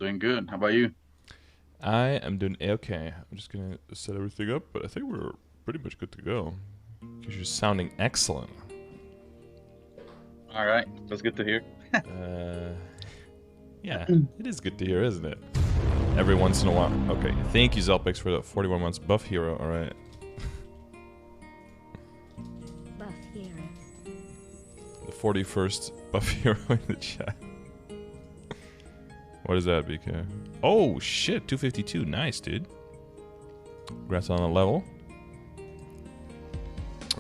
Doing good. How about you? I am doing okay. I'm just gonna set everything up, but I think we're pretty much good to go. Because you're sounding excellent. All right. That's good to hear. Uh, yeah, it is good to hear, isn't it? Every once in a while. Okay, thank you, Zelpix, for the 41 months buff hero. All right. Buff hero. The 41st buff hero in the chat. What is that, BK? Oh, shit, 252. Nice, dude. Congrats on the level.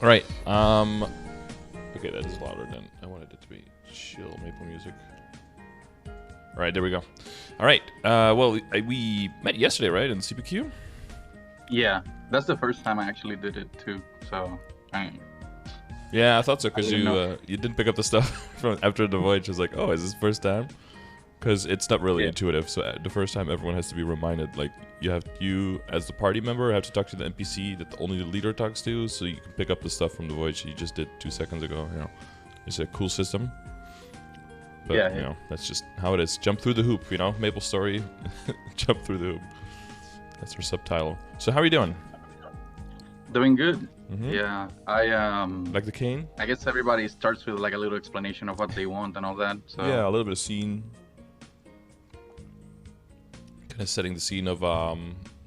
All right. Okay, that is louder than I wanted it to be. Chill maple music. All right, there we go. All right. Well, we met yesterday, right, in CPQ? Yeah, that's the first time I actually did it too. So, Yeah, I thought so because I didn't know. you didn't pick up the stuff from after the voyage. I was like, oh, is this first time? Because it's not really Yeah. intuitive. So the first time, everyone has to be reminded. Like you as the party member have to talk to the NPC that only the leader talks to, so you can pick up the stuff from the voyage you just did 2 seconds ago. You know, it's a cool system. But Yeah. you know, that's just how it is. Jump through the hoop. You know, MapleStory, jump through the hoop. That's our subtitle. So how are you doing? Doing good. Mhm. Yeah, Like the Cain? I guess everybody starts with like a little explanation of what they want and all that. So Yeah, a little bit of scene. Kind of setting the scene of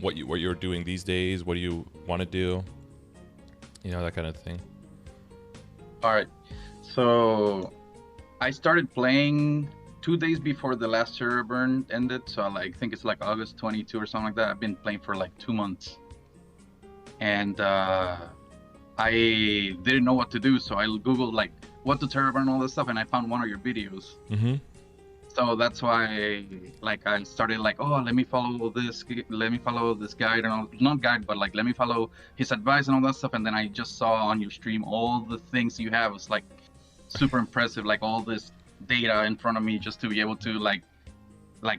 what you're doing these days. What do you want to do? You know, that kind of thing. All right. So I started playing 2 days before the last server burn ended. So I think it's like August 22 or something like that. I've been playing for like 2 months, and I didn't know what to do. So I googled like what to server burn and all this stuff, and I found one of your videos. Mm-hmm. So that's why I started like, oh, let me follow this guide and all, not guide, but like let me follow his advice and all that stuff. And then I just saw on your stream all the things you have. It's like super impressive, like all this data in front of me just to be able to like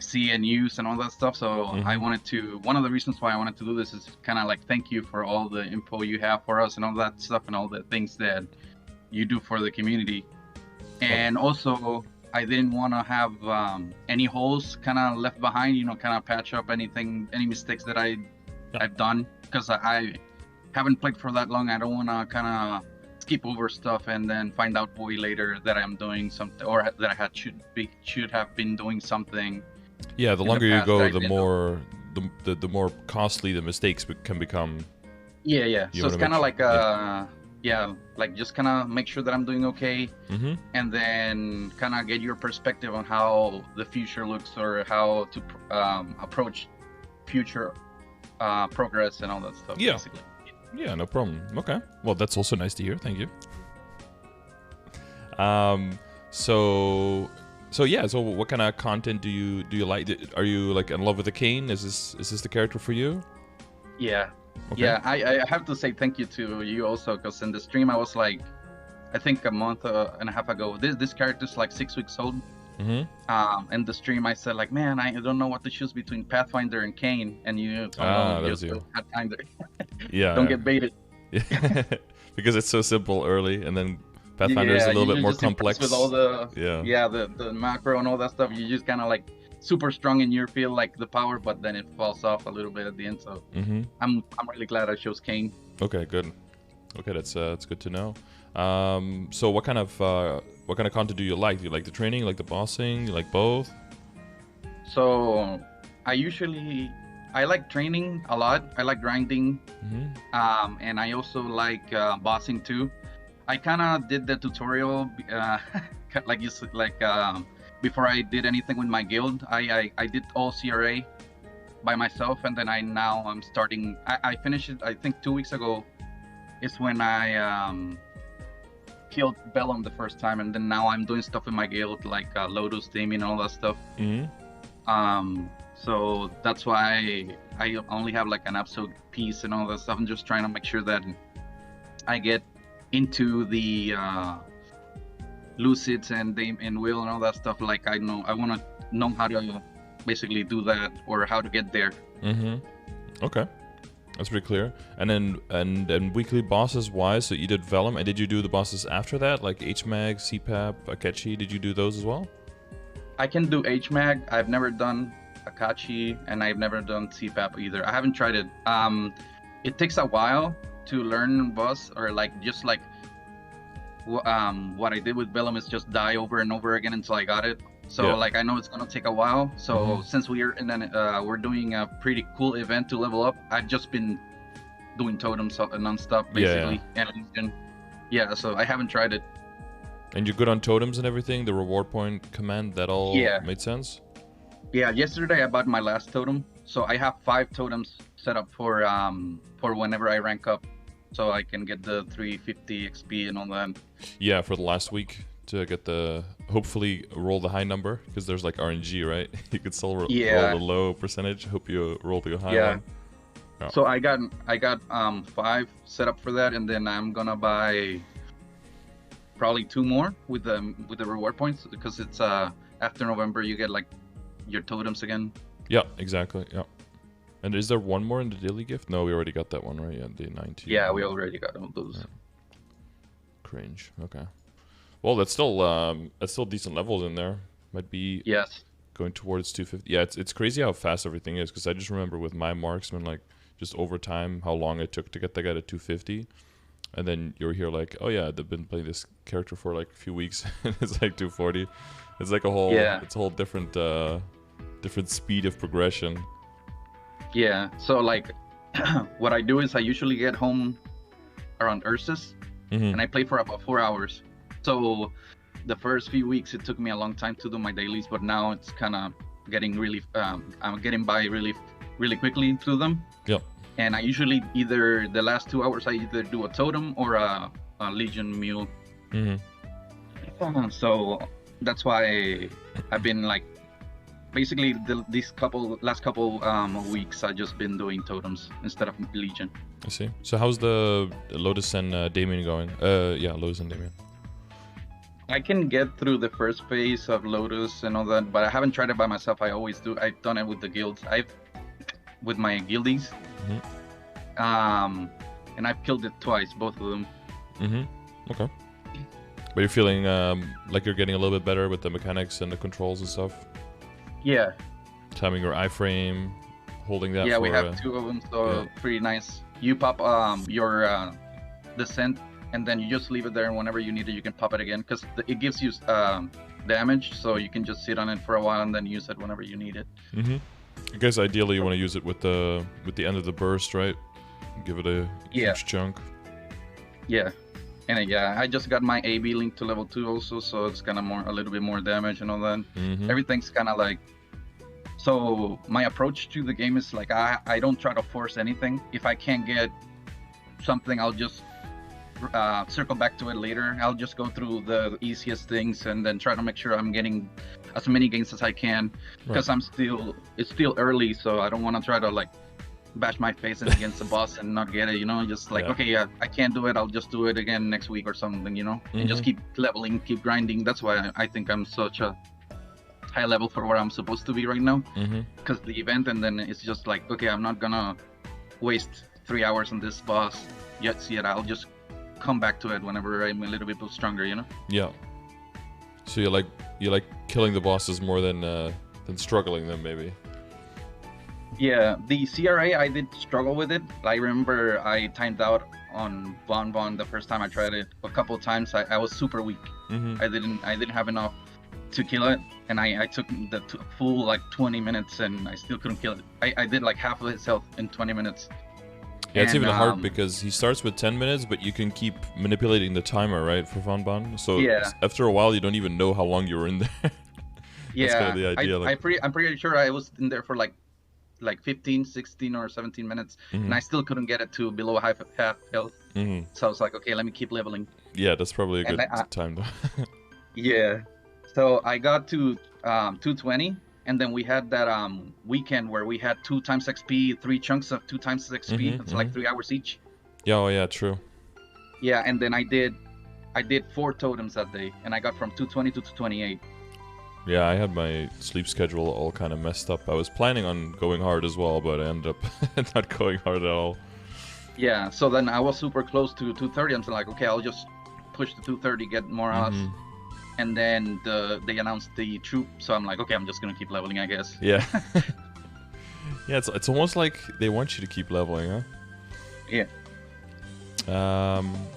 see and use and all that stuff. So I wanted to, one of the reasons why I wanted to do this is kind of like thank you for all the info you have for us and all that stuff and all the things that you do for the community. And also I didn't want to have any holes kind of left behind, you know, kind of patch up any mistakes that I've done, because I haven't played for that long. I don't want to kind of skip over stuff and then find out way later that I'm doing something, or that I should have been doing something. Yeah, the longer you past go, that I the didn't more the more costly the mistakes can become. Yeah. You So it's wanna kind of make like like just kind of make sure that I'm doing okay, Mm-hmm. and then kind of get your perspective on how the future looks, or how to approach future progress and all that stuff. Yeah. Basically. Yeah, no problem. Okay. Well, that's also nice to hear. Thank you. So yeah. So what kind of content do you like? Are you like in love with the Cain? Is this the character for you? Yeah. Okay. Yeah, I have to say thank you to you also, because in the stream I was like, I think a month and a half ago, this character's like 6 weeks old. Mm-hmm. In the stream I said like, man, I don't know what to choose between Pathfinder and Cain, and you told Ah, me that you was you. had time there. Yeah. Don't get baited. Yeah. Because it's so simple early, and then Pathfinder is a little bit more just impressed complex. with all the Yeah. the macro and all that stuff. You just kind of like super strong in your field, like the power, but then it falls off a little bit at the end. So Mm-hmm. I'm really glad I chose Cain. Okay, good. Okay, that's good to know. So what kind of content do you like? Do you like the training, like the bossing, you like both? So I like training a lot. I like grinding, and I also like bossing too. I kind of did the tutorial, like you said, before I did anything with my guild. I did all CRA by myself, and then I'm starting. I finished it. I think 2 weeks ago is when I killed Bellum the first time, and then now I'm doing stuff with my guild, like Lotus, Damien, all that stuff. So that's why I only have like an episode piece and all that stuff. I'm just trying to make sure that I get into the Lucids and Dame and Will and all that stuff. Like I want to know how to basically do that, or how to get there. Okay, that's pretty clear. And then weekly bosses wise, so you did Vellum, and did you do the bosses after that, like HMAG, CPAP, Akechi? Did you do those as well? I can do HMAG. I've never done Akachi, and I've never done CPAP either. I haven't tried it. It takes a while to learn boss, or like just like what I did with Bellum is just die over and over again until I got it. So like I know it's gonna take a while. So since we're doing a pretty cool event to level up, I've just been doing totems non-stop basically. Yeah, so I haven't tried it. And you're good on totems and everything? The reward point command, that all made sense? Yeah, yesterday I bought my last totem. So I have 5 totems set up for whenever I rank up. So I can get the 350 XP and all that. Yeah, for the last week to get the, hopefully roll the high number, because there's like RNG, right? You could still roll the low percentage. Hope you roll the high one. Oh. So I got 5 set up for that, and then I'm gonna buy probably 2 more with the reward points, because it's after November you get like your totems again. Yeah, exactly. Yeah. And is there one more in the daily gift? No, we already got that one, right? Yeah, day 19. Yeah, we already got all those. Yeah. Cringe. Okay. Well, that's still decent levels in there. Might be going towards 250. Yeah, it's crazy how fast everything is, because I just remember with my marksman, like just over time how long it took to get that guy to 250. And then you're here like, oh yeah, they've been playing this character for like a few weeks and it's like 240. It's like a whole it's a whole different speed of progression. Yeah, so like what I do is I usually get home around Ursus and I play for about 4 hours. So the first few weeks it took me a long time to do my dailies, but now it's kind of getting really I'm getting by really quickly through them. Yep. And I usually either the last 2 hours I either do a totem or a Legion mule. So that's why I've been like basically these last couple weeks I've just been doing totems instead of Legion. I see. So how's the Lotus and Damien going? Yeah, Lotus and Damien. I can get through the first phase of Lotus and all that, but I haven't tried it by myself. I always do. I've done it with the guilds. With my guildies. And I've killed it twice, both of them. Okay. But you're feeling like you're getting a little bit better with the mechanics and the controls and stuff? Yeah. Timing your iframe, holding that we have 2 of them, so pretty nice. You pop your descent, and then you just leave it there, and whenever you need it, you can pop it again, because it gives you damage, so you can just sit on it for a while and then use it whenever you need it. I guess ideally you want to use it with the end of the burst, right? Give it a huge chunk. Yeah. And I just got my AB link to level 2 also, so it's kind of a little bit more damage and all that. Everything's kind of like, so my approach to the game is like I don't try to force anything. If I can't get something, I'll just circle back to it later. I'll just go through the easiest things and then try to make sure I'm getting as many gains as I can, because it's still early, so I don't want to try to like bash my face in against the boss and not get it, just like I can't do it, I'll just do it again next week or something, and just keep leveling, keep grinding. That's why I think I'm such a high level for where I'm supposed to be right now, because the event, and then it's just like, okay, I'm not gonna waste 3 hours on this boss yet. I'll just come back to it whenever I'm a little bit stronger, Yeah. So you like killing the bosses more than struggling them, maybe. Yeah, the CRA, I did struggle with it. I remember I timed out on Bon the first time I tried it. A couple of times I was super weak. I didn't have enough to kill it, and I took the full like 20 minutes and I still couldn't kill it. I did like half of his health in 20 minutes. Yeah, it's even hard because he starts with 10 minutes, but you can keep manipulating the timer, right, for Bon. So after a while, you don't even know how long you were in there. That's kind of the idea. I'm pretty sure I was in there for like 15, 16, or 17 minutes, and I still couldn't get it to below half health. So I was like, okay, let me keep leveling. Yeah, that's probably a good time though. Yeah. So I got to 220. And then we had that weekend where we had 2 times XP, 3 chunks of 2 times XP. It's like 3 hours each. Yeah, oh yeah, true. Yeah, and then I did 4 totems that day, and I got from 220 to 228. Yeah, I had my sleep schedule all kind of messed up. I was planning on going hard as well, but I ended up not going hard at all. Yeah, so then I was super close to 230. I'm like, okay, I'll just push to 230, get more odds. and then they announced the troop, so I'm like, okay, I'm just gonna keep leveling, I guess. Yeah. Yeah, it's almost like they want you to keep leveling, huh? Yeah.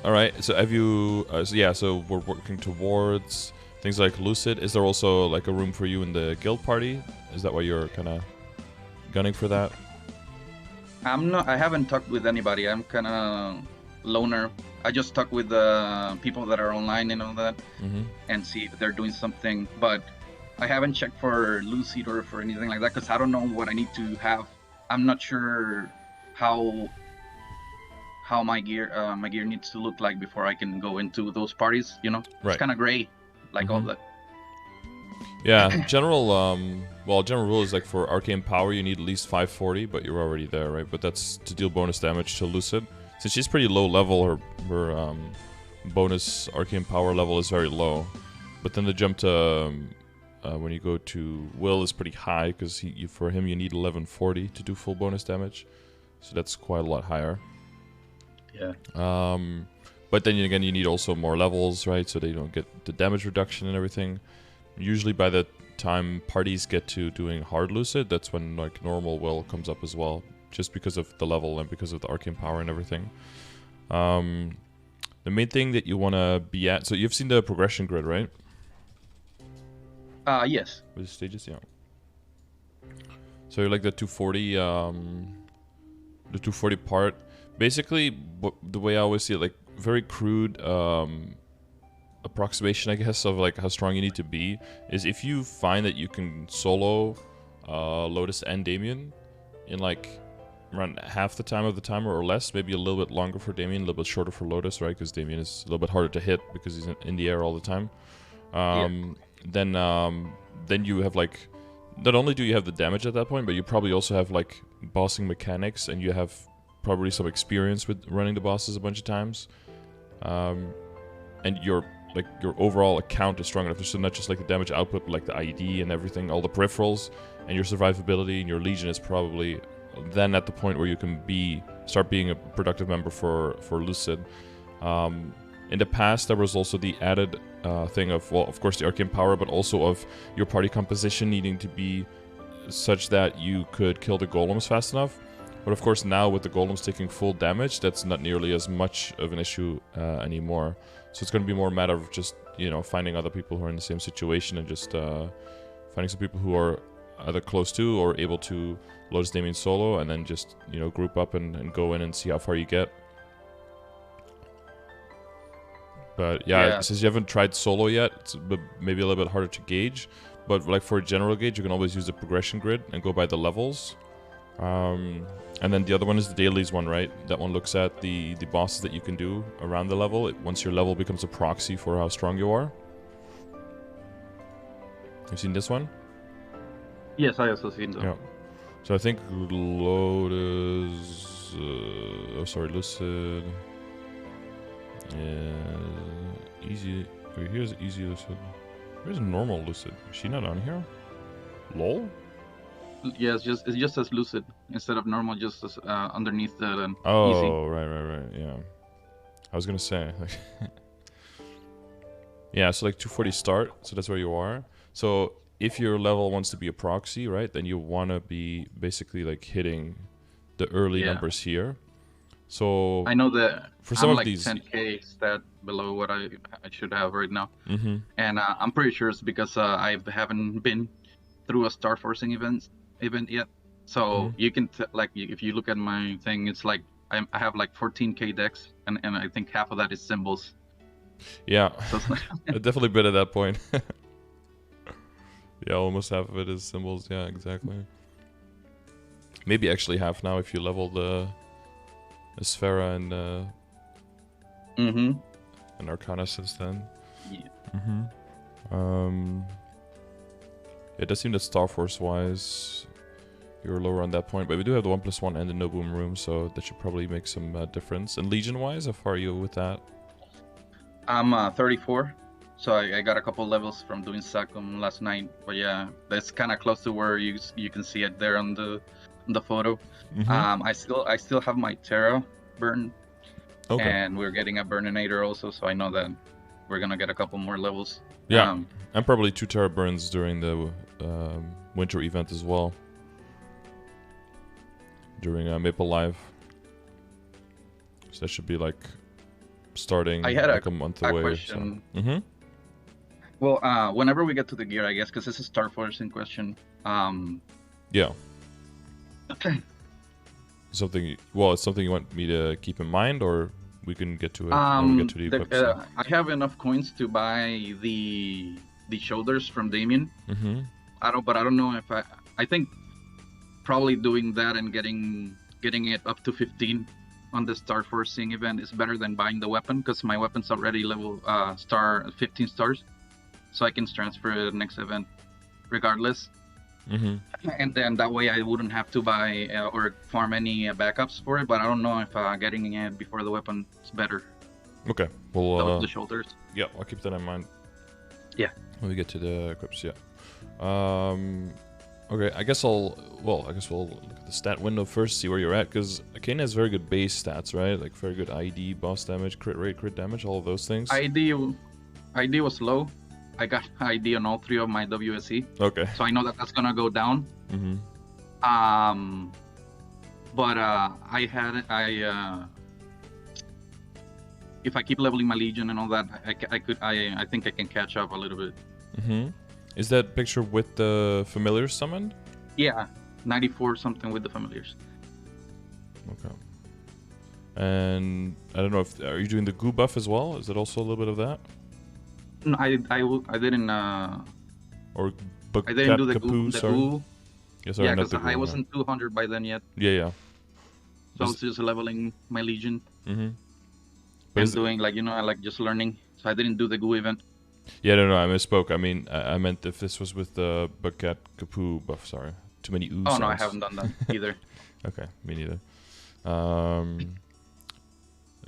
All right. So have you? So we're working towards things like Lucid. Is there also like a room for you in the guild party? Is that why you're kind of gunning for that? I haven't talked with anybody. I'm kind of loner. I just talk with the people that are online and all that, and see if they're doing something. But I haven't checked for Lucid or for anything like that because I don't know what I need to have. I'm not sure how my gear needs to look like before I can go into those parties. You know, Right. It's kind of gray, like all that. Yeah. General rule is like for arcane power you need at least 540, but you're already there, right? But that's to deal bonus damage to Lucid. Since she's pretty low level, her bonus arcane power level is very low. But then the jump to when you go to Will is pretty high because for him you need 1140 to do full bonus damage, so that's quite a lot higher. Yeah. But then again you need also more levels, right? So they don't get the damage reduction and everything. Usually by the time parties get to doing hard Lucid, that's when like normal Will comes up as well, just because of the level and because of the arcane power and everything. The main thing that you want to be at, so you've seen the progression grid, right? Yes. With the stages, yeah. So you're like the 240, the 240 part. Basically, the way I always see it, like very crude approximation, I guess, of like how strong you need to be, is if you find that you can solo Lotus and Damien in like around half the time of the timer or less, maybe a little bit longer for Damien, a little bit shorter for Lotus, right? Because Damien is a little bit harder to hit because he's in the air all the time. Then you have like, not only do you have the damage at that point, but you probably also have like bossing mechanics, and you have probably some experience with running the bosses a bunch of times. And your overall account is strong enough. So not just like the damage output, but like the ID and everything, all the peripherals, and your survivability and your legion is probably then at the point where you can start being a productive member for Lucid. In the past, there was also the added thing of, well, of course, the arcane power, but also of your party composition needing to be such that you could kill the golems fast enough. But of course, now with the golems taking full damage, that's not nearly as much of an issue anymore. So it's going to be more a matter of just, finding other people who are in the same situation and just finding some people who are either close to or able to Lotus Damien solo, and then just, group up and go in and see how far you get. But yeah, since you haven't tried solo yet, it's maybe a little bit harder to gauge. But like for a general gauge, you can always use the progression grid and go by the levels. And then the other one is the dailies one, right? That one looks at the bosses that you can do around the level. Once your level becomes a proxy for how strong you are. Have you seen this one? Yes, I also seen that. Yeah. So I think Lucid. Yeah, easy. Wait, here's easy Lucid. Where's normal Lucid? Is she not on here? Lol? Yeah, it's just as Lucid instead of normal, just as underneath that and easy. Oh, right, yeah. I was gonna say, like, yeah. So like 240 start, so that's where you are. So if your level wants to be a proxy, right, then you want to be basically like hitting the early numbers here. So I know that for some I'm of like these 10k stat below what I should have right now, and I'm pretty sure it's because I haven't been through a star forcing event yet. So you can if you look at my thing, it's like I have like 14k dex, and I think half of that is symbols. Yeah, So it's not I've definitely been at that point. Yeah, almost half of it is symbols. Yeah, exactly. Maybe actually half now if you level the Sphera and Arcana since then. Yeah. It does seem that Star Force wise, you're lower on that point, but we do have the 1+1 and the No Boom room, so that should probably make some difference. And Legion wise, how far are you with that? I'm 34, so I got a couple levels from doing Sacum last night. But yeah, that's kind of close to where you can see it there on the photo. I still have my Terra burn, and we're getting a Burninator also, so I know that we're gonna get a couple more levels. Yeah, and probably 2 Terra burns during the winter event as well. During Maple Live. So that should be like starting I had like a month away question. or so. Well, whenever we get to the gear, I guess, because this is Star Force in question. Yeah. Something. Well, it's something you want me to keep in mind, or we can get to it when we get to the equip. I have enough coins to buy the shoulders from Damien. But I don't know if I think probably doing that and getting it up to 15 on the Star Forcing event is better than buying the weapon, because my weapon's already level 15 stars, so I can transfer it next event regardless. And then that way I wouldn't have to buy or farm any backups for it. But I don't know if getting it before the weapon is better. Okay, well, the shoulders. Yeah, I'll keep that in mind. Yeah. When we get to the equips, yeah. Okay, I guess we'll look at the stat window first, see where you're at, because Cain has very good base stats, right? Like very good ID, boss damage, crit rate, crit damage, all of those things. ID was low. I got ID on all 3 of my WSE. Okay. So I know that that's gonna go down. But if I keep leveling my Legion and all that, I think I can catch up a little bit. Is that picture with the familiars summoned? Yeah, 94 something with the familiars. Okay. And I don't know if are you doing the goo buff as well? Is it also a little bit of that? No, I didn't. Or I didn't do the goo. Yeah, sorry, yeah, not because the goo, I wasn't 200 by then yet. Yeah. So I was just leveling my Legion. But and doing like just learning. So I didn't do the goo event. Yeah, no, I misspoke. I mean, I meant if this was with the Bucket Kapoo buff. Sorry, too many ooh. Oh sounds. no, I haven't done that either. Okay, me neither.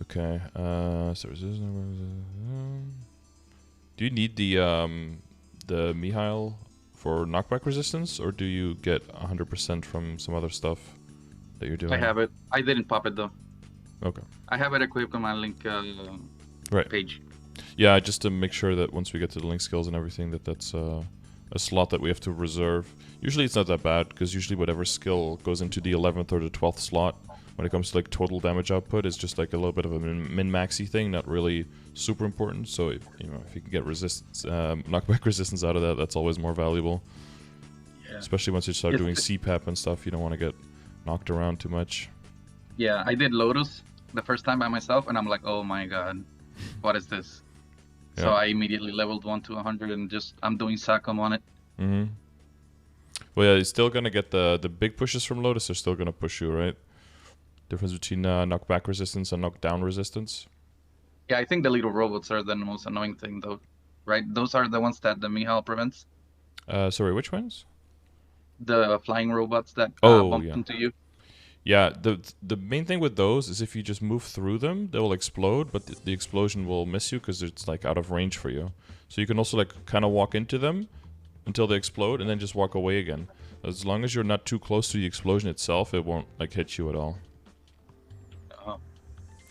Okay. Do you need the Mihail for knockback resistance, or do you get 100% from some other stuff that you're doing? I have it. I didn't pop it though. Okay. I have it equipped on my link page. Yeah, just to make sure that once we get to the link skills and everything, that's a slot that we have to reserve. Usually it's not that bad, because usually whatever skill goes into the 11th or the 12th slot, when it comes to like total damage output, is just like a little bit of a min-maxy thing, not really super important. So if you can get resistance, knockback resistance out of that, that's always more valuable. Yeah. Especially once you start doing CPAP and stuff, you don't want to get knocked around too much. Yeah, I did Lotus the first time by myself, and I'm like, oh my god, what is this? Yeah. So I immediately leveled 1 to 100 and I'm doing Sacom on it. Well, yeah, you're still gonna get the big pushes from Lotus are still gonna push you, right? Difference between knockback resistance and knockdown resistance. Yeah, I think the little robots are the most annoying thing, though, right? Those are the ones that the Mihail prevents. Sorry, which ones? The flying robots that bump into you. Yeah, the main thing with those is if you just move through them, they will explode, but the explosion will miss you because it's like out of range for you. So you can also like kind of walk into them until they explode and then just walk away again. As long as you're not too close to the explosion itself, it won't like hit you at all.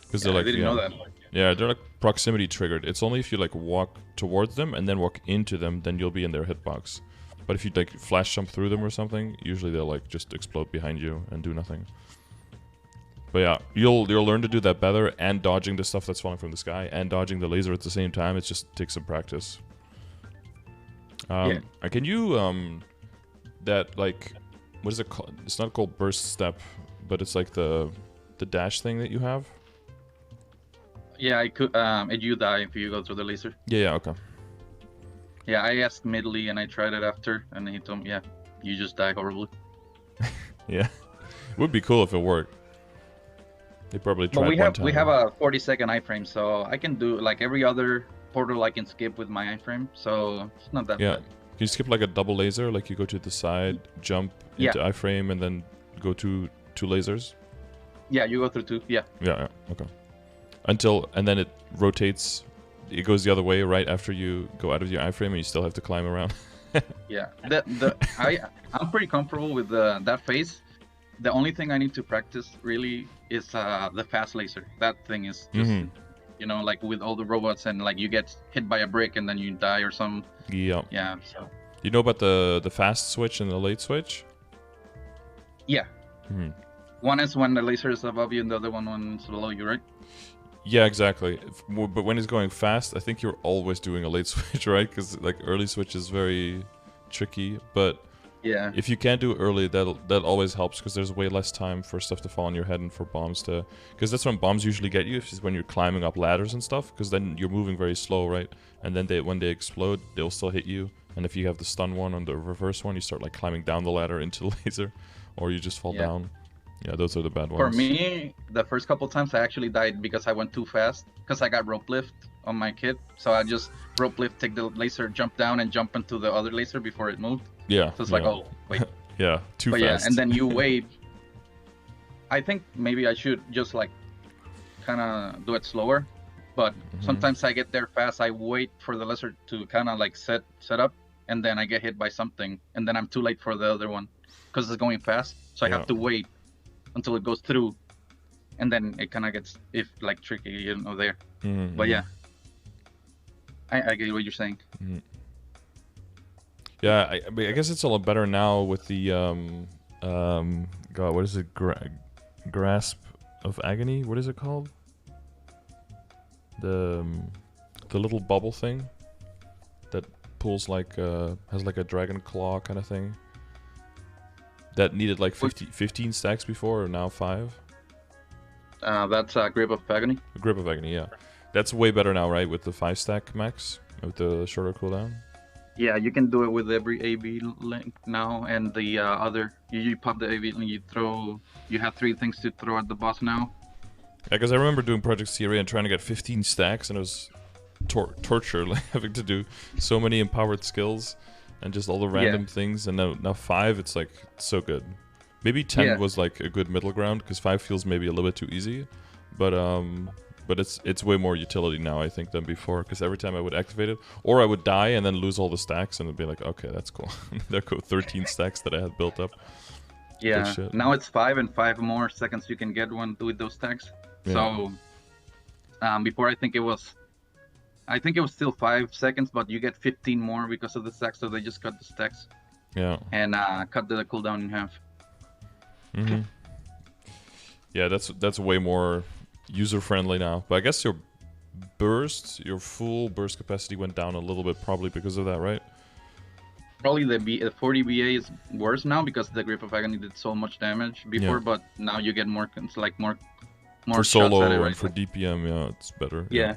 Because they're like, I didn't know that. Yeah, they're like proximity triggered. It's only if you like walk towards them and then walk into them, then you'll be in their hitbox. But if you like flash jump through them or something, usually they'll like just explode behind you and do nothing. But yeah, you'll learn to do that better, and dodging the stuff that's falling from the sky and dodging the laser at the same time. It just takes some practice. Can you that like what is it called? It's not called burst step, but it's like the dash thing that you have. Yeah, I could. You die if you go through the laser. Yeah. Okay. Yeah, I asked Midley and I tried it after, and he told me, yeah, you just die horribly. Yeah, it would be cool if it worked. They probably tried one time. We have a 40-second iframe, so I can do like every other portal I can skip with my iframe, so it's not that bad. Can you skip like a double laser? Like you go to the side, jump into iframe, and then go to two lasers? Yeah, you go through two, yeah. Yeah, okay. And then it rotates, it goes the other way right after you go out of your iframe and you still have to climb around. Yeah, I'm pretty comfortable with that phase. The only thing I need to practice really is the fast laser. That thing is just you know, like with all the robots, and like you get hit by a brick and then you die or some. Yeah. Yeah. So. You know about the fast switch and the late switch? Yeah. Hmm. One is when the laser is above you, and the other one is below you, right? Yeah, exactly. But when it's going fast, I think you're always doing a late switch, right? Because like early switch is very tricky. But yeah, if you can do early, that always helps because there's way less time for stuff to fall on your head and for bombs to. Because that's when bombs usually get you, is when you're climbing up ladders and stuff. Because then you're moving very slow, right? And then when they explode, they'll still hit you. And if you have the stun one on the reverse one, you start like climbing down the ladder into the laser, or you just fall down. Yeah, those are the bad ones. For me, the first couple times I actually died because I went too fast. Because I got rope lift on my kit, so I just rope lift, take the laser, jump down, and jump into the other laser before it moved. Yeah. So it's like, oh wait. Yeah, too fast. Yeah, and then you wait. I think maybe I should just like kind of do it slower. But sometimes I get there fast. I wait for the laser to kind of like set up, and then I get hit by something, and then I'm too late for the other one because it's going fast. So I have to wait until it goes through, and then it kind of gets tricky, you know, there. But yeah, I get what you're saying. Yeah, I guess it's a lot better now with the God, what is it? Grasp of Agony. What is it called? The little bubble thing that pulls like has like a dragon claw kind of thing. That needed like 15 stacks before, or now 5? That's Grip of Agony. Grip of Agony, yeah. That's way better now, right? With the 5 stack max, with the shorter cooldown. Yeah, you can do it with every AB link now, and the other. You pop the AB and you have 3 things to throw at the boss now. Yeah, because I remember doing Project Syria and trying to get 15 stacks, and it was torture, like having to do so many empowered skills. And just all the random things, and now 5, it's like so good. Maybe 10 was like a good middle ground, because 5 feels maybe a little bit too easy, but it's way more utility now, I think, than before. Because every time I would activate it, or I would die and then lose all the stacks, and it'd be like, okay, that's cool. There go 13 stacks that I had built up. Yeah. Now it's 5 and 5 more seconds you can get one with those stacks. Yeah. So before I think it was still 5 seconds, but you get 15 more because of the stacks, so they just cut the stacks. Yeah. And cut the cooldown in half. Yeah, that's way more user-friendly now. But I guess your full burst capacity went down a little bit, probably because of that, right? Probably the 40 BA is worse now because the Grip of Agony did so much damage before, but now you get more for solo at it, right? and for DPM, yeah, it's better. Yeah.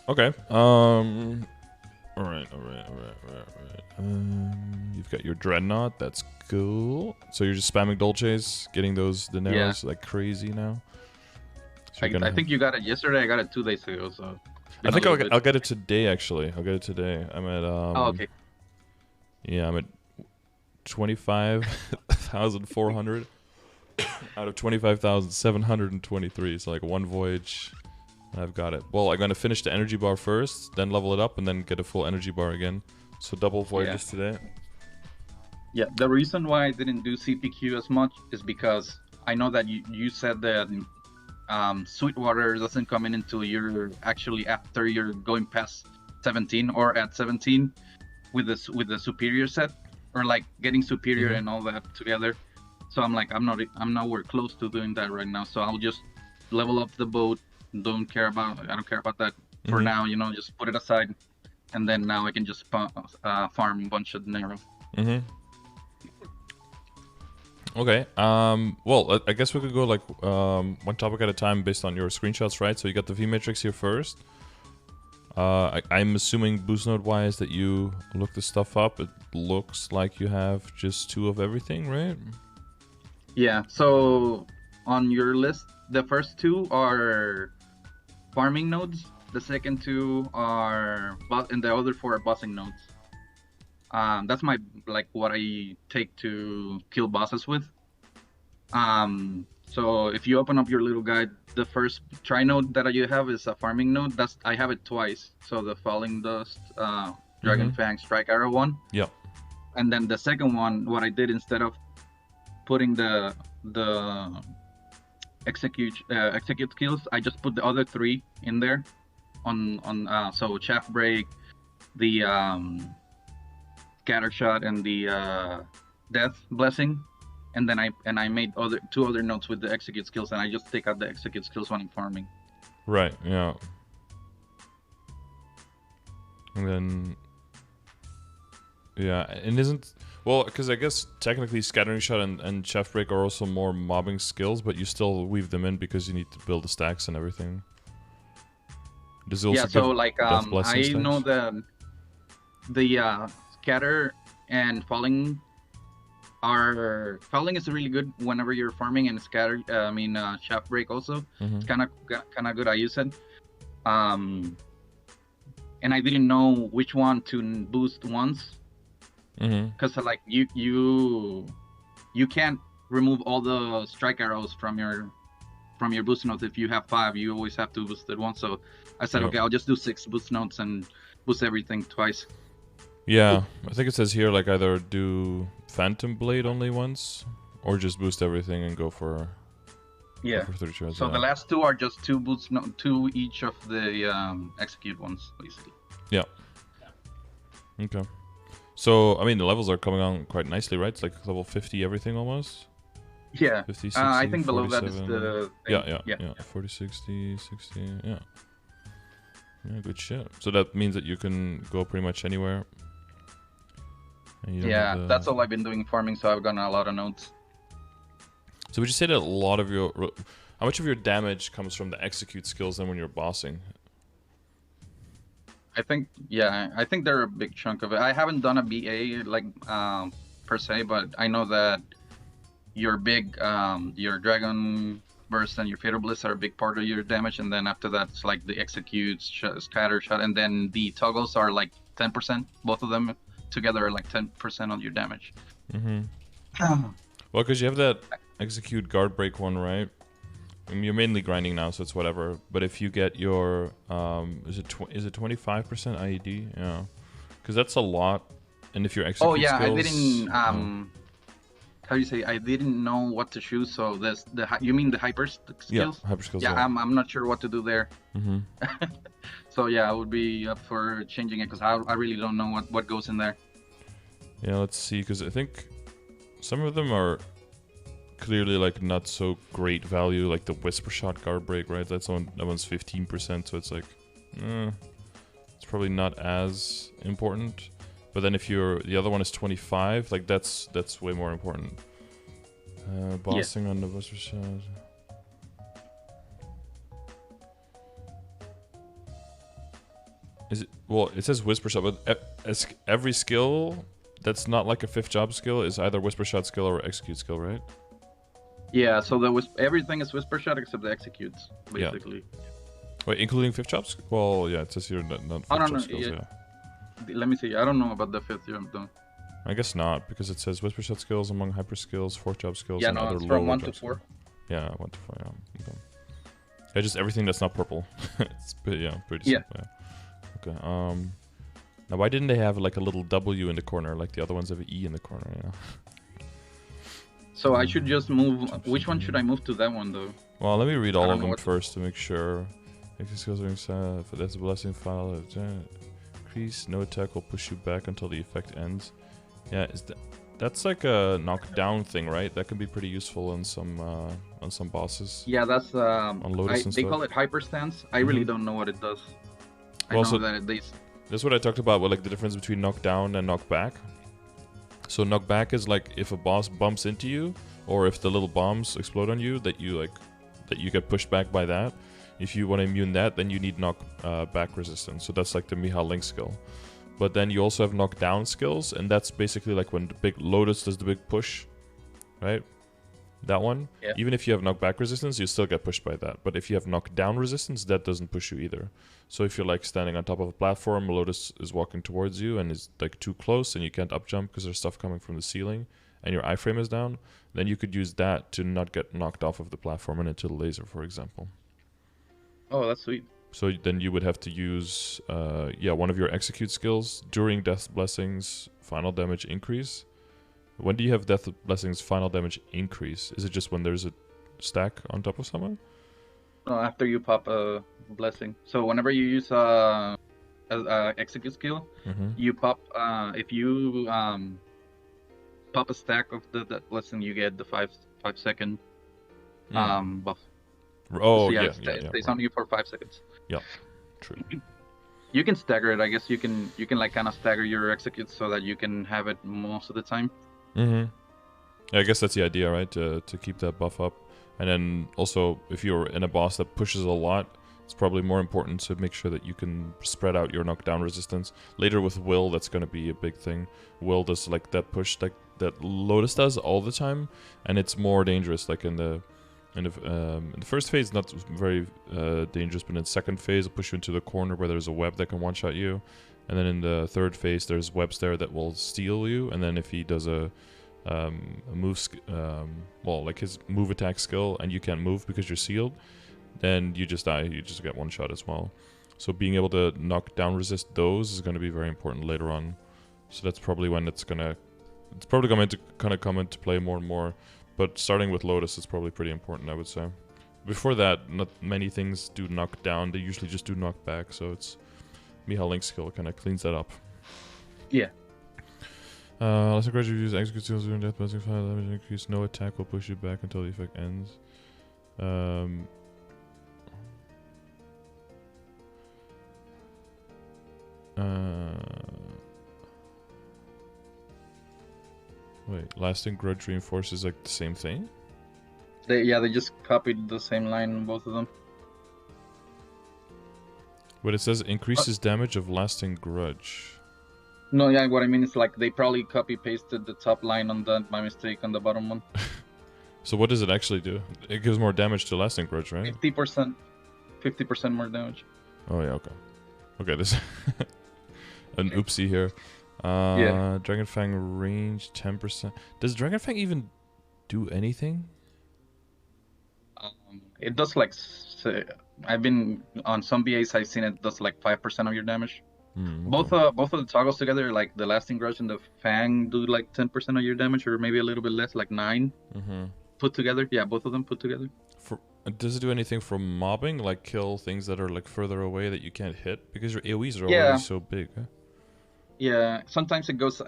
Okay. All right. You've got your Dreadnought. That's cool. So you're just spamming Dolces, getting those dineros like crazy now. So I think you got it yesterday. I got it 2 days ago. So I think I'll get it today. Actually, I'll get it today. I'm at oh, okay. Yeah, I'm at 25,400 out of 25,723. So like 1 voyage. I've got it. Well, I'm going to finish the energy bar first, then level it up, and then get a full energy bar again. So double voyages today. Yeah, the reason why I didn't do CPQ as much is because I know that you said that Sweetwater doesn't come in until you're actually after you're going past 17 or at 17 with the superior set, or like getting superior and all that together. So I'm like, I'm nowhere close to doing that right now. So I'll just level up the boat. I don't care about that for now, you know, just put it aside, and then now I can just farm a bunch of dinero. Okay. Well, I guess we could go like one topic at a time based on your screenshots, right? So you got the V matrix here first. I'm assuming boost node wise that you look this stuff up. It looks like you have just 2 of everything, right? Yeah. So on your list, the first 2 are farming nodes. The second 2 are and the other 4 are bossing nodes. That's my what I take to kill bosses with. So if you open up your little guide, the first try node that you have is a farming node. I have it twice. So the Falling Dust, Dragon Fang, Strike Arrow one. Yeah. And then the second one, what I did instead of putting the execute skills, I just put the other 3 in there so chaff break, the scatter shot, and the death blessing, and then I made 2 other notes with the execute skills, and I just take out the execute skills when I'm farming. Right. Yeah. And then, yeah, and isn't, well, because I guess technically Scattering Shot and Chef Break are also more mobbing skills, but you still weave them in because you need to build the stacks and everything. Does it also So like Death Blessing I stacks? know the scatter and falling is really good whenever you're farming, and scatter Chef Break also. It's kind of good. I use it. And I didn't know which one to boost once, because like you can't remove all the strike arrows from your boost notes. If you have 5, you always have to boost it once. So I said, okay, I'll just do 6 boost notes and boost everything twice. Yeah, I think it says here like either do Phantom Blade only once, or just boost everything and go for. Yeah. Go for 30 shots, So the last 2 are just 2 boost, 2 each of the execute ones, basically. Yeah. Okay. So I mean the levels are coming on quite nicely, right? It's like level 50 everything almost. Yeah. 50, 60, I think below 47. that is the thing. Yeah. 40, 60, 60. Yeah. Yeah, good shit. So that means that you can go pretty much anywhere. Yeah, that's all I've been doing farming, so I've gotten a lot of notes. So would you say that a lot of your, how much of your damage comes from the execute skills then when you're bossing? I think they're a big chunk of it. I haven't done a BA like per se, but I know that your Dragon Burst and your Fatal Bliss are a big part of your damage, and then after that it's like the execute, scatter shot, and then the toggles are like 10%. Both of them together are like 10% on your damage. Well, because you have that execute guard break one, right? I mean, you're mainly grinding now, so it's whatever. But if you get your, is it 25% IED? Yeah, because that's a lot. And if your execute I skills, didn't how do you say? I didn't know what to choose. So you mean the hyper skills? Yeah, hyper skills. Yeah, I'm not sure what to do there. So yeah, I would be up for changing it because I really don't know what goes in there. Yeah, let's see, because I think some of them are clearly like not so great value, like the Whisper Shot guard break, right? That one's 15%, so it's like, it's probably not as important. But then if the other one is 25, like that's way more important. Bossing on the Whisper Shot. Is it, well, it says Whisper Shot, but every skill that's not like a 5th job skill is either Whisper Shot skill or execute skill, right? Yeah, so everything is Whisper Shot except the executes, basically. Yeah. Wait, including 5th jobs? Well, yeah, it says here not 5th job skills, yeah. Let me see, I don't know about the 5th job though. I guess not, because it says Whisper Shot skills among hyper skills, 4th job skills, and other lower it's from 1 to 4. skills. Yeah, 1 to 4, yeah. Okay. Yeah, just everything that's not purple. It's pretty simple, yeah. Okay, now why didn't they have like a little W in the corner, like the other ones have an E in the corner, you know? So I should just move, which one should I move to that one though? Well, let me read all of them first to make sure. For that's a blessing file. Increase, no attack will push you back until the effect ends. Yeah, that's like a knockdown thing, right? That can be pretty useful on some bosses. Yeah, that's on Lotus and they stuff. call it hyper stance. I really don't know what it does. I know that that's what I talked about, with like the difference between knockdown and knockback. So knockback is like if a boss bumps into you, or if the little bombs explode on you, that you get pushed back by that. If you want to immune that, then you need back resistance. So that's like the Miha Link skill. But then you also have knockdown skills, and that's basically like when the big Lotus does the big push, right? That one. Yeah. Even if you have knockback resistance, you still get pushed by that. But if you have knockdown resistance, that doesn't push you either. So if you're like standing on top of a platform, Lotus is walking towards you and is like too close, and you can't up jump because there's stuff coming from the ceiling, and your iframe is down, then you could use that to not get knocked off of the platform and into the laser, for example. Oh, that's sweet. So then you would have to use, one of your execute skills during Death Blessing's final damage increase. When do you have Death Blessing's final damage increase? Is it just when there's stack on top of someone? After you pop a blessing. So whenever you use execute skill, you pop if you pop a stack of that blessing, you get the 5-second buff. Oh, so yeah, it stays on you for 5 seconds. Yeah, true. You can stagger it. I guess you can like kind of stagger your executes so that you can have it most of the time. Yeah, I guess that's the idea, right? To keep that buff up. And then also, if you're in a boss that pushes a lot, it's probably more important to make sure that you can spread out your knockdown resistance. Later with Will, that's going to be a big thing. Will does like that push that Lotus does all the time, and it's more dangerous. Like in the first phase, not very dangerous, but in the second phase, it'll push you into the corner where there's a web that can one-shot you. And then in the third phase, there's webs there that will steal you. And then if he does a move, well, like his move attack skill, and you can't move because you're sealed, then you just die. You just get one shot as well. So being able to knock down resist those is going to be very important later on. So that's probably when it's probably going to kind of come into play more and more. But starting with Lotus is probably pretty important, I would say. Before that, not many things do knock down. They usually just do knock back. So it's Mihal's skill kind of cleans that up. Yeah. Let's encourage you to use execute skills during death, passing 5 damage increase. No attack will push you back until the effect ends. Wait, lasting grudge reinforces like the same thing? They just copied the same line, both of them. But it says increases damage of lasting grudge. No, yeah, what I mean is like they probably copy-pasted the top line on that by mistake on the bottom one. So what does it actually do? It gives more damage to lasting grudge, right? 50% more damage. Oh yeah, okay. Okay, this an oopsie here. Yeah. Dragon Fang range 10%. Does Dragon Fang even do anything? It does like I've been on some BAs. I've seen it does like 5% of your damage. Okay. Both of the toggles together, like the lasting grudge and the fang, do like 10% of your damage, or maybe a little bit less, like 9. Put together. Yeah, both of them put together. Does it do anything for mobbing, like kill things that are like further away that you can't hit because your AoEs are already so big? Huh? Yeah, sometimes it goes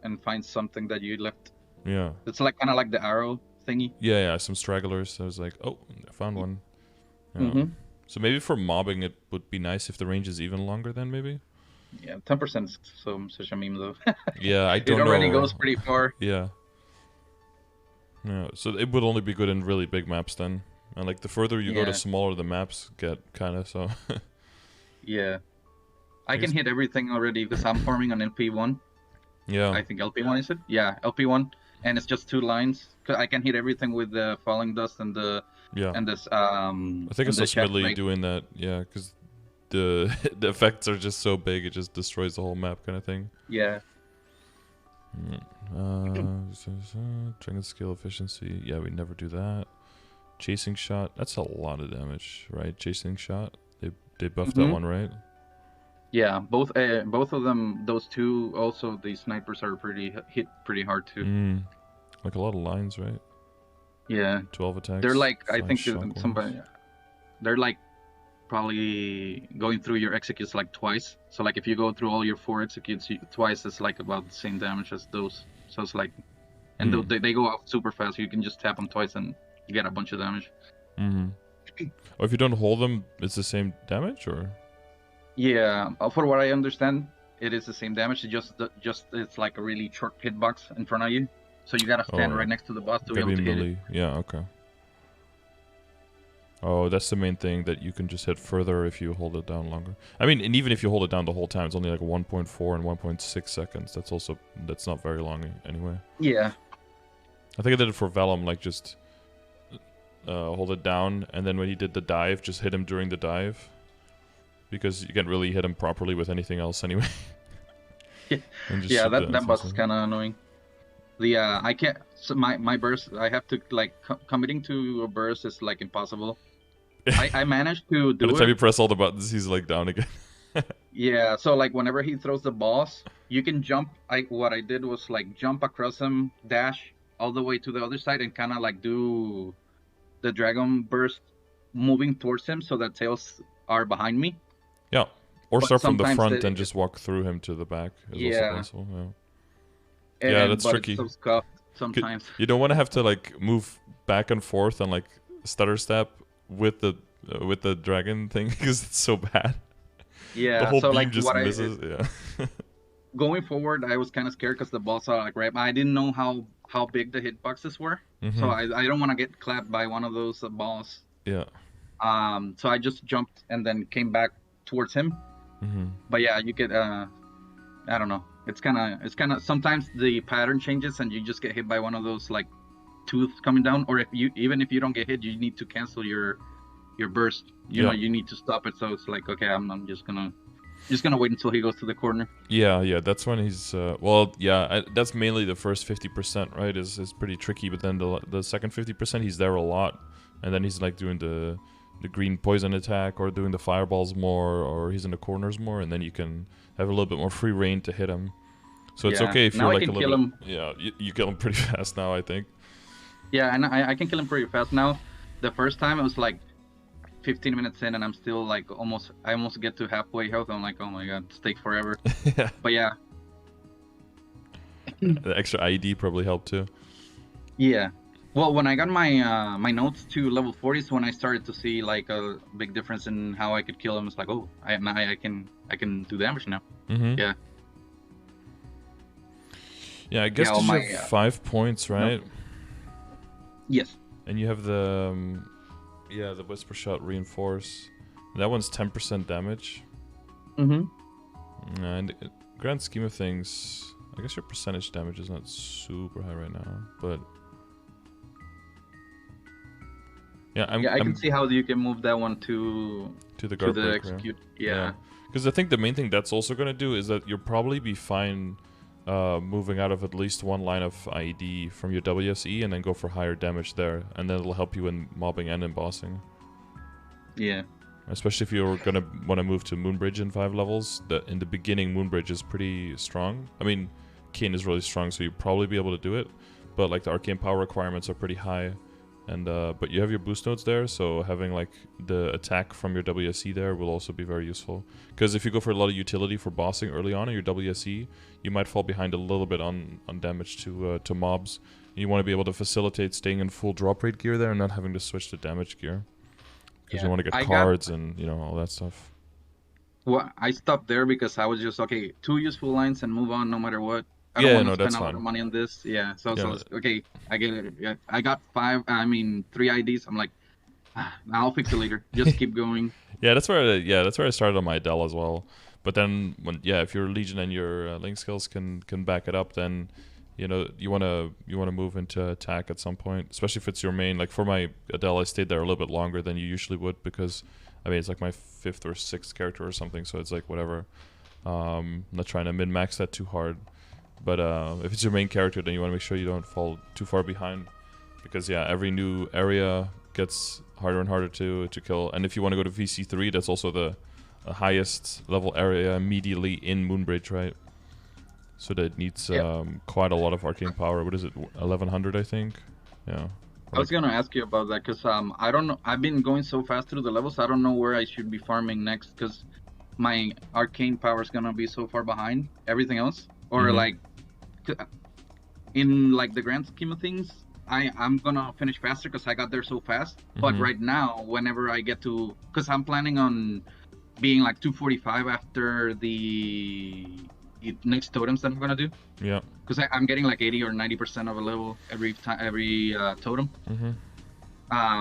and finds something that you left. Yeah. It's like kind of like the arrow thingy. Yeah, some stragglers. I was like, oh, I found one. Yeah. So maybe for mobbing, it would be nice if the range is even longer. Then maybe. Yeah, 10% is such a meme though. Yeah, I don't know. It already goes pretty far. Yeah. Yeah, so it would only be good in really big maps then. And like the further you go, the smaller the maps get, kind of. So. Yeah. I can hit everything already because I'm farming on LP1. Yeah. I think LP1 is it? Yeah, LP1, and it's just 2 lines. Cause I can hit everything with the falling dust and the and this I think it's ultimately doing that. Yeah, because the effects are just so big, it just destroys the whole map, kind of thing. Yeah. Dragon skill efficiency. Yeah, we never do that. Chasing shot. That's a lot of damage, right? Chasing shot. They buffed that one, right? Yeah, both of them. Those two also. The snipers are hit pretty hard too. Like a lot of lines, right? Yeah. 12 attacks. They're like I think somebody. They're like probably going through your executes like twice. So like if you go through all your 4 executes twice, it's like about the same damage as those. So it's like, and they go off super fast. You can just tap them twice and you get a bunch of damage. Or if you don't hold them, it's the same damage, or? Yeah, for what I understand, it is the same damage. It just it's like a really short hitbox in front of you, so you gotta stand right next to the boss to be able to hit it. Yeah, okay. Oh, that's the main thing, that you can just hit further if you hold it down longer. I mean, and even if you hold it down the whole time, it's only like 1.4 and 1.6 seconds. That's not very long anyway. Yeah. I think I did it for Vellum, like just hold it down, and then when he did the dive, just hit him during the dive. Because you can't really hit him properly with anything else anyway. Yeah, that boss is kind of annoying. I can't. So my burst, I have to like committing to a burst is like impossible. I managed to do it. Every time you press all the buttons, he's like down again. Yeah, so like whenever he throws the balls, you can jump. What I did was like jump across him, dash all the way to the other side, and kind of like do the dragon burst moving towards him, so that tails are behind me. Yeah. Or But start from the sometimes front and just walk through him to the back is also Yeah. possible. Yeah. Yeah, that's but tricky. it's so scuffed sometimes. You don't want to have to like move back and forth and like stutter step with the dragon thing because it's so bad. Yeah. The whole so beam like just misses. Yeah. going forward, I was kind of scared because the balls are like right. I didn't know how big the hitboxes were, so I don't want to get clapped by one of those balls. Yeah. So I just jumped and then came back towards him. But yeah, you get I don't know. It's kind of sometimes the pattern changes and you just get hit by one of those like tooths coming down, or even if you don't get hit, you need to cancel your burst. You know, you need to stop it. So it's like, okay, I'm just gonna wait until he goes to the corner. Yeah, that's when he's well, yeah, that's mainly the first 50%, right? Is pretty tricky, but then the second 50% he's there a lot, and then he's like doing the green poison attack or doing the fireballs more, or he's in the corners more, and then you can have a little bit more free reign to hit him. So it's okay if you're like a little bit, yeah, you kill him pretty fast now, I think. Yeah, and I can kill him pretty fast now. The first time it was like 15 minutes in and I'm still like I almost get to halfway health. I'm like, oh my god, this takes forever. Yeah. But yeah. The extra IED probably helped too. Yeah. Well, when I got my my notes to level 40 is when I started to see like a big difference in how I could kill him. It's like, oh, I can do damage now. Yeah. Yeah, I guess you have 5 points, right? No. Yes. And you have the the Whisper Shot Reinforce. That one's 10% damage. And grand scheme of things, I guess your percentage damage is not super high right now, but yeah, I can see how you can move that one to the guard breaker, execute. Yeah. Because I think the main thing that's also gonna do is that you'll probably be fine moving out of at least one line of IED from your WSE and then go for higher damage there, and then it'll help you in mobbing and embossing. Yeah. Especially if you're gonna want to move to Moonbridge in 5 levels. In the beginning, Moonbridge is pretty strong. I mean, Cain is really strong, so you'll probably be able to do it. But like the arcane power requirements are pretty high, and but you have your boost nodes there, so having like the attack from your WSE there will also be very useful. Because if you go for a lot of utility for bossing early on in your WSE, you might fall behind a little bit on damage to mobs. You want to be able to facilitate staying in full drop rate gear there and not having to switch to damage gear. Because you want to get cards and, you know, all that stuff. Well, I stopped there because I was just, okay, 2 useful lines and move on no matter what. I don't want to spend a lot of money on this. Yeah, so okay, I get it. Yeah, I got 3 IDs. I'm like, I'll fix it later. Just keep going. That's where I started on my Adele as well. But then if your Legion and your Link skills can back it up, then you know you wanna move into attack at some point, especially if it's your main. Like for my Adele, I stayed there a little bit longer than you usually would because I mean it's like my 5th or 6th character or something, so it's like whatever. I'm not trying to min-max that too hard. But if it's your main character, then you want to make sure you don't fall too far behind, because every new area gets harder and harder to kill. And if you want to go to VC3, that's also the highest level area immediately in Moonbridge, right? So that needs quite a lot of arcane power. What is it, 1100 I think? Yeah. I was gonna ask you about that because I don't know. I've been going so fast through the levels. I don't know where I should be farming next because my arcane power is gonna be so far behind everything else. Or like in like the grand scheme of things, I'm gonna finish faster because I got there so fast. But right now, whenever I get to, because I'm planning on being like 245 after the next totems that I'm gonna do. Yeah. Because I'm getting like 80 or 90% of a level every totem.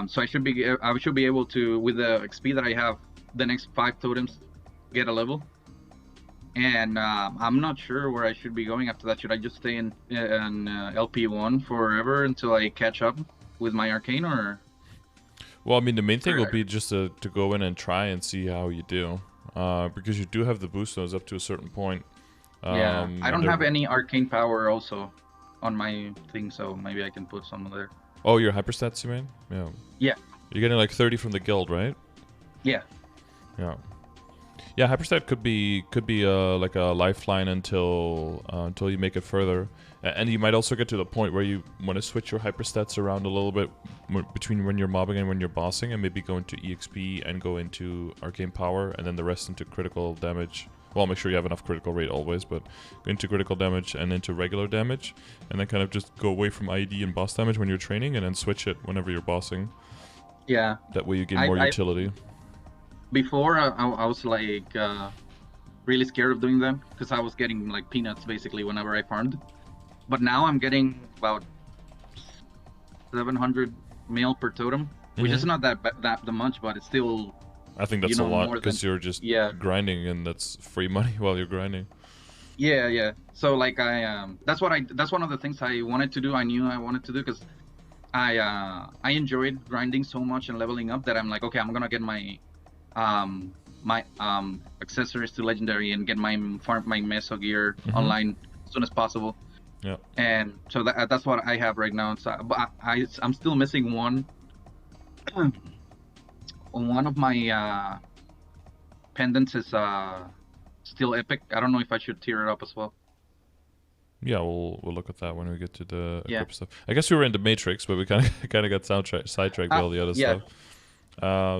So I should be able to, with the XP that I have, the next 5 totems get a level. And I'm not sure where I should be going after that. Should I just stay in LP1 forever until I catch up with my arcane, or? Well, I mean, the main thing will be just to go in and try and see how you do, because you do have the boost nodes up to a certain point. I don't have any arcane power also on my thing, so maybe I can put some there. Oh, your hyperstats, you mean? Yeah. Yeah. You're getting like 30 from the guild, right? Yeah. Yeah. Yeah, hyperstat could be like a lifeline until you make it further, and you might also get to the point where you want to switch your hyperstats around a little bit between when you're mobbing and when you're bossing, and maybe go into EXP and go into arcane power, and then the rest into critical damage. Well, make sure you have enough critical rate always, but go into critical damage and into regular damage, and then kind of just go away from ID and boss damage when you're training, and then switch it whenever you're bossing. Yeah. That way you get more utility. Before, I was like really scared of doing them because I was getting like peanuts basically whenever I farmed. But now I'm getting about 700 mil per totem, which is not that much, but it's still. I think that's a lot because you're just grinding, and that's free money while you're grinding. Yeah. So like that's one of the things I wanted to do. I knew I wanted to do because I enjoyed grinding so much and leveling up that I'm like, okay, I'm gonna get my accessories to legendary and get my meso gear online as soon as possible. Yeah. And so that's what I have right now. So, but I'm still missing one. One of my pendants is still epic. I don't know if I should tear it up as well. Yeah, we'll look at that when we get to the equip stuff. I guess we were in the Matrix, but we kind of got sidetracked by all the other stuff.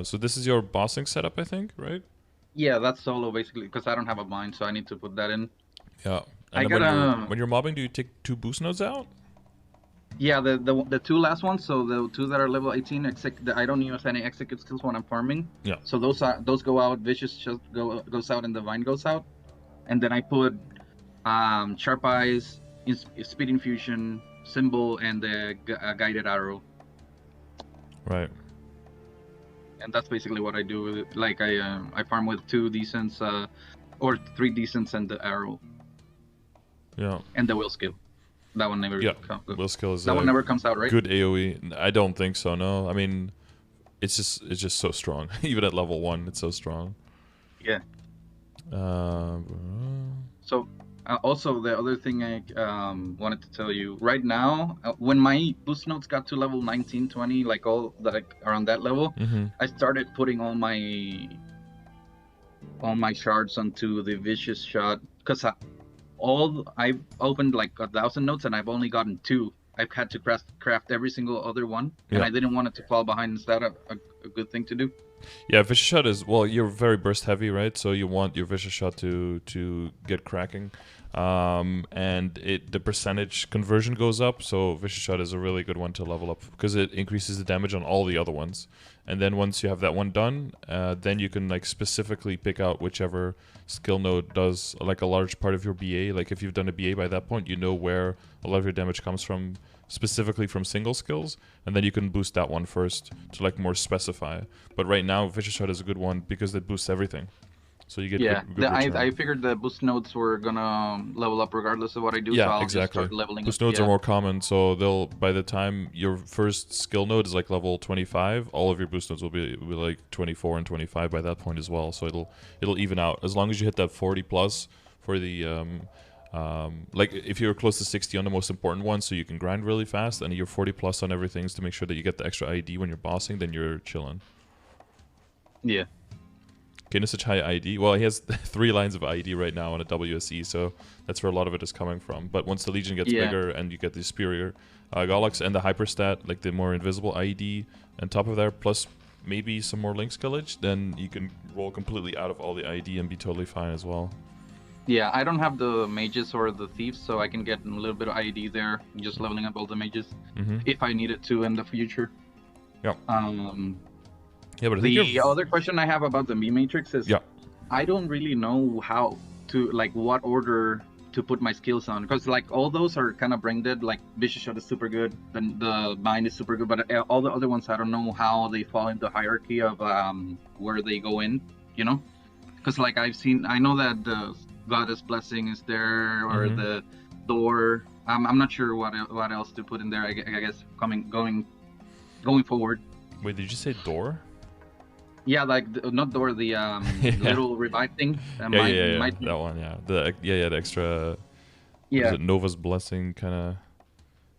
So this is your bossing setup, I think, right? Yeah, that's solo basically because I don't have a bind, so I need to put that in. Yeah. And when you're mobbing, do you take 2 boost nodes out? Yeah, the 2 last ones. So the 2 that are level 18, I don't use any execute skills when I'm farming. Yeah. So those go out. Vicious just goes out, and Divine goes out. And then I put Sharp Eyes, Speed Infusion, Symbol, and the Guided Arrow. Right. And that's basically what I do with it. Like I farm with 2 decents, or 3 decents and the arrow. Yeah. And the will skill. That one never. Will skill is that one never comes out, right? Good AOE. I don't think so. No. I mean, it's just so strong. Even at level 1, it's so strong. Yeah. So. Also, the other thing I wanted to tell you right now, when my boost notes got to level 19, 20, like around that level, I started putting all my shards onto the vicious shot because I've opened like 1,000 notes and I've only gotten 2. I've had to craft every single other one, and I didn't want it to fall behind. Is that a good thing to do? Yeah, vicious shot is, well, you're very burst heavy, right? So you want your vicious shot to get cracking, and the percentage conversion goes up. So vicious shot is a really good one to level up because it increases the damage on all the other ones. And then once you have that one done, then you can like specifically pick out whichever skill node does like a large part of your BA. Like if you've done a BA by that point, you know where a lot of your damage comes from, specifically from single skills, and then you can boost that one first to like more specify. But right now, vicious shot is a good one because it boosts everything. So you get good I figured the boost nodes were gonna level up regardless of what I do. Yeah, so I'll exactly. Just start leveling boost nodes are more common, so they'll by the time your first skill node is like level 25, all of your boost nodes will be like 24 and 25 by that point as well. So it'll even out as long as you hit that 40 plus for the like if you're close to 60 on the most important one, so you can grind really fast, and you're 40 plus on everything to make sure that you get the extra ID when you're bossing, then you're chilling. Yeah. Kain is such high ID. Well, he has 3 lines of ID right now on a WSE, so that's where a lot of it is coming from. But once the Legion gets bigger and you get the superior Hellux and the hyperstat, like the more invisible ID on top of that, plus maybe some more link skillage, then you can roll completely out of all the ID and be totally fine as well. Yeah, I don't have the mages or the thieves, so I can get a little bit of ID there, just leveling up all the mages if I needed to in the future. Yeah. Yeah, but the other question I have about the B matrix is, I don't really know how to what order to put my skills on, because like all those are kind of brain dead. Like vicious shot is super good, then the bind is super good, but all the other ones I don't know how they fall into the hierarchy of where they go in, you know? Because like I know that the Goddess Blessing is there, or the door. I'm not sure what else to put in there. I guess going forward. Wait, did you say door? Yeah, like not door, the little revive thing. That one, yeah. The extra. Yeah. Is it Nova's Blessing kind of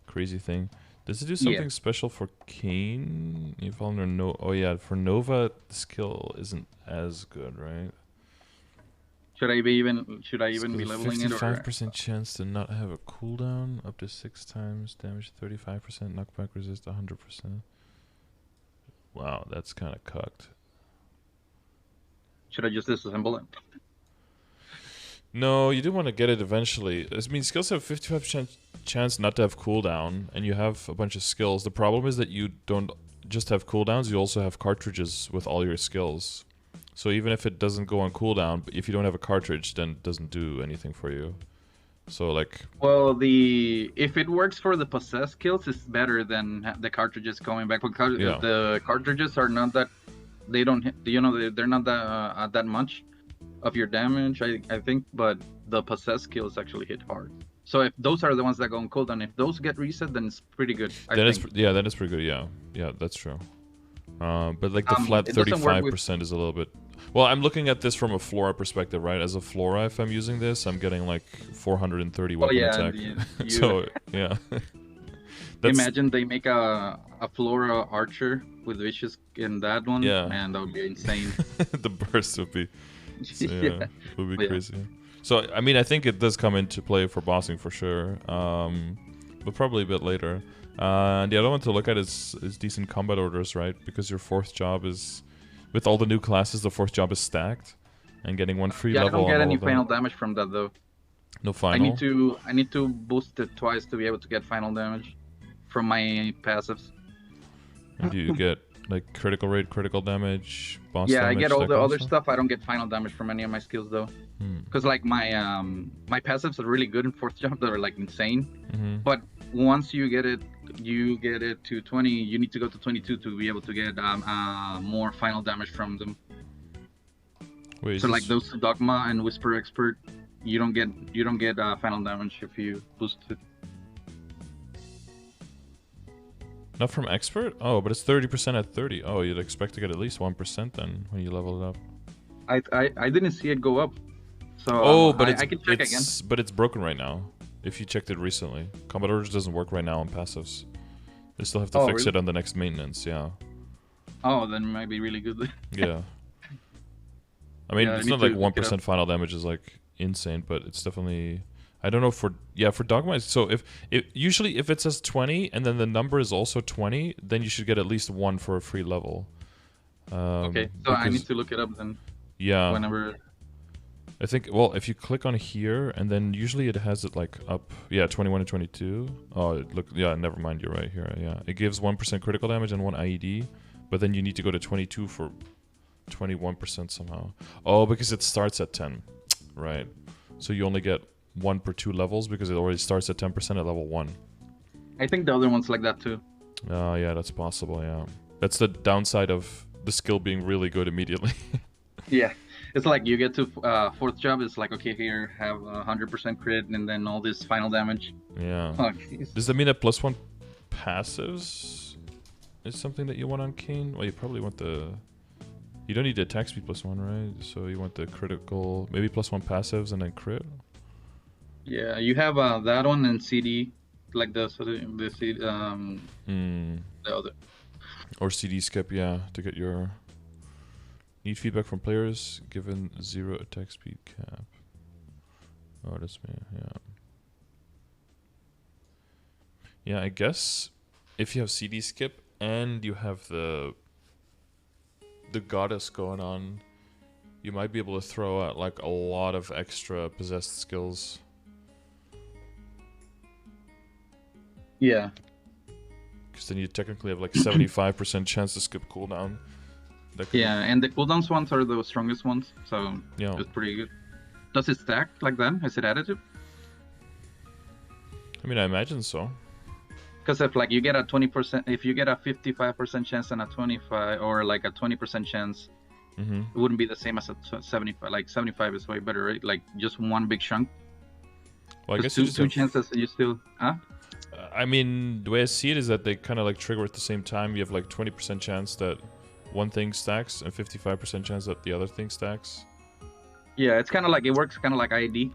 crazy thing? Does it do something special for Cain? You fall under no. Oh yeah, for Nova the skill isn't as good, right? Should I even be leveling it, or 55% chance to not have a cooldown, up to 6 times damage, 35% knockback resist, 100%. Wow, that's kind of cucked. should I just disassemble it? No, you do want to get it eventually. I mean, skills have 55% chance not to have cooldown, and you have a bunch of skills. The problem is that you don't just have cooldowns, you also have cartridges with all your skills. So even if it doesn't go on cooldown, if you don't have a cartridge, then it doesn't do anything for you. So like... Well, if it works for the possessed skills, it's better than the cartridges going back. Because the cartridges are not that... They don't hit, you know, they're not that much of your damage, I think, but the possessed skills actually hit hard. So if those are the ones that go on cooldown, if those get reset, then it's pretty good. That is pretty good. Yeah, that's true. But like the flat 35% is a little bit. Well, I'm looking at this from a flora perspective, right? As a flora, if I'm using this, I'm getting like 430 weapon attack. So yeah. Imagine they make a flora archer with vicious in that one. Yeah. Man, that would be insane. The burst would be. So, yeah, would be crazy. So I mean, I think it does come into play for bossing for sure, but probably a bit later. And the other one to look at is decent combat orders, right? Because your fourth job is, with all the new classes, the fourth job is stacked, and getting one free level. I don't get any final damage from that though. No final. I need to boost it twice to be able to get final damage from my passives. And do you get like critical rate, critical damage, boss damage? Yeah, I get all the other stuff. I don't get final damage from any of my skills though. Because like my passives are really good in fourth job. They're like insane. But once you get it to 20, you need to go to 22 to be able to get more final damage from them. Wait, so like those Dogma and Whisper Expert, you don't get final damage if you boost it. Not from Expert? Oh, but it's 30% at 30. Oh, you'd expect to get at least 1% then when you level it up. I didn't see it go up. So but I can check again. But it's broken right now. If you checked it recently, combat orders doesn't work right now on passives. They still have to fix it on the next maintenance. Yeah. Oh, then it might be really good. Yeah. I mean, it's not like 1% final damage is like insane, but it's definitely. I don't know for Dogma. So if usually if it says 20 and then the number is also 20, then you should get at least 1 for a free level. Okay, so I need to look it up then. Yeah. Whenever. I think, well, if you click on here, and then usually it has it like up, 21 and 22. Oh, look, yeah, never mind, you're right here, yeah. It gives 1% critical damage and 1 IED, but then you need to go to 22 for 21% somehow. Oh, because it starts at 10, right. So you only get 1 per 2 levels because it already starts at 10% at level 1. I think the other one's like that too. Oh, yeah, that's possible, yeah. That's the downside of the skill being really good immediately. Yeah. It's like you get to fourth job, it's like, okay, here, have 100% crit, and then all this final damage. Yeah. Oh, does that mean that +1 passives is something that you want on Cain? Well, you probably want the... You don't need the attack speed +1, right? So you want the critical... Maybe +1 passives and then crit? Yeah, you have that one and CD, like the CD, the other. Or CD skip, yeah, to get your... Need feedback from players given 0 attack speed cap. Oh, that's me, yeah. Yeah, I guess if you have CD skip and you have the goddess going on, you might be able to throw out like a lot of extra possessed skills. Yeah. Because then you technically have like 75% chance to skip cooldown. Yeah, and the cooldowns ones are the strongest ones, so yeah, it's pretty good. Does it stack like that? Is it additive? I mean, I imagine so. Because if like you get a 20%, if you get a 55% chance and a 25, or like a 20% chance, it wouldn't be the same as a 75. Like 75 is way better, right? Like just one big chunk. Well, I guess two chances, you still, I mean, the way I see it is that they kind of like trigger at the same time. You have like 20% chance that one thing stacks and 55% chance that the other thing stacks. Yeah, it's kind of like, it works kind of like ID,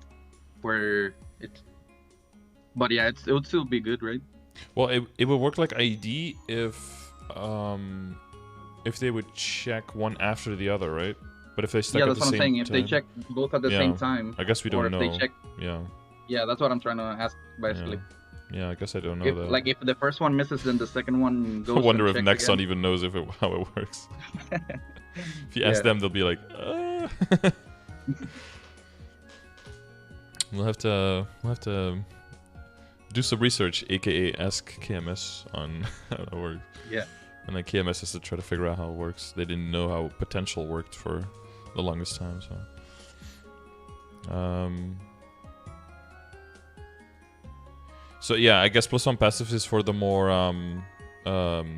where it's, but yeah, it would still be good, right? Well, it would work like ID if they would check one after the other, right? But if they stack Yeah, at that's the what I'm same saying. If they time, check both at the yeah, same time, I guess we or don't if know. they check, Yeah. yeah, that's what I'm trying to ask basically. Yeah, I guess I don't know If that. like if the first one misses, then the second one I goes. wonder and if checks Nexon again. even knows how it works. If you ask them, they'll be like, We'll have to do some research, aka ask KMS on how it works. Yeah. And then KMS has to try to figure out how it works. They didn't know how potential worked for the longest time, so yeah, I guess +1 passive is for the more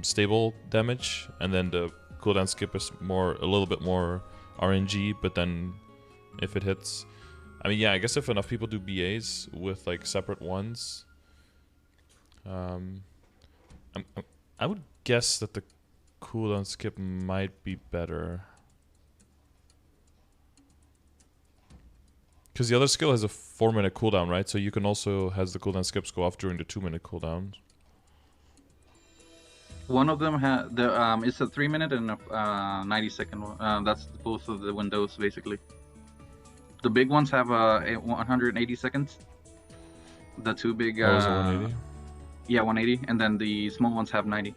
stable damage, and then the cooldown skip is a little bit more RNG, but then if it hits, I mean, yeah, I guess if enough people do BAs with like separate ones, I would guess that the cooldown skip might be better. Because the other skill has a 4-minute cooldown, right? So you can also has the cooldown skips go off during the 2-minute cooldowns. One of them has it's a 3-minute and a 90-second one. That's both of the windows basically. The big ones have 180 seconds. The two big. Oh, is it 180? Yeah, 180, and then the small ones have 90.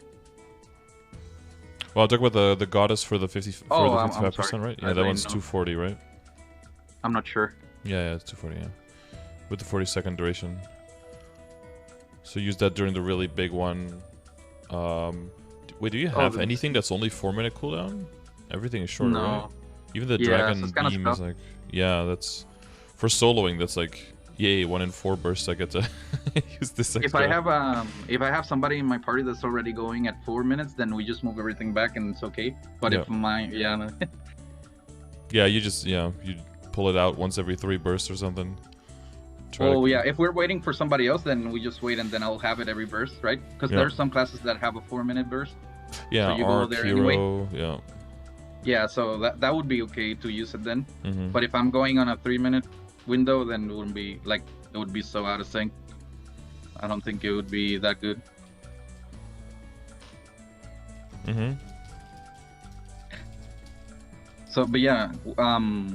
Well, I'll talk about the goddess for the 55%, right? Yeah, that one's 240, right? I'm not sure. Yeah, it's 240, yeah. With the 40-second duration. So use that during the really big one. Wait, do you have anything that's only 4-minute cooldown? Everything is shorter, right? Even the dragon beam is like... Yeah, that's... For soloing, that's like... Yay, 1 in 4 bursts I get to use this extra. If I have somebody in my party that's already going at 4 minutes, then we just move everything back and it's okay. But if yeah, you pull it out once every 3 bursts or something. If we're waiting for somebody else, then we just wait and then I'll have it every burst, right? Because there's some classes that have a 4-minute burst. Yeah, so you go there hero, anyway. Yeah, so that would be okay to use it then. But if I'm going on a 3-minute window, then it wouldn't be like, it would be so out of sync. I don't think it would be that good. So, but yeah,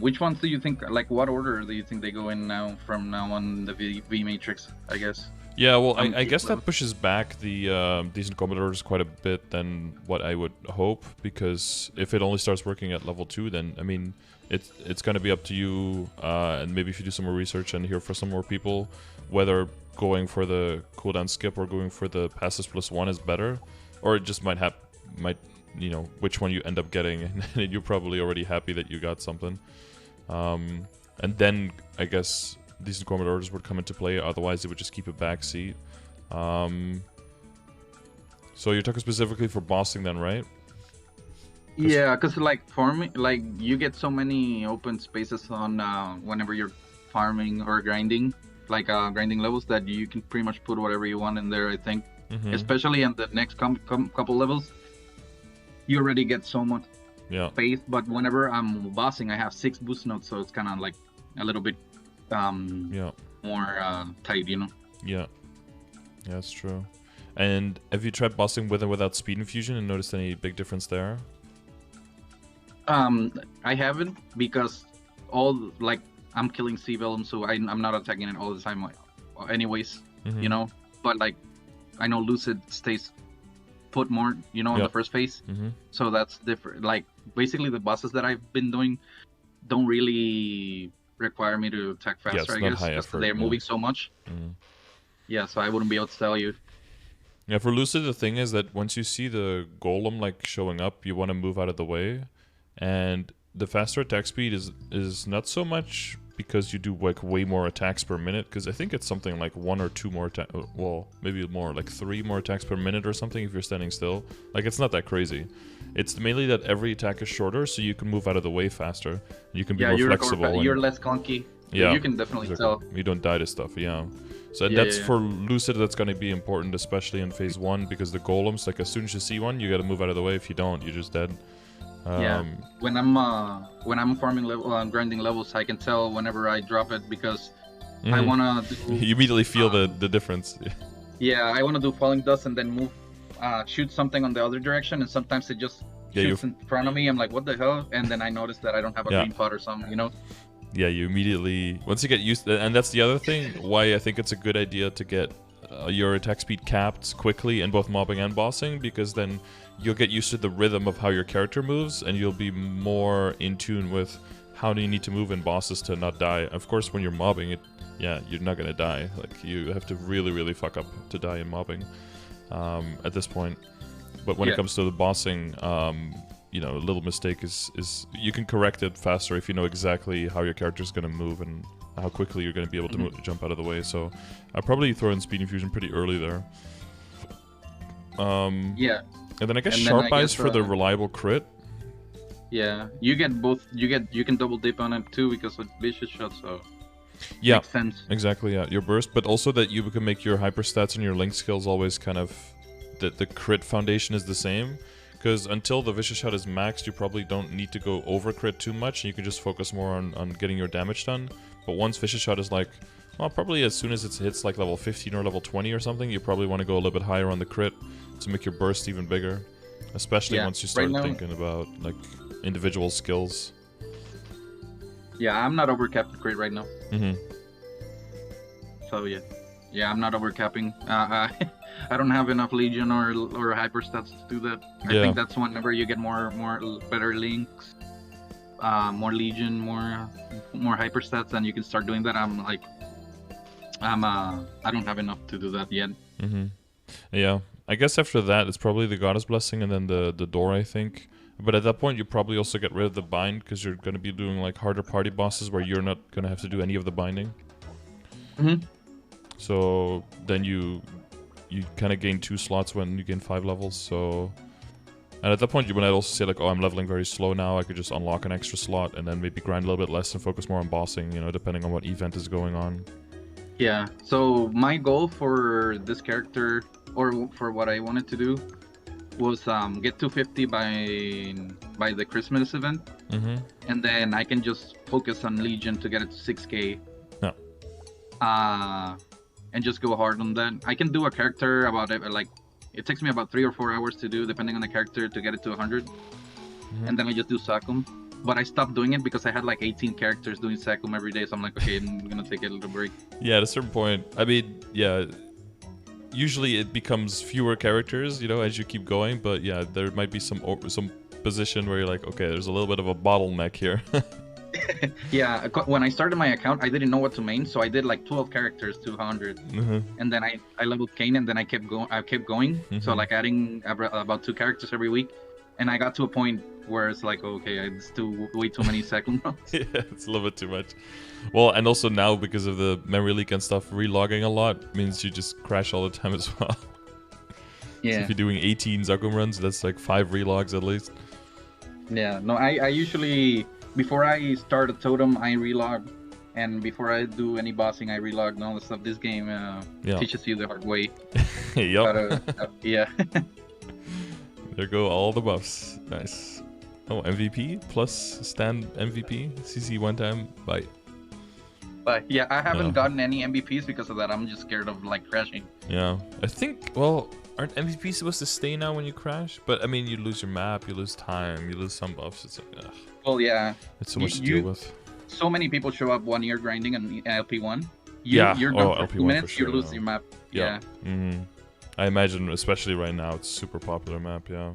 which ones do you think, like what order do you think they go in now, from now on, the V matrix, I guess? Yeah, well, I guess that pushes back the decent commodores quite a bit than what I would hope, because if it only starts working at level 2, then, I mean, it's going to be up to you, and maybe if you do some more research and hear from some more people, whether going for the cooldown skip or going for the passes +1 is better, or it just might you know, which one you end up getting, and you're probably already happy that you got something. And then, I guess, decent commodores would come into play, otherwise it would just keep a backseat. So you're talking specifically for bossing then, right? Yeah, because like farming, like you get so many open spaces on whenever you're farming or grinding, like grinding levels, that you can pretty much put whatever you want in there, I think. Especially in the next couple levels, you already get so much space. But whenever I'm bossing, I have 6 boost nodes, so it's kind of like a little bit more tight, you know? Yeah, that's true. And have you tried bossing with and without speed infusion and noticed any big difference there? I haven't, because I'm killing sea vellum, so I'm not attacking it all the time anyways, you know? But like, I know Lucid stays put more, you know, in the first phase, so that's different. Like, basically the bosses that I've been doing don't really require me to attack faster, I guess, because they're moving so much. Yeah, so I wouldn't be able to tell you. Yeah, for Lucid, the thing is that once you see the golem like showing up, you want to move out of the way, and the faster attack speed is not so much because you do like way more attacks per minute, because I think it's something like 1 or 2 more well, maybe more, like 3 more attacks per minute or something if you're standing still. Like, it's not that crazy. It's mainly that every attack is shorter, so you can move out of the way faster. You can be more flexible. You're less clunky. Yeah, you can definitely tell. You don't die to stuff, So that's for Lucid, that's going to be important, especially in phase 1, because the golems, like as soon as you see one, you got to move out of the way. If you don't, you're just dead. When I'm farming grinding levels, I can tell whenever I drop it, because I wanna you immediately feel the difference. Yeah, I wanna do falling dust and then move, shoot something on the other direction, and sometimes it just shoots in front of me. I'm like, what the hell? And then I notice that I don't have a green pot or something, you know? Yeah, you immediately, once you get used to, and that's the other thing, why I think it's a good idea to get your attack speed capped quickly in both mobbing and bossing, because then you'll get used to the rhythm of how your character moves, and you'll be more in tune with how do you need to move in bosses to not die. Of course, when you're mobbing it, yeah, you're not gonna die. Like, you have to really, really fuck up to die in mobbing at this point. But when it comes to the bossing, you know, a little mistake is you can correct it faster if you know exactly how your character's gonna move and how quickly you're gonna be able to jump out of the way. So I'd probably throw in speed infusion pretty early there. Yeah. And then I guess sharp eyes for the reliable crit. Yeah, you get both. You can double dip on it too because of vicious shots. So yeah, makes sense. Exactly. Yeah, your burst, but also that you can make your hyper stats and your link skills always kind of that the crit foundation is the same. Because until the vicious shot is maxed, you probably don't need to go over crit too much, and you can just focus more on getting your damage done. But once vicious shot is like, well, probably as soon as it hits like level 15 or level 20 or something, you probably want to go a little bit higher on the crit to make your burst even bigger. Especially once you start thinking about like individual skills. Yeah, I'm not overcapped the crit right now. So yeah, I'm not overcapping. I don't have enough Legion or hyper stats to do that. I think that's whenever you get more better links, more Legion, more hyper stats, and you can start doing that. I don't have enough to do that yet. Yeah, I guess after that it's probably the Goddess Blessing and then the door, I think. But at that point you probably also get rid of the bind because you're going to be doing like harder party bosses where you're not going to have to do any of the binding. So then you kind of gain 2 slots when you gain 5 levels. So, and at that point you might also say like, oh, I'm leveling very slow now, I could just unlock an extra slot and then maybe grind a little bit less and focus more on bossing, you know, depending on what event is going on. Yeah, so my goal for this character, or for what I wanted to do, was get 250 by the Christmas event, and then I can just focus on Legion to get it to 6k. And just go hard on that. I can do a character about it, like it takes me about 3 or 4 hours to do, depending on the character, to get it to 100, and then I just do Sacum. But I stopped doing it because I had like 18 characters doing Sacum every day, so I'm like, okay, I'm gonna take a little break. Yeah, at a certain point, I mean, yeah, usually it becomes fewer characters, you know, as you keep going, but yeah, there might be some position where you're like, okay, there's a little bit of a bottleneck here. Yeah, when I started my account, I didn't know what to main, so I did like 12 characters to 100, and then I leveled Cain, and then I kept going. So like adding about 2 characters every week, and I got to a point where it's like, okay, it's way too many second runs. Yeah, it's a little bit too much. Well, and also now because of the memory leak and stuff, relogging a lot means you just crash all the time as well. Yeah. So if you're doing 18 Zakum runs, that's like 5 relogs at least. Yeah, no, I usually, before I start a totem, I relog, and before I do any bossing, I relog and all the stuff. This game teaches you the hard way. Yep. Yeah. There go all the buffs. Nice. Oh, MVP plus stand MVP. CC one time. Bye. But yeah, I haven't gotten any MVPs because of that. I'm just scared of like crashing. Yeah, I think, well, aren't MVPs supposed to stay now when you crash? But I mean, you lose your map, you lose time, you lose some buffs. It's like, ugh. Well, yeah. It's so much to deal with. So many people show up 1 year grinding on LP1. You're done for 2 minutes, sure, you lose your map. Yeah. I imagine, especially right now, it's a super popular map, yeah.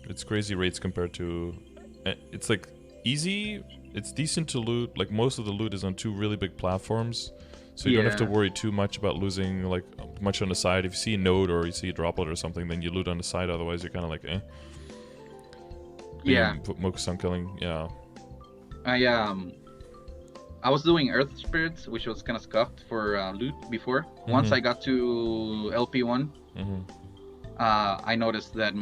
It's crazy rates compared to... It's like easy, it's decent to loot. Like most of the loot is on 2 really big platforms. So you don't have to worry too much about losing like much on the side. If you see a node or you see a droplet or something, then you loot on the side. Otherwise, you're kind of like, eh. Yeah. Focus on killing, yeah. I was doing Earth Spirits, which was kind of scuffed for loot before. Once I got to LP1, I noticed that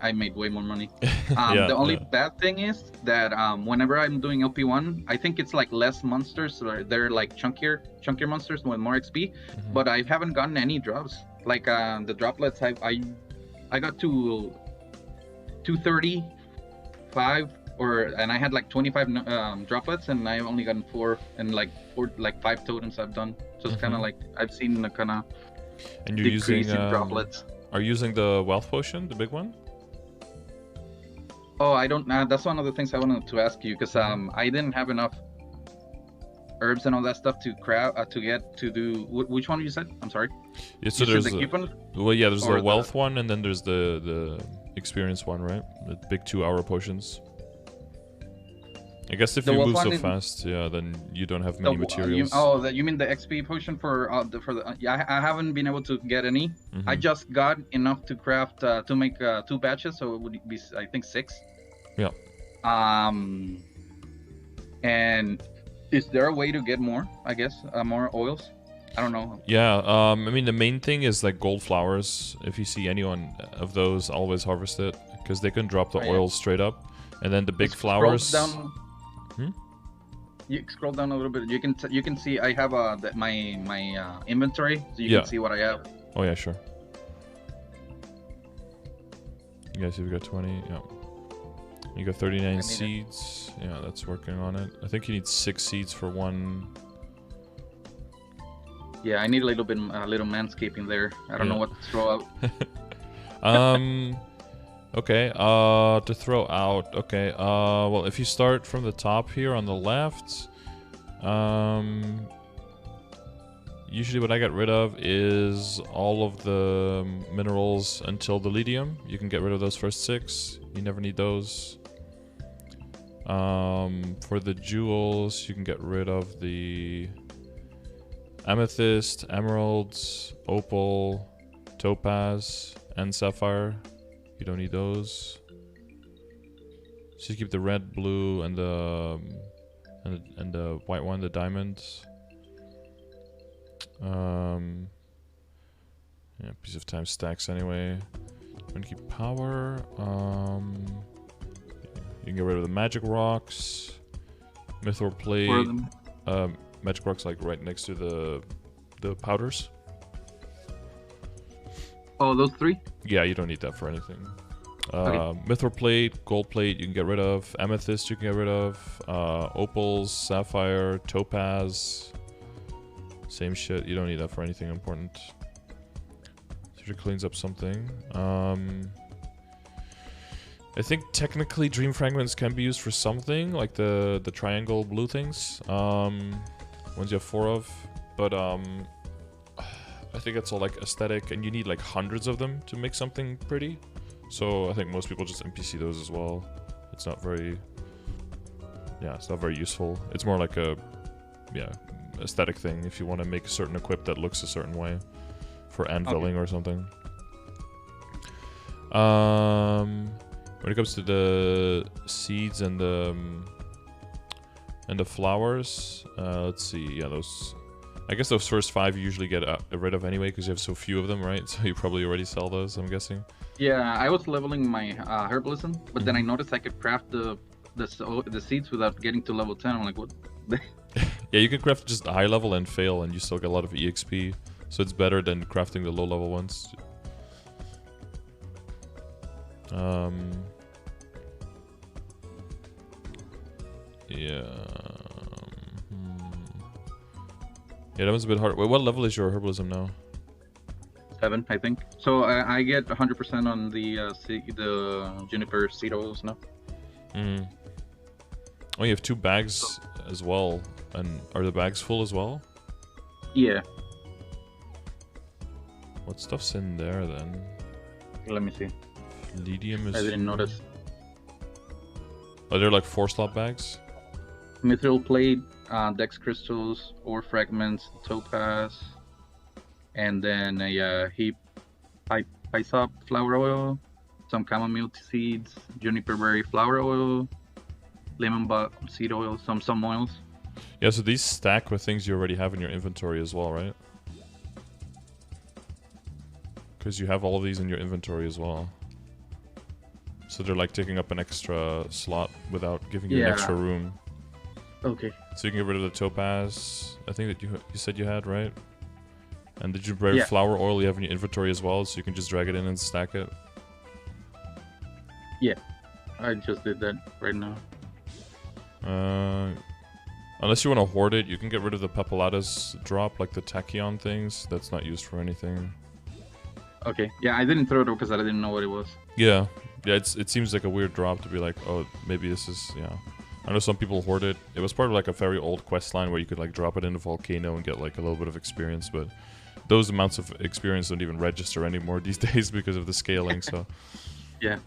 I made way more money. The only bad thing is that whenever I'm doing LP1, I think it's like less monsters, or they're like chunkier monsters with more XP. But I haven't gotten any drops. Like the droplets, I got to 235, and I had like 25 droplets, and I've only gotten 4, and like 5 totems I've done. So it's kind of like I've seen the kind of decrease in droplets. Are you using the wealth potion, the big one? Oh, I don't. That's one of the things I wanted to ask you because I didn't have enough herbs and all that stuff to craft to do. Which one you said? I'm sorry. Yeah, so You there's said the the, coupon? well, yeah, there's Or the wealth one, and then there's the experience one, right? The big 2-hour potions. I guess if The you wealth move one so is- fast, yeah, then you don't have many materials. You mean the XP potion for the? Yeah, I haven't been able to get any. I Mhm. just got enough to craft to make 2 batches, so it would be I think 6. Yeah. And is there a way to get more? I guess more oils. I don't know. Yeah, I mean, the main thing is like gold flowers. If you see any one of those, always harvest it, because they can drop the Oh, yeah. oil straight up. And then the big Scroll flowers... down. You scroll down a little bit. You can see I have my inventory, so you Yeah. can see what I have. Oh, yeah, sure. You guys have got 20, yeah. You got 39 it. seeds. Yeah, that's working on it. I think you need 6 seeds for one. Yeah, I need a little manscaping there. I don't know Yeah. what to throw out. Okay, to throw out, okay, well, if you start from the top here on the left, usually what I get rid of is all of the minerals until the lithium. You can get rid of those first 6, you never need those. For the jewels, you can get rid of the amethyst, emeralds, opal, topaz, and sapphire. You don't need those. So you keep the red, blue, and the white one, the diamonds. Yeah, piece of time stacks anyway. I'm gonna keep power. You can get rid of the magic rocks, mithril plate. Where are them? Magic rocks like right next to the powders. Oh, those 3? Yeah, you don't need that for anything. Okay. Mithril plate, gold plate you can get rid of. Amethyst you can get rid of. Opals, sapphire, topaz. Same shit. You don't need that for anything important. So it cleans up something. I think technically dream fragments can be used for something, like the triangle blue things. Ones you have 4 of. But I think it's all like aesthetic, and you need like hundreds of them to make something pretty. So I think most people just NPC those as well. It's not very, it's not very useful. It's more like a, aesthetic thing if you want to make a certain equip that looks a certain way for anviling or something. When it comes to the seeds and the flowers, let's see. Yeah, those. I guess those first 5 you usually get rid of anyway because you have so few of them, right? So you probably already sell those, I'm guessing. Yeah, I was leveling my herbalism, but then I noticed I could craft the seeds without getting to level 10. I'm like, what? Yeah, you can craft just a high level and fail, and you still get a lot of EXP. So it's better than crafting the low level ones. Yeah. Yeah, that was a bit hard. Wait, what level is your herbalism now? 7, I think. So I get 100% on the juniper seed oils now. Oh, you have 2 bags as well. And are the bags full as well? Yeah. What stuff's in there then? Let me see. Lydium is... I didn't notice. Are there like 4 slot bags? Mithril plate, dex crystals, ore fragments, topaz, and then a Pisop flower oil, some chamomile seeds, juniper berry flower oil, lemon bud seed oil, some oils. Yeah, so these stack with things you already have in your inventory as well, right? Because you have all of these in your inventory as well. So they're like taking up an extra slot without giving you an extra room. Okay. So you can get rid of the topaz, I think that you said you had, right? And the juniper flower oil you have in your inventory as well, so you can just drag it in and stack it. Yeah, I just did that right now. Unless you want to hoard it, you can get rid of the papalatas drop, like the tachyon things. That's not used for anything. Okay, yeah, I didn't throw it because I didn't know what it was. Yeah, Yeah, it seems like a weird drop to be like, oh, maybe this is, yeah. I know some people hoard it. It was part of like a very old quest line where you could like drop it into Volcano and get like a little bit of experience, but those amounts of experience don't even register anymore these days because of the scaling, so. Yeah.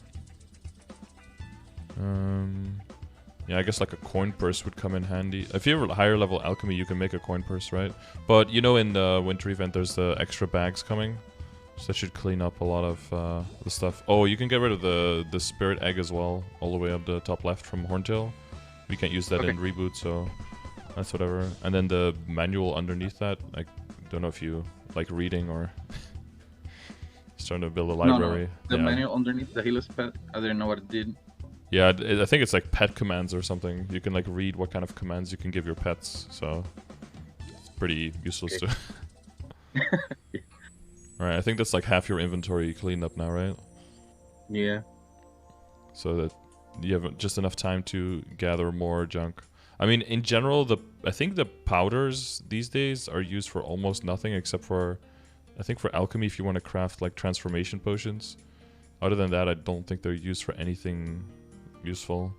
Yeah, I guess like a coin purse would come in handy. If you're a higher level alchemy, you can make a coin purse, right? But you know, in the winter event, there's the extra bags coming. So that should clean up a lot of the stuff. Oh, you can get rid of the spirit egg as well, all the way up the top left from Horntail. We can't use that in Reboot, so that's whatever. And then the manual underneath that, I don't know if you like reading or starting to build a library. No. The manual underneath the Hellux pet, I didn't know what it did. Yeah, I think it's like pet commands or something. You can like read what kind of commands you can give your pets, so it's pretty useless too. Alright, I think that's like half your inventory cleaned up now, right? Yeah. So that you have just enough time to gather more junk. I mean, in general, I think the powders these days are used for almost nothing except for, I think for alchemy if you want to craft like transformation potions. Other than that, I don't think they're used for anything useful.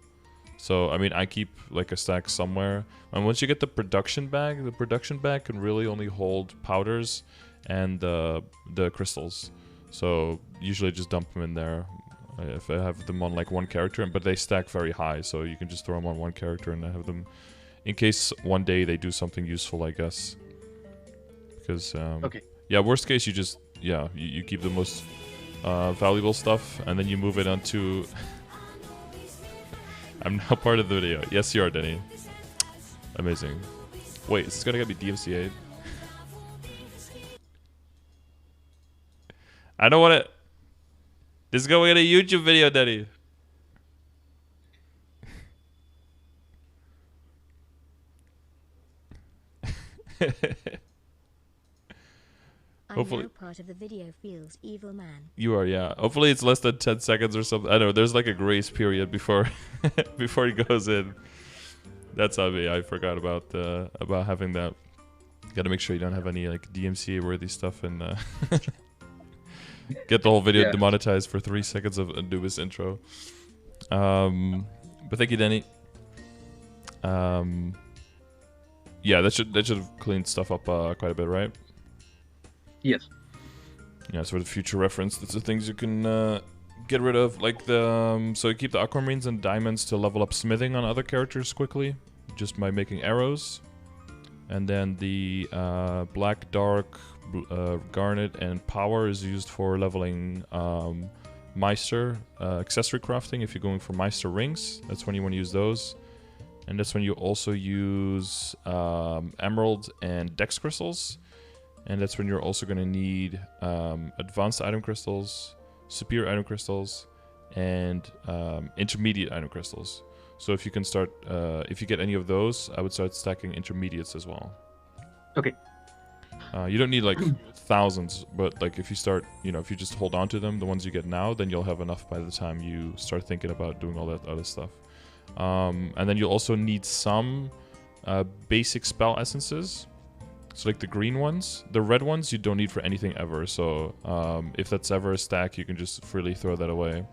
So, I mean, I keep like a stack somewhere. And once you get the production bag can really only hold powders and the crystals. So, usually just dump them in there. If I have them on like one character, but they stack very high, so you can just throw them on one character and have them in case one day they do something useful, I guess. Because yeah, worst case you just you keep the most valuable stuff and then you move it onto. I'm now part of the video. Yes, you are, Denny. Amazing. Wait, is this gonna get me DMCA'd? I don't want it. This is going in a YouTube video, Daddy. Hopefully, I'm now part of the video feels evil man. You are, yeah. Hopefully it's less than 10 seconds or something. I know, there's like a grace period before before he goes in. That's on me. I forgot about having that. Gotta make sure you don't have any like DMCA worthy stuff and get the whole video demonetized for 3 seconds of Anubis intro. But thank you, Denny. Yeah, that should have cleaned stuff up quite a bit, right? Yes. Yeah, so for the future reference, that's the things you can get rid of, like the so you keep the aquamarines and diamonds to level up smithing on other characters quickly, just by making arrows, and then the black, dark, garnet, and power is used for leveling Meister accessory crafting. If you're going for Meister rings, that's when you want to use those, and that's when you also use emerald and dex crystals. And that's when you're also going to need advanced item crystals, superior item crystals, and intermediate item crystals. So if you can start, if you get any of those, I would start stacking intermediates as well. Okay. You don't need like thousands, but like if you start, if you just hold on to them, the ones you get now, then you'll have enough by the time you start thinking about doing all that other stuff. And then you'll also need some basic spell essences. So like the green ones, the red ones you don't need for anything ever. So if that's ever a stack, you can just freely throw that away.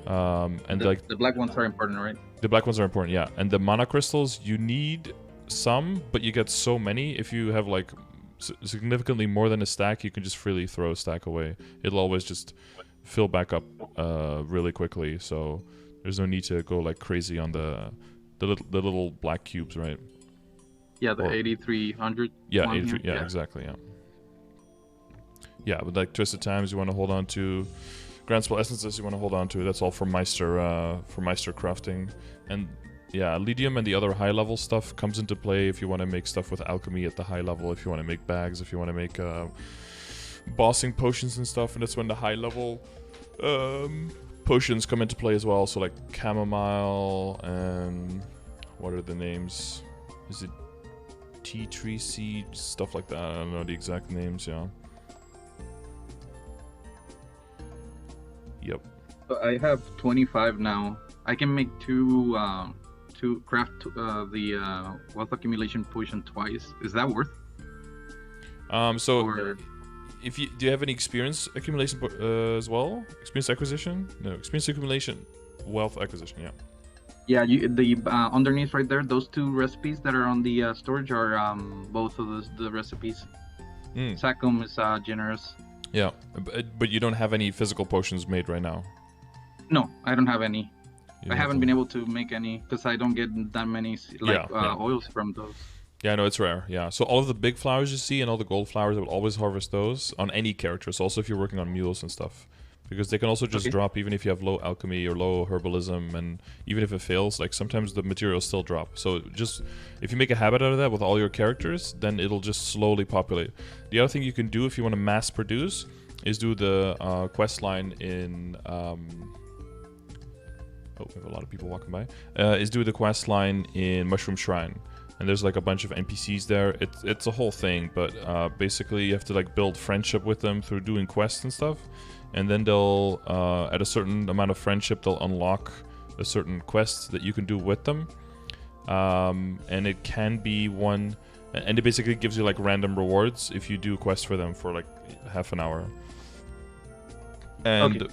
And like the black ones are important, right? The black ones are important, yeah. And the mana crystals, you need some, but you get so many. If you have like significantly more than a stack, you can just freely throw a stack away. It'll always just fill back up really quickly. So there's no need to go like crazy on the little black cubes, right? Yeah, the 8300. Yeah, 83. Yeah, exactly. Yeah. Yeah, but like Twisted Times, you want to hold on to. Grand Spell Essences, you want to hold on to. That's all for Meister crafting. And yeah, Lydium and the other high level stuff comes into play if you want to make stuff with alchemy at the high level. If you want to make bags, if you want to make bossing potions and stuff, and that's when the high level potions come into play as well. So like chamomile and what are the names? Is it tea tree seed, stuff like that? I don't know the exact names. Yeah. Yep. I have 25 now. I can make two craft the wealth accumulation potion twice. Is that worth? So or... if you do you have any experience accumulation as well? Experience acquisition? No, experience accumulation, wealth acquisition. Yeah. Yeah, the underneath right there, those two recipes that are on the storage are both of the recipes. Sacum is generous. Yeah, but you don't have any physical potions made right now. No, I don't have any. I haven't been able to make any because I don't get that many oils from those. Yeah, no, it's rare. Yeah, so all of the big flowers you see and all the gold flowers, I would always harvest those on any characters. Also, if you're working on mules and stuff, because they can also just drop even if you have low alchemy or low herbalism, and even if it fails, like sometimes the materials still drop. So just if you make a habit out of that with all your characters, then it'll just slowly populate. The other thing you can do if you want to mass produce is do the quest line in. Oh, we have a lot of people walking by. Is do the quest line in Mushroom Shrine. And there's like a bunch of NPCs there. It's a whole thing, but basically you have to like build friendship with them through doing quests and stuff. And then they'll, at a certain amount of friendship, they'll unlock a certain quest that you can do with them. And it can be one, and it basically gives you like random rewards if you do quests for them for like half an hour. And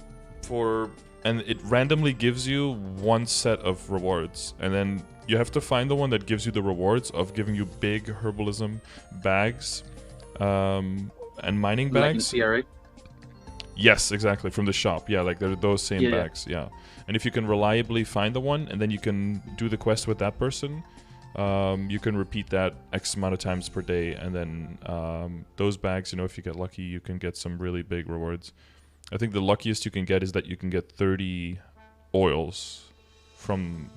and it randomly gives you one set of rewards, and then you have to find the one that gives you the rewards of giving you big herbalism bags and mining bags. Like in CRA? Yes, exactly, from the shop. Yeah, like they're those same bags. Yeah. And if you can reliably find the one and then you can do the quest with that person, you can repeat that X amount of times per day, and then those bags, you know, if you get lucky, you can get some really big rewards. I think the luckiest you can get is that you can get 30 oils from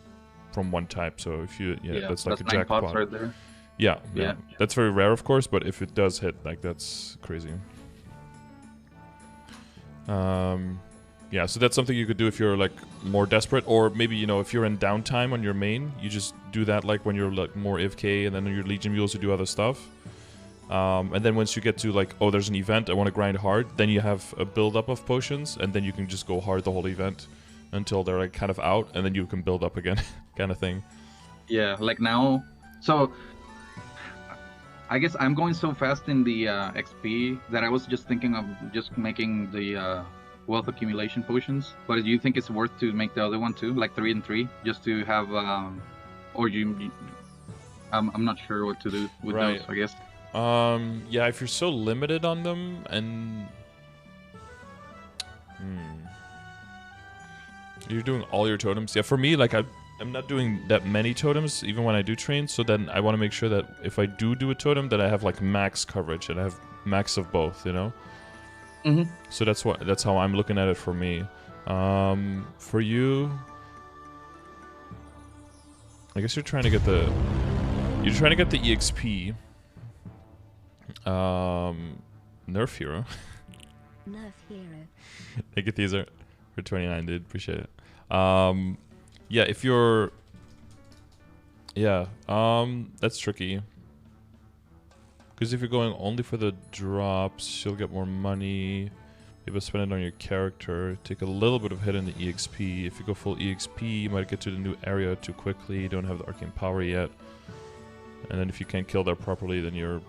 one type. So if you that's like a jackpot right there. Yeah, that's very rare, of course, but if it does hit, like, that's crazy. Yeah, so that's something you could do if you're like more desperate, or maybe, you know, if you're in downtime on your main, you just do that like when you're like more AFK, and then your Legion mules, you do other stuff. And then once you get to like, oh, there's an event, I want to grind hard, then you have a build-up of potions, and then you can just go hard the whole event until they're like kind of out, and then you can build up again, kind of thing. Yeah, like now, so I guess I'm going so fast in the XP that I was just thinking of just making the wealth accumulation potions. But do you think it's worth to make the other one too, like 3 and 3, just to have, or I'm not sure what to do with those, I guess. Yeah, if you're so limited on them, and you're doing all your totems. Yeah, for me, like I'm not doing that many totems even when I do train, so then I want to make sure that if I do a totem, that I have like max coverage and I have max of both, you know. So that's how I'm looking at it for me. For you, I guess you're trying to get the EXP. Nerf hero. Nerf hero. Thank you, Teaser, for 29, dude. Appreciate it. Yeah, if you're... Yeah, that's tricky. Because if you're going only for the drops, you'll get more money. You will spend it on your character. Take a little bit of hit in the EXP. If you go full EXP, you might get to the new area too quickly. You don't have the arcane power yet. And then if you can't kill there properly, then you're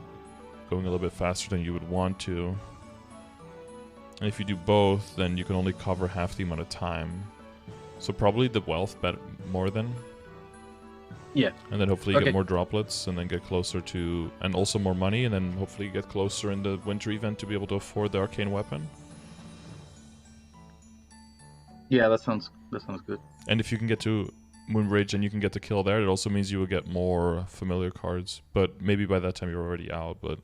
going a little bit faster than you would want to. And if you do both, then you can only cover half the amount of time. So probably the wealth more than. Yeah. And then hopefully you get more droplets, and then get closer to, and also more money, and then hopefully you get closer in the winter event to be able to afford the arcane weapon. Yeah, that sounds good. And if you can get to Moonbridge and you can get the kill there, it also means you will get more familiar cards. But maybe by that time you're already out. But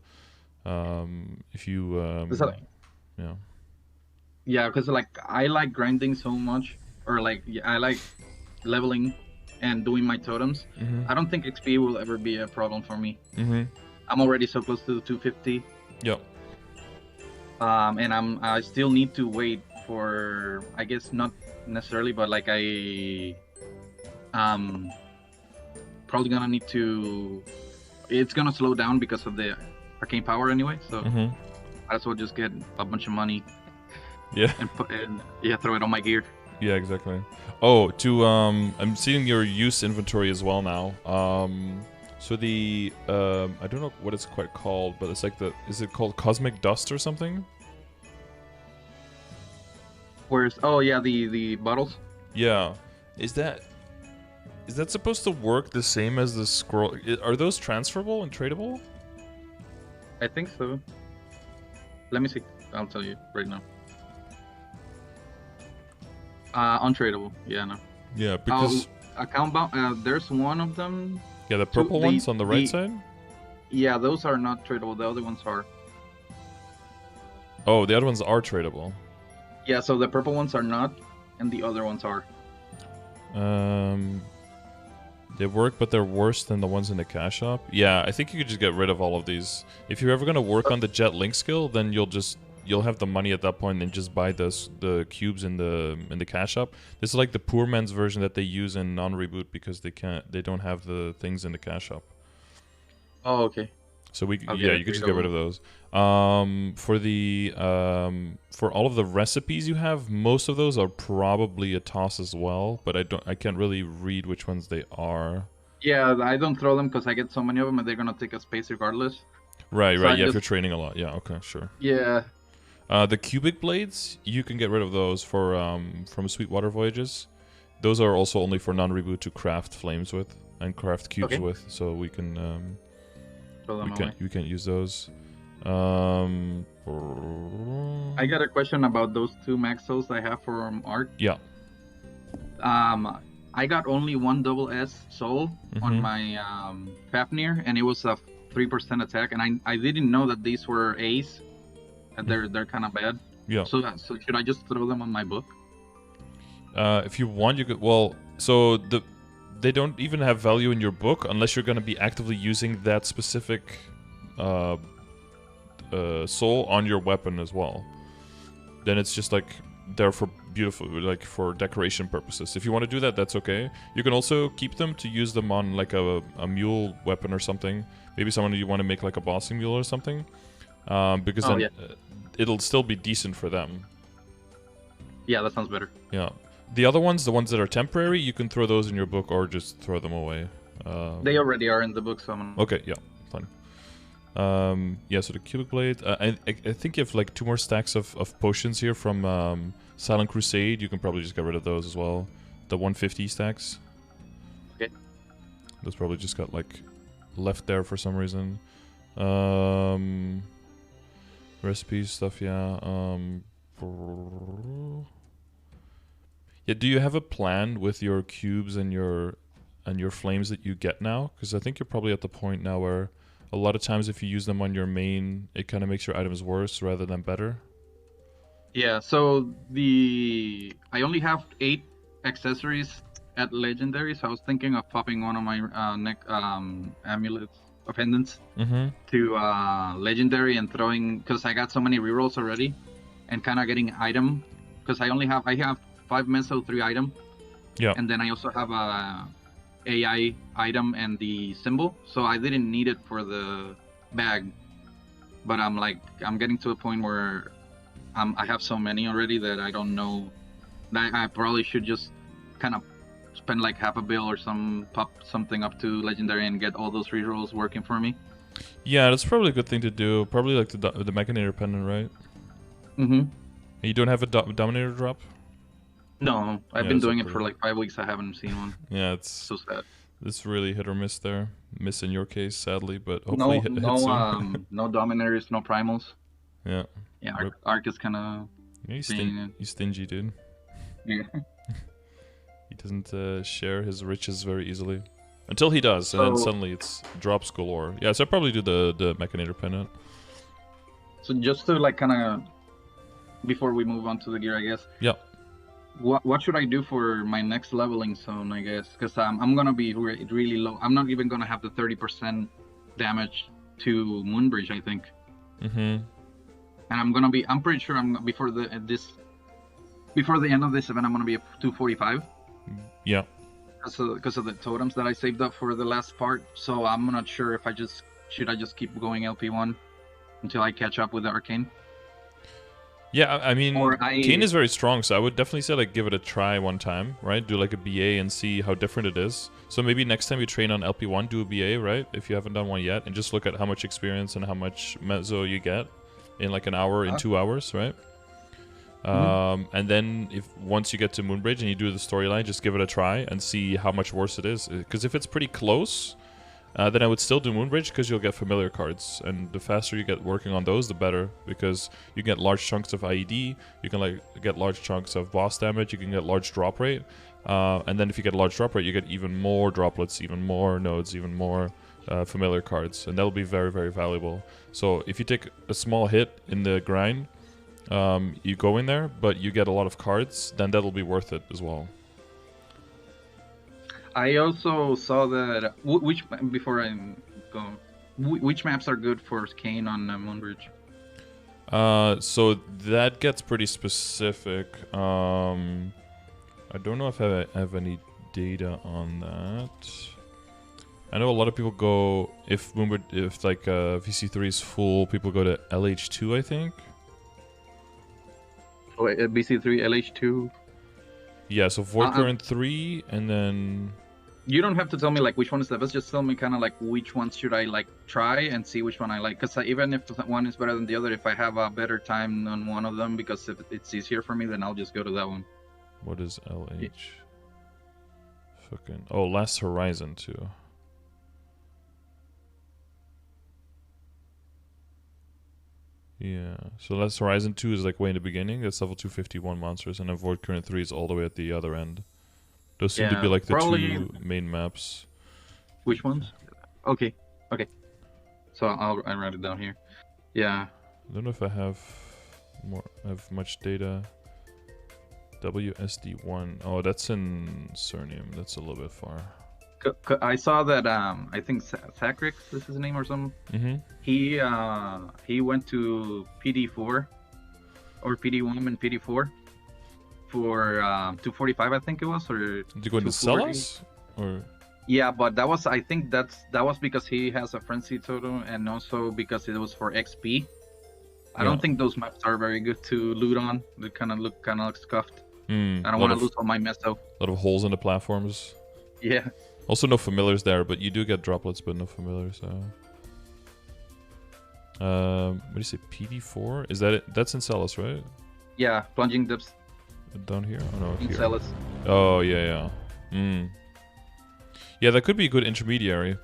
if you yeah, because like I like grinding so much, or like I like leveling and doing my totems. I don't think XP will ever be a problem for me. I'm already so close to the 250. Yep. And I still need to wait for, I guess not necessarily, but like probably gonna need to, it's gonna slow down because of the arcane power anyway, so I as well just get a bunch of money and throw it on my gear. Yeah, exactly. Oh, I'm seeing your use inventory as well now. So the I don't know what it's quite called, but it's like is it called cosmic dust or something? Where's oh yeah the bottles? Yeah. Is that supposed to work the same as the scroll? Are those transferable and tradable? I think so. Let me see. I'll tell you right now. Untradeable. Yeah, no. Yeah, because account bound. There's one of them. yeah, the purple ones on the right side. Yeah, those are not tradable. The other ones are. Oh, the other ones are tradable. Yeah, so the purple ones are not, and the other ones are. They work, but they're worse than the ones in the cash shop. Yeah, I think you could just get rid of all of these. If you're ever gonna work on the Jet Link skill, then you'll have the money at that point and just buy the cubes in the cash shop. This is like the poor man's version that they use in non-reboot because they don't have the things in the cash shop. Oh, okay. So you Okay, could just get rid of those. For the for all of the recipes you have, most of those are probably a toss as well, but I can't really read which ones they are. Yeah, I don't throw them because I get so many of them and they're gonna take a space regardless. Right, So right. I Yeah, if just- you're training a lot. Yeah, okay, sure. Yeah. The cubic blades, you can get rid of those for from Sweetwater Voyages. Those are also only for non-reboot to craft flames with and craft cubes Okay. with, so we can Throw them away. you can't use those. I got a question about those two max souls I have for Arc. Yeah. I got only one double S soul on Mhm. my Fafnir, and it was a 3% attack, and I didn't know that these were A's, and they're kind of bad. Yeah. So should I just throw them on my book? If you want, you could. Well, so they don't even have value in your book unless you're going to be actively using that specific soul on your weapon as well. Then it's just like there for beautiful, like for decoration purposes. If you want to do that, that's okay. You can also keep them to use them on like a mule weapon or something. Maybe someone you want to make like a bossing mule or something, because then it'll still be decent for them. Yeah, that sounds better. Yeah. The other ones, the ones that are temporary, you can throw those in your book or just throw them away. They already are in the book, so I'm... Okay, yeah, fine. Yeah, so the cubic blade. I think you have like 2 more stacks of potions here from Silent Crusade. You can probably just get rid of those as well. The 150 stacks. Okay. Those probably just got like left there for some reason. Recipes stuff, yeah. Yeah, do you have a plan with your cubes and your flames that you get now? Because I think you're probably at the point now where a lot of times if you use them on your main, it kind of makes your items worse rather than better. Yeah, so I only have 8 accessories at Legendary, so I was thinking of popping one of my neck amulets of pendants to Legendary and throwing, because I got so many rerolls already, and kind of getting item, because I have 5 meso, 3 item. Yeah. And then I also have a AI item and the symbol, so I didn't need it for the bag. But I'm getting to a point where I have so many already that I don't know. I probably should just kind of spend like half a bill or pop something up to Legendary and get all those rerolls working for me. Yeah, that's probably a good thing to do. Probably like the Mechanator pendant, right? Mm-hmm. You don't have a Dominator drop? No, I've Yeah, been it's doing a it for like 5 weeks. I haven't seen one. Yeah, it's So sad. It's really hit or miss there. Miss in your case, sadly, but hopefully hit soon. No Dominators, no Primals. Yeah. Yeah, Rip. Arc is kind of... Yeah, he's being- stingy, dude. Yeah. He doesn't share his riches very easily. Until he does, and then So- suddenly it's drops galore. Yeah, so I'd probably do the Mechanator pendant. So just to like kind of... Before we move on to the gear, I guess. Yeah. What should I do for my next leveling zone, I guess? Because I'm going to be really low. I'm not even going to have the 30% damage to Moonbridge, I think. Mm-hmm. And I'm pretty sure before the end of this event, I'm going to be at 245. Yeah. Because of the totems that I saved up for the last part. So I'm not sure if should I just keep going LP1 until I catch up with the Arcane? Yeah, I mean, Or Kain is very strong, so I would definitely say like give it a try one time, right? Do like a BA and see how different it is. So maybe next time you train on LP1, do a BA, right? If you haven't done one yet, and just look at how much experience and how much mezzo you get in like an hour, in 2 hours, right? And then if once you get to Moonbridge and you do the storyline, just give it a try and see how much worse it is. Because if it's pretty close, then I would still do Moonbridge because you'll get familiar cards, and the faster you get working on those, the better, because you get large chunks of IED, you can like get large chunks of boss damage, you can get large drop rate, and then if you get large drop rate, you get even more droplets, even more nodes, even more familiar cards, and that'll be very, very valuable. So if you take a small hit in the grind, you go in there, but you get a lot of cards, then that'll be worth it as well. I also saw that before I go, which maps are good for Cain on Moonbridge? So that gets pretty specific. I don't know if I have any data on that. I know a lot of people go if like VC3 is full, people go to LH2, I think. Oh, BC3, LH2. Yeah, so Void Current 3, and then. You don't have to tell me like which one is the best. Just tell me kind of like which ones should I like try and see which one I like. Because even if one is better than the other, if I have a better time on one of them because if it's easier for me, then I'll just go to that one. What is LH? Yeah. Fucking Last Horizon too. Yeah, so Last Horizon 2 is like way in the beginning. That's level 251 monsters, and then Void Current 3 is all the way at the other end. Those seem to be like the two main maps. Which ones? Okay. So I'll write it down here. Yeah. I don't know if I have much data. WSD1. Oh, that's in Cernium. That's a little bit far. I saw that. I think Sacrix is his name or something. He went to PD4 or PD1 and PD4. For 245, I think it was, or did you go into Celas? Or yeah, but that was that was because he has a frenzy totem, and also because it was for XP. I don't think those maps are very good to loot on. They kind of look scuffed. I don't want to lose all my meso. A lot of holes in the platforms. Yeah. Also, no familiars there, but you do get droplets, but no familiars. What do you say? PD4? Is that it? That's in Celas, right? Yeah, plunging dips. Down here? Oh no, here. Celas. Oh yeah. Yeah, that could be a good intermediary.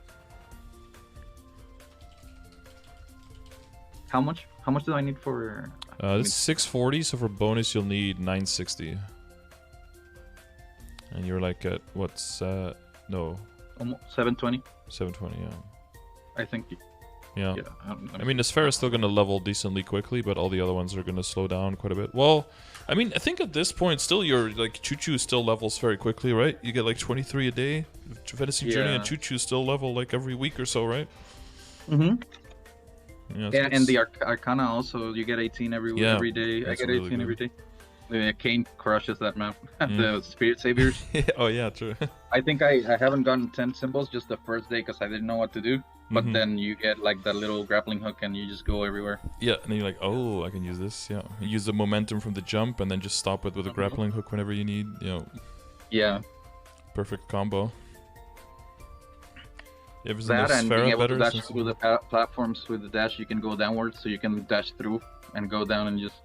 How much? How much do I need for? It's 640, so for bonus you'll need 960. And you're like at what's no? Almost 720. 720, yeah. I think. Yeah. I mean, Asphera is still going to level decently quickly, but all the other ones are going to slow down quite a bit. Well, I mean, I think at this point, still, your like Choo-Choo still levels very quickly, right? You get like 23 a day. Fantasy Journey and Choo-Choo still level like every week or so, right? Yeah, and the Arcana also, you get 18 every day. I get 18 really every day. Cain crushes that map. The Spirit Saviors. Oh yeah, true. I think I haven't gotten 10 symbols just the first day because I didn't know what to do. But then you get like that little grappling hook and you just go everywhere. Yeah, and then you're like, oh, I can use this. Yeah, you use the momentum from the jump and then just stop it with a grappling hook whenever you need. You know. Yeah. Perfect combo. Yeah, that and being able to dash through the platforms with the dash, you can go downwards, so you can dash through and go down and just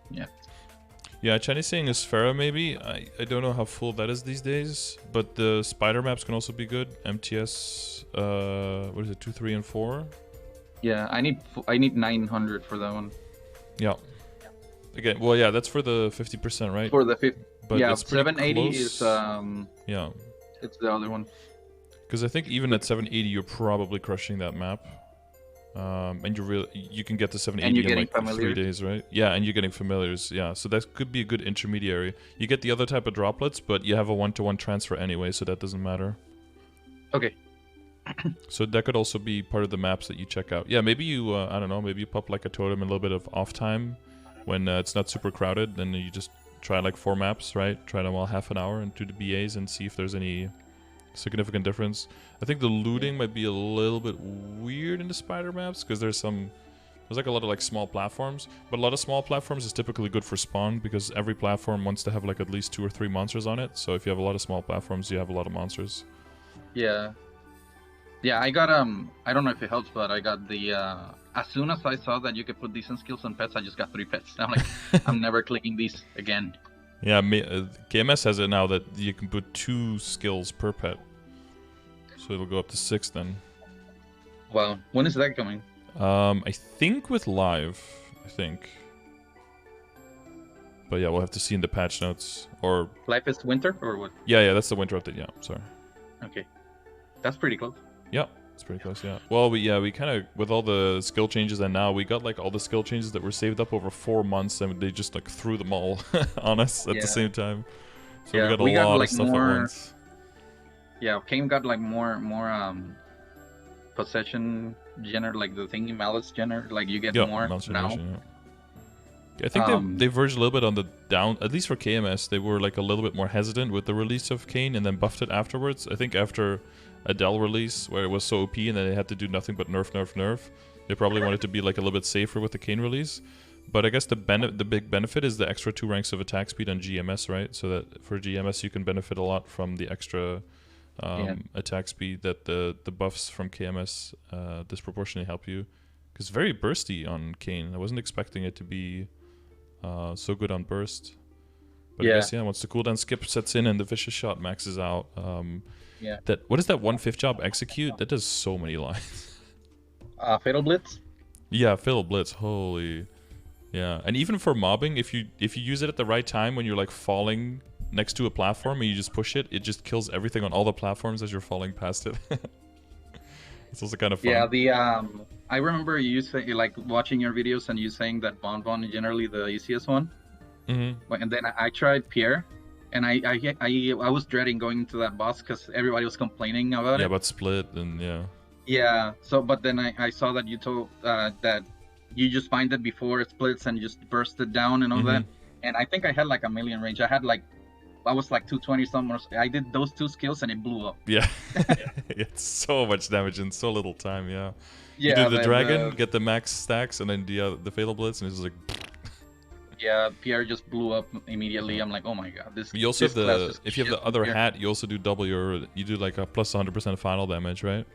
Yeah, Chinese saying Asphera maybe. I don't know how full that is these days, but the spider maps can also be good. MTS, what is it, 2, 3, and 4? Yeah, I need 900 for that one. Yeah. Again, well, yeah, that's for the 50%, right? For the 50. But yeah, it's 780 close. Is yeah. It's the other one. Because I think even at 780, you're probably crushing that map. And you can get to 780 in like 3 days, right? Yeah, and you're getting familiars. Yeah, so that could be a good intermediary. You get the other type of droplets, but you have a one-to-one transfer anyway, so that doesn't matter. Okay. So that could also be part of the maps that you check out. Yeah, maybe you, I don't know, maybe you pop like a totem and a little bit of off time when it's not super crowded. Then you just try like 4 maps, right? Try them all half an hour and do the BAs and see if there's any significant difference. I think the looting might be a little bit weird in the spider maps because there's some There's like a lot of like small platforms, but a lot of small platforms is typically good for spawn because every platform wants to have like at least 2 or 3 monsters on it. So if you have a lot of small platforms, you have a lot of monsters. Yeah. Yeah, I got I don't know if it helps, but I got the as soon as I saw that you could put decent skills on pets, I just got 3 pets. I'm like, I'm never clicking these again. Yeah, KMS has it now that you can put 2 skills per pet. So it'll go up to 6 then. Wow, when is that coming? I think with live, I think. But yeah, we'll have to see in the patch notes. Or Life is winter or what? yeah, that's the winter update. Yeah, sorry. Okay, that's pretty close. Yeah, it's pretty close. Yeah. Well, we kind of with all the skill changes, and now we got like all the skill changes that were saved up over 4 months, and they just like threw them all on us at the same time. So yeah, we got a lot like of stuff more, at once. Yeah, Cain got like more possession gener, like the thingy malice gener, like you get more now. Yeah. I think they verged a little bit on the down, at least for KMS. They were like a little bit more hesitant with the release of Cain and then buffed it afterwards. I think after Adele release, where it was so OP and then they had to do nothing but nerf, they probably wanted to be like a little bit safer with the Cain release. But I guess the big benefit is the extra 2 ranks of attack speed on GMS, right? So that for GMS you can benefit a lot from the extra attack speed that the buffs from KMS disproportionately help you. Because very bursty on Cain. I wasn't expecting it to be so good on burst. But I guess, once the cooldown skip sets in and the vicious shot maxes out, what is that 1/5 job execute? That does so many lines. Fatal Blitz? Yeah, Fatal Blitz, holy. Yeah, and even for mobbing, if you use it at the right time when you're like falling next to a platform and you just push it, it just kills everything on all the platforms as you're falling past it. It's also kind of fun. Yeah, I remember you say, like watching your videos and you saying that Bon is generally the easiest one. Mm-hmm. And then I tried Pierre, and I was dreading going into that boss because everybody was complaining about it. Yeah, about split and yeah. Yeah. So, but then I saw that you told that you just find it before it splits and just burst it down and all that. And I think I had like a million range. I was like 220 somewhere. I did those 2 skills and it blew up. Yeah. It's so much damage in so little time, yeah. You do the dragon, get the max stacks, and then the Fatal Blitz, and it's just like... Yeah, Pierre just blew up immediately. I'm like, oh my god, this. You also have if you have the other hat, you also do double you do like a plus 100% final damage, right?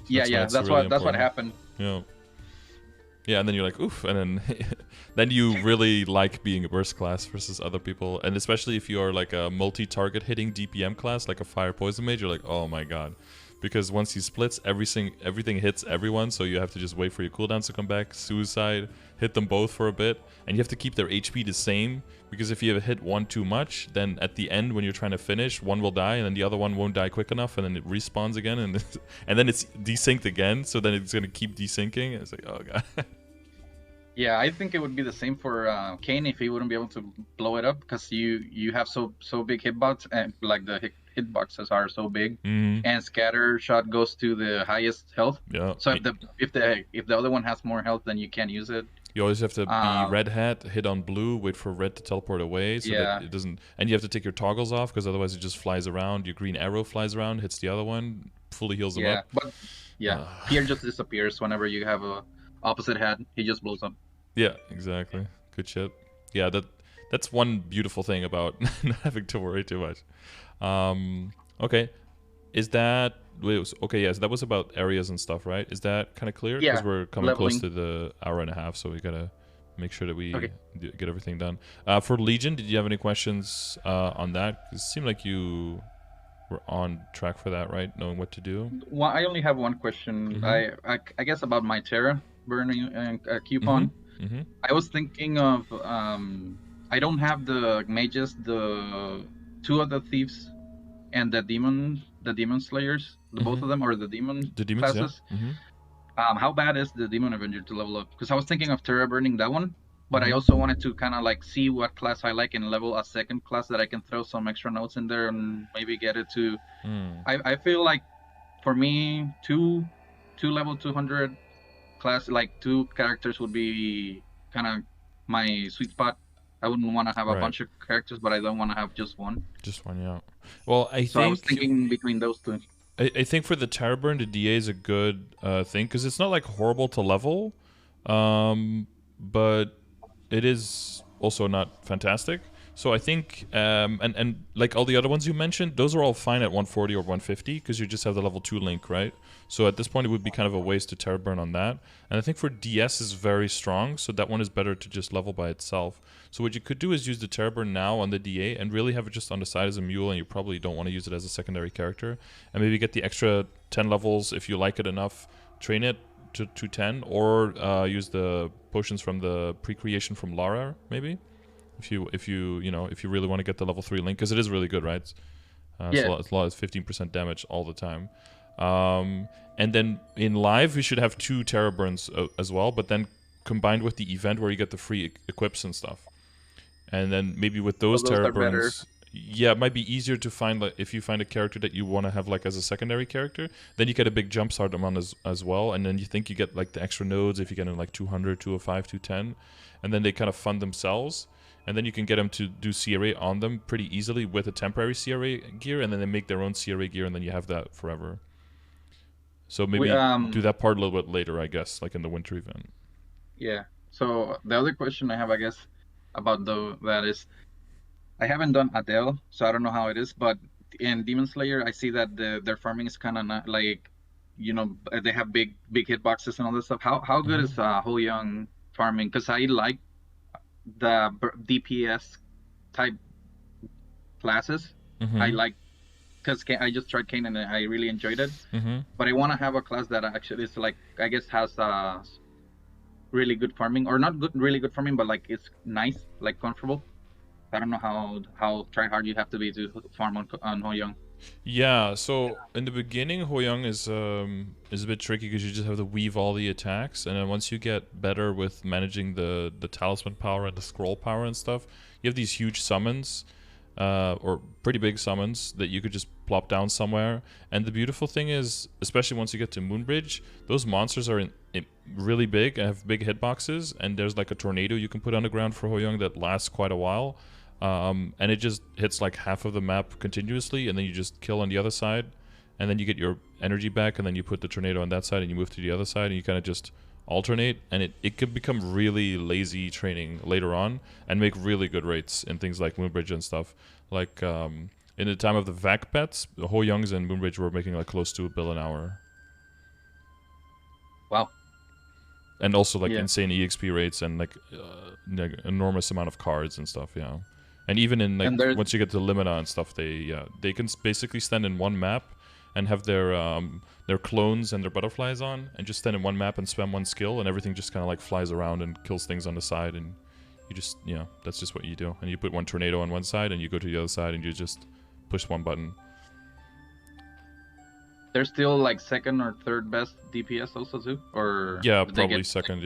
So that's what happened. Yeah. Yeah, and then you're like, oof, and then then you really like being a burst class versus other people, and especially if you are like a multi-target hitting DPM class, like a fire poison mage, you're like, oh my god, because once he splits, everything hits everyone, so you have to just wait for your cooldowns to come back, suicide, hit them both for a bit, and you have to keep their HP the same, because if you have hit one too much, then at the end when you're trying to finish, one will die, and then the other one won't die quick enough, and then it respawns again, and and then it's desynced again, so then it's gonna keep desyncing, and it's like, oh god. Yeah, I think it would be the same for Cain if he wouldn't be able to blow it up, because you have so big hitbox, and like the hitboxes are so big, and scatter shot goes to the highest health. Yeah. So if the other one has more health, then you can't use it. You always have to be red hat, hit on blue, wait for red to teleport away, so that it doesn't. And you have to take your toggles off, because otherwise it just flies around. Your green arrow flies around, hits the other one, fully heals them up. But Pierre just disappears whenever you have a opposite hat. He just blows up. Yeah, exactly. Good shit. Yeah, that's one beautiful thing about not having to worry too much. Okay, is that okay? Yes, that was about areas and stuff, right? Is that kind of clear? Yeah. Because we're coming Leveling. close to the hour and a half, so we gotta make sure that we get everything done. For Legion, did you have any questions on that? It seemed like you were on track for that, right? Knowing what to do. Well, I only have one question. I guess about my Terra burning coupon. I was thinking of I don't have the mages, the 2 of the thieves, and the demon slayers, both of them, or the demon classes. Yeah. How bad is the demon avenger to level up? Because I was thinking of terra burning that one, but I also wanted to kind of like see what class I like and level a second class that I can throw some extra notes in there and maybe get it to. I feel like for me, two level 200 class, like 2 characters would be kind of my sweet spot. I wouldn't want to have a bunch of characters, but I don't want to have just one. Just one, yeah. Well, I was thinking between those 2. I think for the Terra Burn, the DA is a good thing, because it's not like horrible to level, but it is also not fantastic. So I think, and like all the other ones you mentioned, those are all fine at 140 or 150 because you just have the level 2 link, right? So at this point, it would be kind of a waste to terror burn on that. And I think for DS is very strong, so that one is better to just level by itself. So what you could do is use the terror burn now on the DA and really have it just on the side as a mule, and you probably don't want to use it as a secondary character. And maybe get the extra 10 levels if you like it enough, train it to 10, or use the potions from the pre-creation from Lara, maybe. If you really want to get the level 3 link, because it is really good, right? Yeah. It's a lot of 15% damage all the time. And then in live, we should have 2 terror burns as well, but then combined with the event where you get the free equips and stuff. And then maybe with those terror burns, yeah, it might be easier to find, like, if you find a character that you want to have like as a secondary character, then you get a big jump start on as well, and then you think you get like the extra nodes if you get in like 200, 205, 210, and then they kind of fund themselves. And then you can get them to do CRA on them pretty easily with a temporary CRA gear, and then they make their own CRA gear, and then you have that forever. So maybe do that part a little bit later, I guess, like in the winter event. Yeah. So the other question I have, I guess, about that is, I haven't done Adele, so I don't know how it is, but in Demon Slayer, I see that their farming is kind of not like, they have big hitboxes and all this stuff. How good is Hoyang farming? Because I like the DPS type classes. I like, because I just tried Cain and I really enjoyed it. But I want to have a class that actually is like, I guess, has really good farming, or not really good farming, but like it's nice, like comfortable. I don't know how try hard you have to be to farm on Hoyang. Yeah, so in the beginning, Hoyang is a bit tricky because you just have to weave all the attacks, and then once you get better with managing the talisman power and the scroll power and stuff, you have these huge summons, or pretty big summons that you could just plop down somewhere. And the beautiful thing is, especially once you get to Moonbridge, those monsters are really big and have big hitboxes, and there's like a tornado you can put on the ground for Hoyang that lasts quite a while. And it just hits like half of the map continuously, and then you just kill on the other side, and then you get your energy back, and then you put the tornado on that side and you move to the other side, and you kind of just alternate, and it can become really lazy training later on and make really good rates in things like Moonbridge and stuff. Like in the time of the VAC pets, the Hoyangs and Moonbridge were making like close to $1 billion an hour. Wow. And also like insane EXP rates and like enormous amount of cards and stuff, yeah. And even in like once you get to Limina and stuff, they can basically stand in one map and have their clones and their butterflies on, and just stand in one map and spam one skill, and everything just kind of like flies around and kills things on the side, and you just that's just what you do. And you put one tornado on one side, and you go to the other side, and you just push one button. They're still like second or third best DPS also too, or yeah, probably second.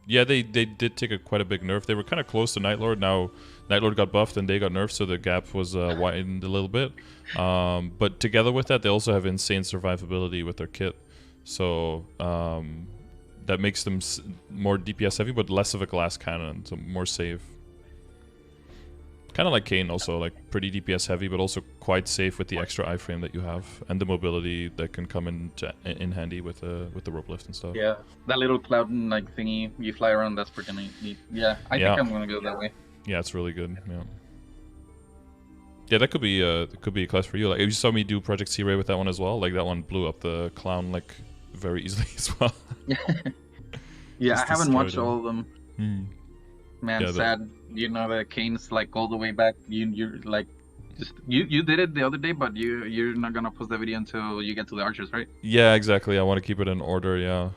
Yeah, they did take quite a big nerf. They were kind of close to Nightlord. Now Nightlord got buffed and they got nerfed, so the gap was widened a little bit. But together with that, they also have insane survivability with their kit, so that makes them more DPS heavy, but less of a glass cannon, so more safe. Kind of like Cain, also like pretty DPS heavy, but also quite safe with the extra iframe that you have and the mobility that can come in handy with the rope lift and stuff. Yeah, that little cloud like thingy you fly around, that's pretty neat. Yeah, I think I'm gonna go that way. Yeah, it's really good. Yeah, that could be a class for you. Like, if you saw me do Project C-Ray with that one as well, like that one blew up the clown like very easily as well. Yeah, I haven't watched all of them. Man, yeah, sad. The Cain's like all the way back. You're like, you did it the other day, but you're not gonna post the video until you get to the archers, right? Yeah, exactly. I want to keep it in order. Yeah.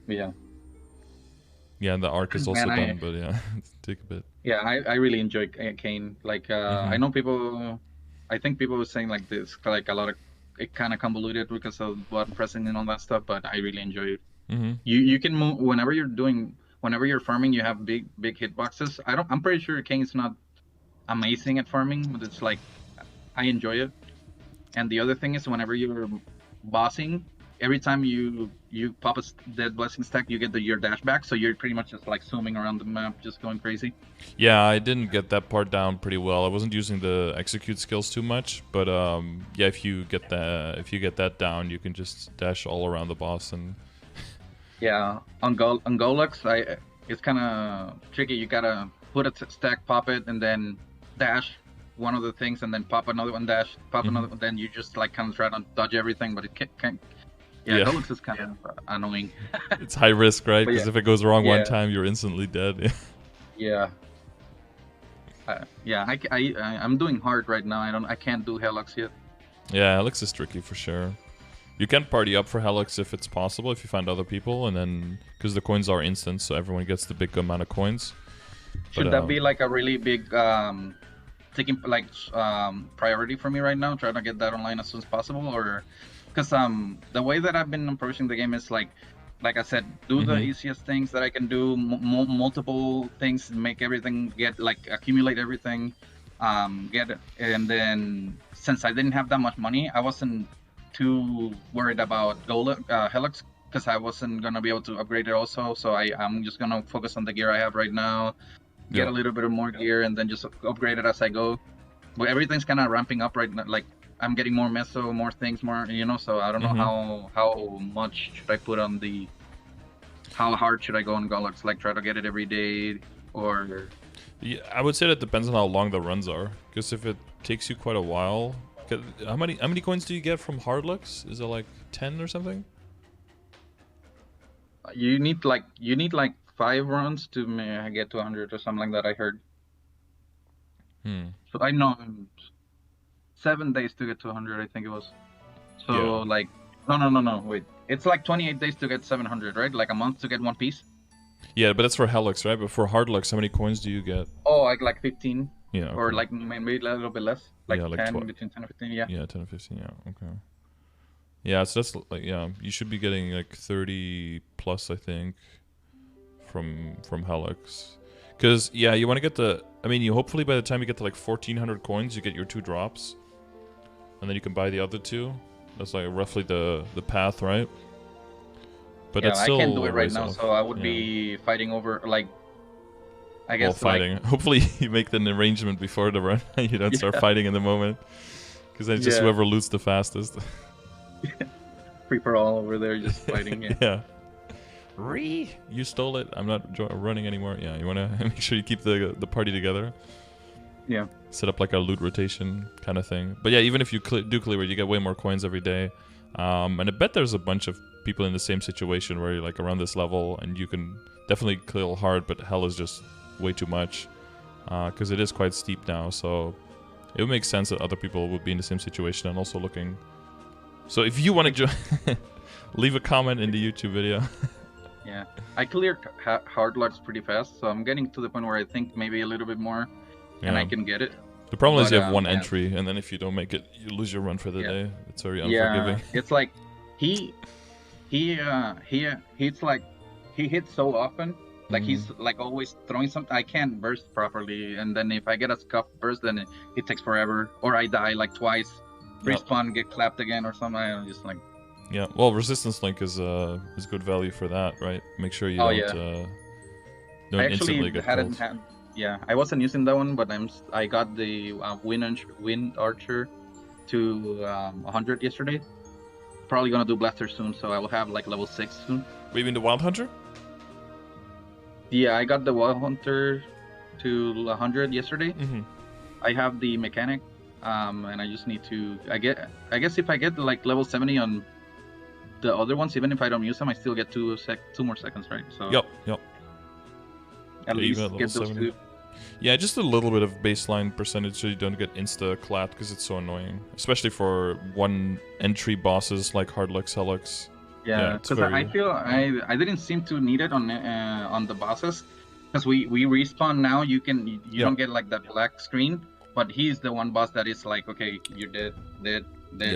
Yeah. Yeah, and the arc is also done, but yeah, take a bit. Yeah, I really enjoy Cain. Like, I know people. I think people were saying like this, like a lot of it kind of convoluted because of button pressing and all that stuff, but I really enjoy it. You can move whenever you're farming, you have big hitboxes. I'm pretty sure Kain's not amazing at farming, but it's like, I enjoy it. And the other thing is, whenever you're bossing, every time you pop a dead blessing stack, you get your dash back, so you're pretty much just like zooming around the map, just going crazy. Yeah, I didn't get that part down pretty well. I wasn't using the execute skills too much, but yeah, if you get that down, you can just dash all around the boss, and Yeah, on Golux, it's kind of tricky. You gotta put a stack, pop it, and then dash one of the things, and then pop another one, dash, pop another one. Then you just like kind of try to dodge everything, but it can't. Yeah, Yeah. Golux is kind of annoying. It's high risk, right? But Because yeah, if it goes wrong one yeah, time, you're instantly dead. yeah, yeah. I'm doing hard right now. I can't do Hellux yet. Yeah, Hellux is tricky for sure. You can party up for Hellux if it's possible, if you find other people, and then because the coins are instant, so everyone gets the big amount of coins. Should that be like a really big taking like priority for me right now? Trying to get that online as soon as possible, or because the way that I've been approaching the game is like I said, do the easiest things that I can do, multiple things, make everything, get like accumulate everything, get it, and then since I didn't have that much money, I wasn't too worried about Hellux because I wasn't gonna be able to upgrade it also. So I'm just gonna focus on the gear I have right now, get a little bit of more gear, and then just upgrade it as I go. But everything's kind of ramping up right now. Like I'm getting more meso, more things, more So I don't know how much should I put on the. How hard should I go on Golux? Like try to get it every day, or. Yeah, I would say that depends on how long the runs are. Because if it takes you quite a while, how many coins do you get from Hardlux? Is it like 10 or something? You need like 5 runs to get to 100 or something like that. I heard. So I know 7 days to get to 100. I think it was. So like no wait. It's like 28 days to get 700, right? Like a month to get one piece. Yeah, but that's for Hellux, right? But for Hardlux, how many coins do you get? Oh, like 15. Yeah. Okay. Or like maybe a little bit less. Like, yeah, like 10, between 10 and 15. Yeah. Yeah, 10 and 15. Yeah. Okay. Yeah, so that's like you should be getting like 30 plus, I think, from Hellux. Because you want to get you hopefully by the time you get to like 1400 coins, you get your 2 drops, and then you can buy the other 2. That's like roughly the path, right? But yeah, I can't do it right now, so I would be fighting over like. I guess fighting. Like, hopefully you make the arrangement before the run. You don't start fighting in the moment, because then just whoever loots the fastest. Free for all over there, just fighting. Yeah. You stole it. I'm not running anymore. Yeah, you want to make sure you keep the party together. Yeah. Set up like a loot rotation kind of thing. But yeah, even if you do clear it, you get way more coins every day. And I bet there's a bunch of people in the same situation where you're like around this level, and you can definitely clear hard, but hell is just way too much. Because it is quite steep now, so it would make sense that other people would be in the same situation and also looking. So if you want to join, leave a comment in the YouTube video. Yeah, I cleared Hardlux pretty fast, so I'm getting to the point where I think maybe a little bit more, and I can get it. The problem is you have one entry, and then if you don't make it, you lose your run for the day. It's very unforgiving. Yeah, it's like he hits so often. Like he's like always throwing something. I can't burst properly, and then if I get a scuffed burst, then it takes forever, or I die like twice. Respawn, get clapped again, or something. I'm just like. Yeah, well, resistance link is good value for that, right? Make sure you don't instantly get killed. Yeah, I wasn't using that one, but I got the wind archer to 100 yesterday. Probably gonna do blaster soon, so I will have like level 6 soon. You mean the wild hunter? Yeah, I got the wild hunter to 100 yesterday. I have the mechanic, and I just need to. I guess if I get like level 70 on the other ones, even if I don't use them, I still get 2 more seconds, right? So. Yep. At least get those 70. 2. Yeah, just a little bit of baseline percentage so you don't get insta-clapped, because it's so annoying. Especially for one entry bosses like Hardlux, Hellux. Yeah, because I feel I didn't seem to need it on the bosses, because we respawn now. You don't get like that black screen, but he's the one boss that is like, okay, you're dead.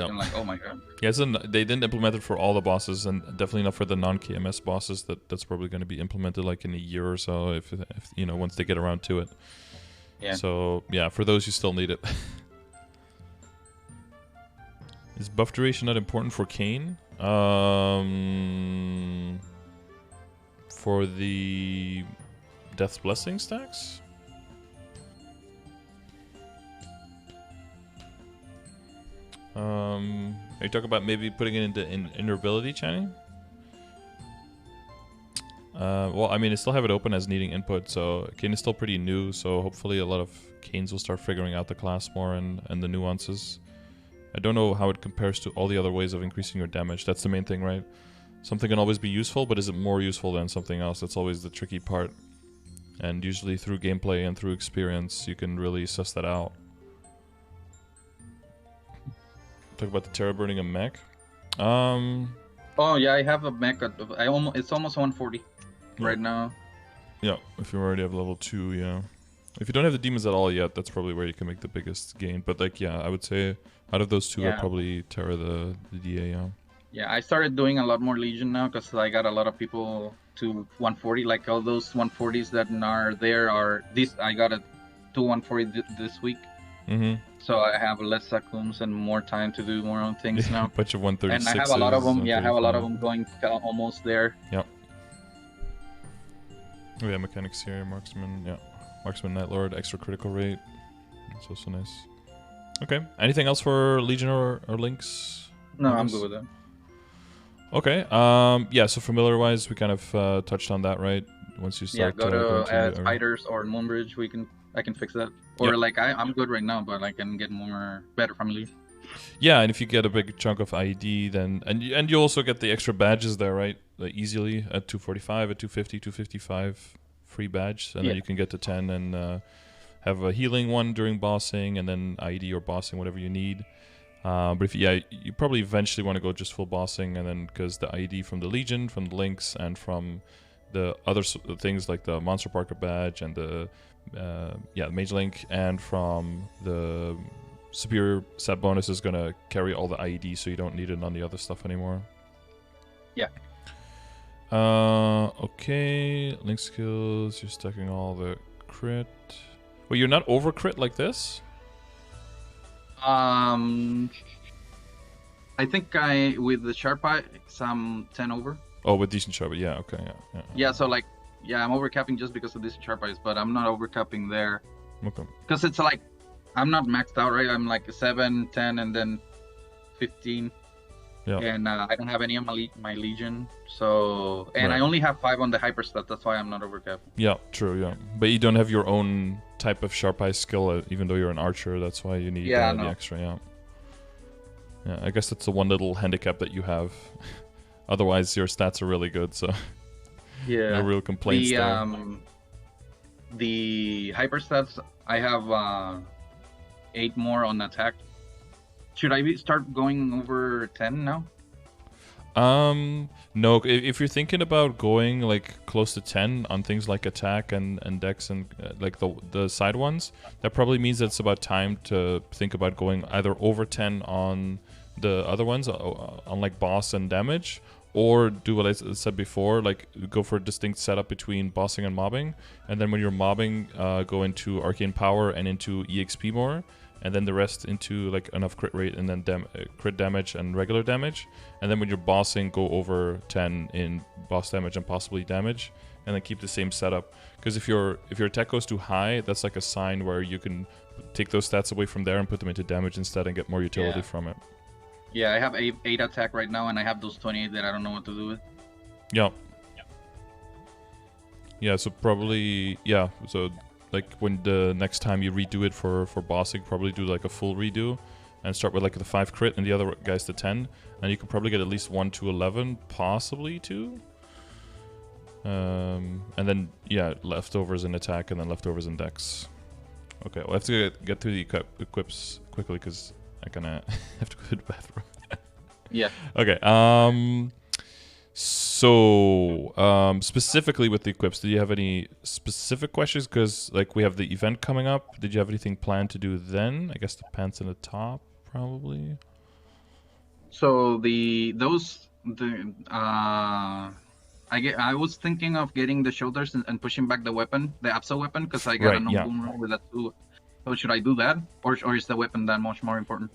I'm like, oh my god. Yeah, so they didn't implement it for all the bosses, and definitely not for the non-KMS bosses. That's probably going to be implemented like in a year or so, if once they get around to it. Yeah. So yeah, for those you still need it. Is buff duration not important for Cain? For the Death's Blessing stacks? Are you talking about maybe putting it into invulnerability chaining? Well, I mean, I still have it open as needing input, so Cain is still pretty new, so hopefully a lot of Cains will start figuring out the class more and the nuances. I don't know how it compares to all the other ways of increasing your damage. That's the main thing, right? Something can always be useful, but is it more useful than something else? That's always the tricky part. And usually through gameplay and through experience, you can really suss that out. Talk about the Terra burning a mech. Oh yeah, I have a mech. It's almost 140 right now. Yeah, if you already have level 2, yeah. If you don't have the demons at all yet, that's probably where you can make the biggest gain. But like, yeah, I would say out of those two, I'd probably Terra the DA, yeah. Yeah, I started doing a lot more Legion now because I got a lot of people to 140. Like all those 140s that are there are this. I got a 140 this week. So I have less Sakums and more time to do more own things now. Bunch of 136s. And I have a lot of them. Yeah, I have a lot of them going almost there. Yep. Oh yeah, mechanics here, marksman. Yeah, marksman, night lord, extra critical rate. That's also nice. Okay. Anything else for Legion or Lynx? No, I'm good with that. Okay. Yeah. So familiar wise, we kind of touched on that, right? Once you start. Yeah, go to add spiders or Moonbridge. I can fix that. Or like I'm good right now, but I can get better familiar. Yeah, and if you get a big chunk of IED, then and you also get the extra badges there, right? Like easily at 245, at 250, 255 free badge, and then you can get to 10 and have a healing one during bossing, and then IED or bossing, whatever you need. But if you probably eventually want to go just full bossing, and then because the IED from the Legion, from the Lynx, and from the other things like the Monster Parker badge and the Mage Link, and from the Superior set bonus is gonna carry all the IED, so you don't need it on the other stuff anymore. Yeah. Okay. Link skills. You're stacking all the crit. Well, you're not over crit like this. I think with the sharp eye, I'm 10 over. Oh, with decent sharp, yeah, okay, yeah. Yeah, so like, yeah, I'm overcapping just because of decent sharp eyes, but I'm not overcapping there. Okay. Because it's like, I'm not maxed out, right? I'm like 7, 10, and then 15. Yeah. And I don't have any of my Legion, so... And I only have 5 on the hyper stat, that's why I'm not overcapping. Yeah, true, yeah. But you don't have your own type of sharp eye skill, even though you're an archer, that's why you need the extra, yeah. Yeah, I guess that's the one little handicap that you have. Otherwise, your stats are really good, so... Yeah. No real complaints there. The hyper stats, I have 8 more on attack. Should I start going over 10 now? No. If you're thinking about going like close to 10 on things like attack and dex and like the side ones, that probably means that it's about time to think about going either over 10 on the other ones, on like boss and damage, or do what I said before, like go for a distinct setup between bossing and mobbing, and then when you're mobbing, go into arcane power and into EXP more, and then the rest into like enough crit rate and then crit damage and regular damage, and then when you're bossing, go over 10 in boss damage and possibly damage, and then keep the same setup. Because if your attack goes too high, that's like a sign where you can take those stats away from there and put them into damage instead and get more utility from it. Yeah, I have 8 attack right now, and I have those 28 that I don't know what to do with. Yeah. Yeah, so probably, yeah, so like when the next time you redo it for bossing, probably do like a full redo and start with like the 5 crit and the other guys to 10, and you could probably get at least 1 to 11, possibly 2. And then, yeah, leftovers in attack and then leftovers in dex. Okay, we'll have to get through the equips quickly because I kinda have to go to the bathroom. Yeah. Okay. So specifically with the equips, do you have any specific questions? Because like we have the event coming up. Did you have anything planned to do then? I guess the pants and the top, probably. So I was thinking of getting the shoulders and pushing back the weapon, the Absa weapon, because I got a no boom roll with that too. So should I do that, or is the weapon that much more important?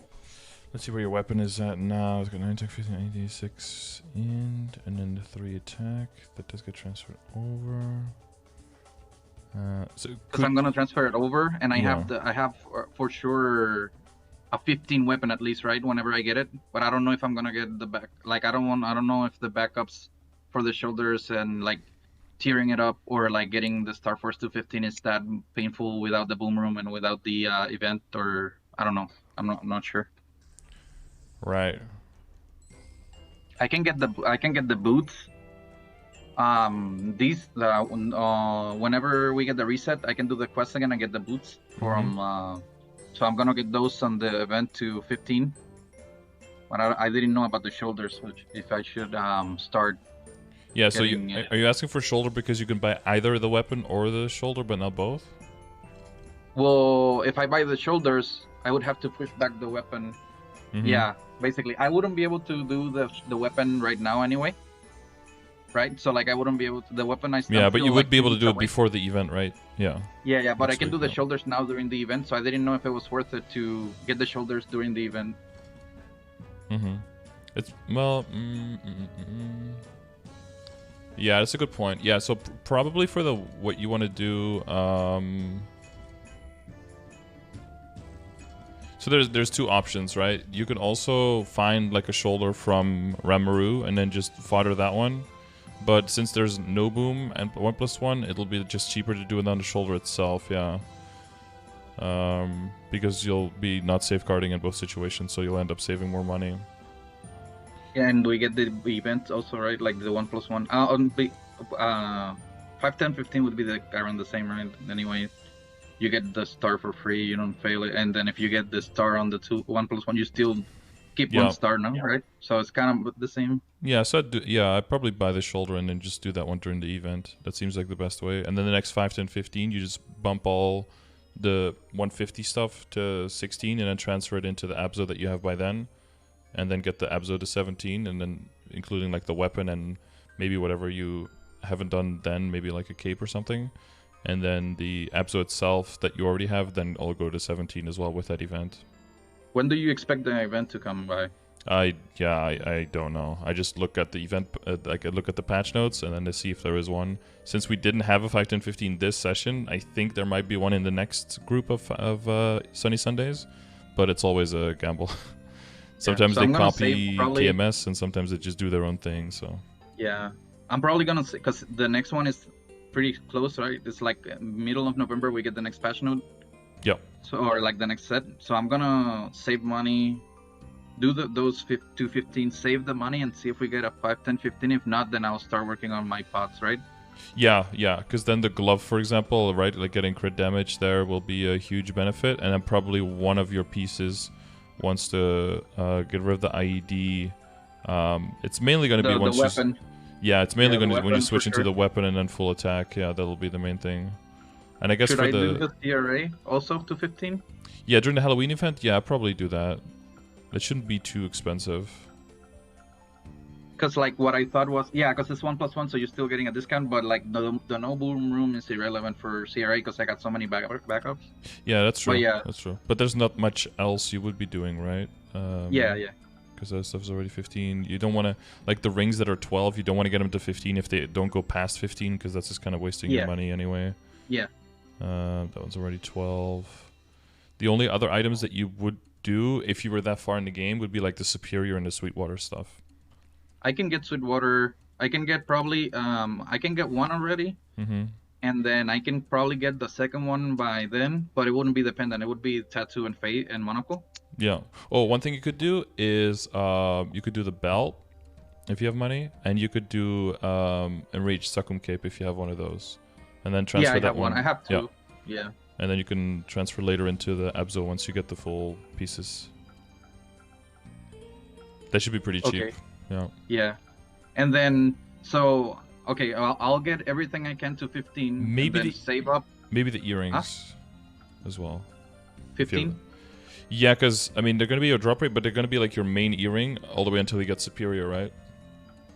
Let's see where your weapon is at now. It's got 9 attack, 15, 86 and then the 3 attack. That does get transferred over. So because I'm gonna transfer it over, and I have for sure a 15 weapon at least, right? Whenever I get it, but I don't know if I'm gonna get the back. Like I don't know if the backups for the shoulders and like tearing it up or like getting the Star Force 215 is that painful without the boom room and without the event, or I don't know. I'm not sure. Right. I can get the boots. Whenever we get the reset, I can do the quest again and get the boots from. So I'm gonna get those on the event to 15. But I didn't know about the shoulders, which if I should start. Yeah. So are you asking for shoulder because you can buy either the weapon or the shoulder, but not both? Well, if I buy the shoulders, I would have to push back the weapon. Yeah, basically, I wouldn't be able to do the weapon right now anyway. Right, so like I wouldn't be able to the weapon. Yeah, but you would be able to do it before the event, right? Yeah. Yeah, but I can do the shoulders now during the event, so I didn't know if it was worth it to get the shoulders during the event. It's well. Yeah, that's a good point. Yeah, so probably for what you want to do. So there's two options, right? You can also find like a shoulder from Ramaru and then just fodder that one. But since there's no boom and 1+1, it'll be just cheaper to do it on the shoulder itself, yeah. Because you'll be not safeguarding in both situations, so you'll end up saving more money. Yeah, and we get the event also, right? Like the 1+1. 5, 10, 15 would be around the same, right? Anyway, you get the star for free, you don't fail it, and then if you get the star on the 1+1, you still keep 1 star now, right? So it's kind of the same. Yeah, so I'd probably buy the shoulder and then just do that one during the event. That seems like the best way. And then the next 5, 10, 15, you just bump all the 150 stuff to 16 and then transfer it into the Abzo that you have by then. And then get the Abzo to 17, and then including like the weapon and maybe whatever you haven't done then, maybe like a cape or something. And then the Abzo itself that you already have, then I'll go to 17 as well with that event. When do you expect the event to come by? I don't know. I just look at the event, like I look at the patch notes and then to see if there is one. Since we didn't have a 5, 10, 15 this session, I think there might be one in the next group of Sunny Sundays, but it's always a gamble. Sometimes they copy TMS and sometimes they just do their own thing. So yeah, I'm probably gonna say because the next one is pretty close, right? It's like middle of November we get the next patch note. Yep. So or like the next set. So I'm gonna save money. Do those 215, save the money, and see if we get a 5, 10, 15. If not, then I'll start working on my pots, right? Yeah, because then the glove, for example, right, like getting crit damage there will be a huge benefit, and then probably one of your pieces wants to get rid of the IED. It's mainly going to be once the weapon. It's mainly going to be when you switch into the weapon and then full attack. Yeah, that'll be the main thing. And I guess should I do the CRA also to 15? Yeah, during the Halloween event, yeah, I'll probably do that. It shouldn't be too expensive. Because like what I thought was, because it's 1+1, so you're still getting a discount, but like the no boom room is irrelevant for CRA because I got so many backups. Yeah, that's true. But that's true. But there's not much else you would be doing, right? Yeah. Because that stuff's already 15. You don't want to, like the rings that are 12, you don't want to get them to 15 if they don't go past 15, because that's just kind of wasting your money anyway. Yeah. That one's already 12. The only other items that you would do if you were that far in the game would be like the Superior and the Sweetwater stuff. I can get Sweetwater. I can get probably I can get one already, and then I can probably get the second one by then. But it wouldn't be the pendant. It would be Tattoo and Fate and Monocle. Yeah. Oh, one thing you could do is you could do the belt if you have money, and you could do Enraged Succum Cape if you have one of those, and then transfer that one. I have two. Yeah. And then you can transfer later into the Abzo once you get the full pieces. That should be pretty cheap. Okay. Yeah. Yeah. And then, so, okay, I'll get everything I can to 15. Maybe and then save up. Maybe the earrings as well. 15? Yeah, because, I mean, they're going to be your drop rate, but they're going to be like your main earring all the way until you get Superior, right?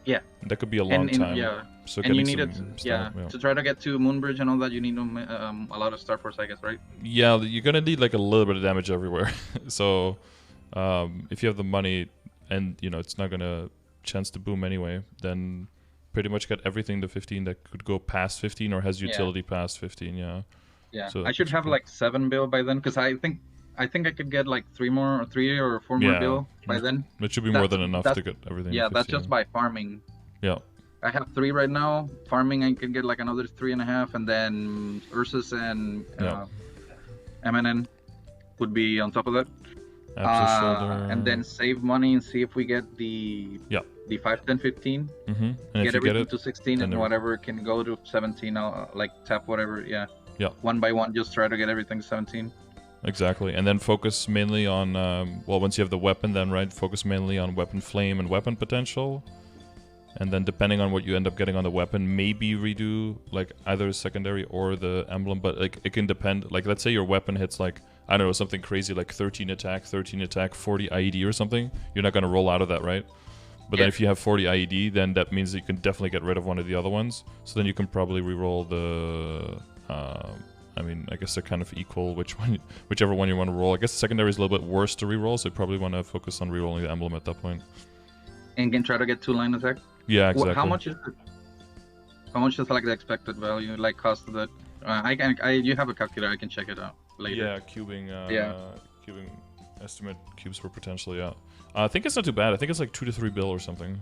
Yeah. That could be a long time. Yeah. So and you need it, to try to get to Moonbridge and all that, you need a lot of Star Force, I guess, right? Yeah, you're going to need like a little bit of damage everywhere. So, if you have the money and, you know, it's not going to chance to boom anyway, then pretty much get everything to 15 that could go past 15 or has utility past 15, Yeah, so I should have like 7 bill by then, because I think I could get like 3 or 4 more bill by then. It should be more than enough to get everything. Yeah, that's just by farming. Yeah. I have 3 right now. Farming, I can get like another 3.5, and then Ursus and MNN would be on top of that. And then save money and see if we get the 5, 10, 15. And get if you everything get it, to 16, and whatever can go to 17. I'll like tap whatever. Yeah. One by one, just try to get everything to 17. Exactly, and then focus mainly on well, once you have the weapon, then focus mainly on weapon flame and weapon potential. And then depending on what you end up getting on the weapon, maybe redo like either secondary or the emblem, but like it can depend. Like let's say your weapon hits like, I don't know, something crazy like 13 attack, 40 IED or something. You're not going to roll out of that, right? But then if you have 40 IED, then that means that you can definitely get rid of one of the other ones. So then you can probably reroll the... I mean, I guess they're kind of equal, whichever one you want to roll. I guess the secondary is a little bit worse to reroll, so you probably want to focus on rerolling the emblem at that point. And can try to get 2-line attack? Yeah, exactly. How much is it? How much is like the expected value, like cost of that? You have a calculator, I can check it out later. Yeah, cubing estimate cubes per potential, yeah. I think it's not too bad. I think it's like 2 to 3 bill or something.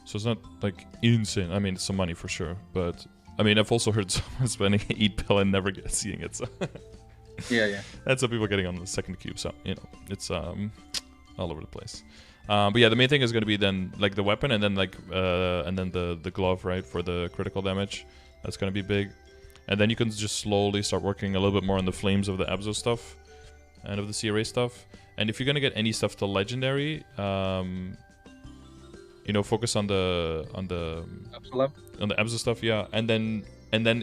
So it's not like insane. I mean, it's some money for sure, but I mean, I've also heard someone spending 8 bill and never seeing it. So yeah. That's some people getting on the second cube. So you know, it's all over the place. But yeah, the main thing is going to be then like the weapon, and then like and then the glove, right, for the critical damage. That's going to be big, and then you can just slowly start working a little bit more on the flames of the Abzo stuff and of the CRA stuff. And if you're going to get any stuff to legendary, you know, focus on the Abzo stuff, yeah. And then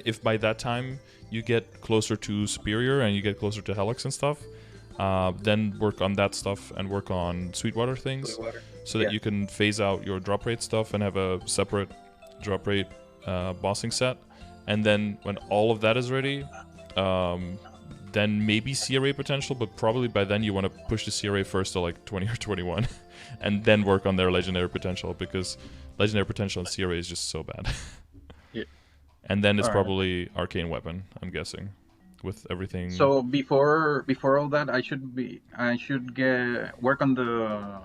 if by that time you get closer to Superior and you get closer to Hellux and stuff, then work on that stuff and work on Sweetwater things, so that you can phase out your drop rate stuff and have a separate drop rate bossing set. And then when all of that is ready, then maybe CRA potential, but probably by then you want to push the CRA first to like 20 or 21 and then work on their legendary potential, because legendary potential and CRA is just so bad. And then it's probably arcane weapon, I'm guessing, with everything. So before all that, I should work on the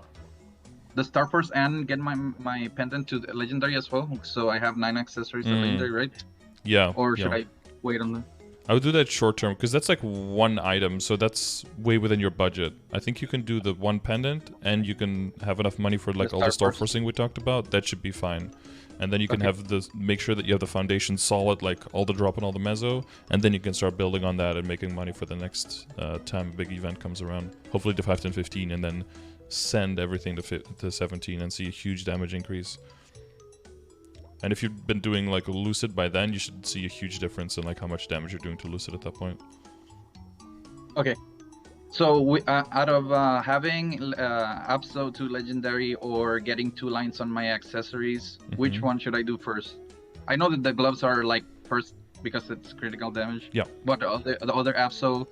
Star Force and get my pendant to the legendary as well. So I have 9 accessories to legendary, right? Yeah. Or should I wait on that? I would do that short term, because that's like 1 item, so that's way within your budget. I think you can do the 1 pendant, and you can have enough money for like all the Star Forcing we talked about. That should be fine. And then you can have make sure that you have the foundation solid, like all the drop and all the mezzo, and then you can start building on that and making money for the next time a big event comes around. Hopefully to 5, 10, 15, and then send everything to 17 and see a huge damage increase. And if you've been doing like Lucid by then, you should see a huge difference in like how much damage you're doing to Lucid at that point. Okay. So out of having Abso to legendary or getting 2 lines on my accessories, which one should I do first? I know that the gloves are like first because it's critical damage. Yeah. But the other Abso,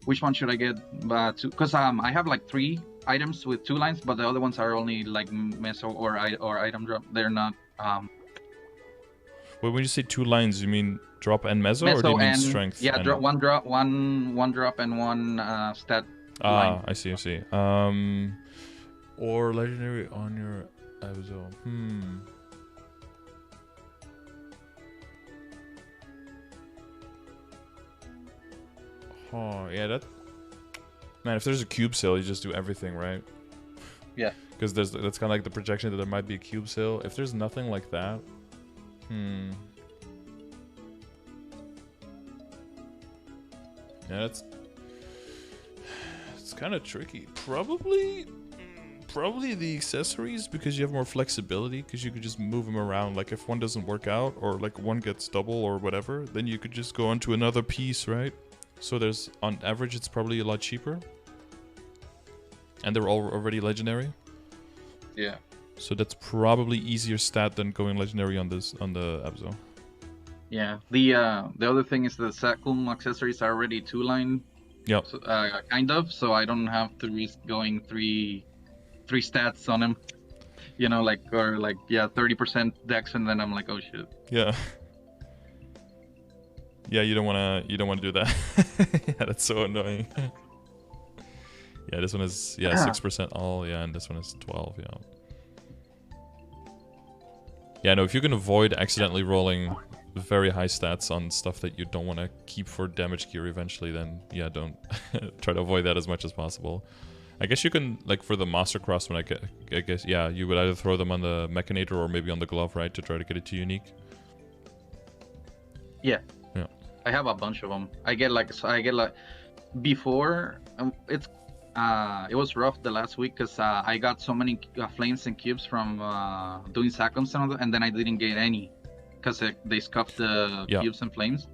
which one should I get? Because I have like 3 items with 2 lines, but the other ones are only like meso or item drop. They're not. Wait, when you say 2 lines, you mean drop and mezzo, or do you mean strength? Yeah, one drop and one stat line. I see. Or legendary on your Abzo. Oh, yeah, that... Man, if there's a cube sale, you just do everything, right? Yeah. Because that's kind of like the projection that there might be a cube sale. If there's nothing like that... Yeah, it's kind of tricky. Probably the accessories, because you have more flexibility, because you could just move them around. Like if one doesn't work out, or like one gets double or whatever, then you could just go on to another piece, right? So there's, on average, it's probably a lot cheaper. And they're all already legendary. Yeah. So that's probably easier stat than going legendary on the Abzo. Yeah. The other thing is the Sakum accessories are already 2-line. Yep. So, kind of. So I don't have to risk going three stats on him. You know, like 30% dex, and then I'm like, oh shit. Yeah. Yeah, you don't wanna do that. Yeah, that's so annoying. Yeah, this one is 6% all, and this one is 12, yeah. Yeah, no, if you can avoid accidentally rolling very high stats on stuff that you don't want to keep for damage gear eventually, then yeah, don't try to avoid that as much as possible. I guess you can, like for the Master Craftsman, I guess, yeah, you would either throw them on the Mechanator or maybe on the Glove, right, to try to get it to unique. Yeah. Yeah. I have a bunch of them. I get like before it was rough the last week because I got so many flames and cubes from doing Sackums and all that, and then I didn't get any because they scuffed the cubes and flames.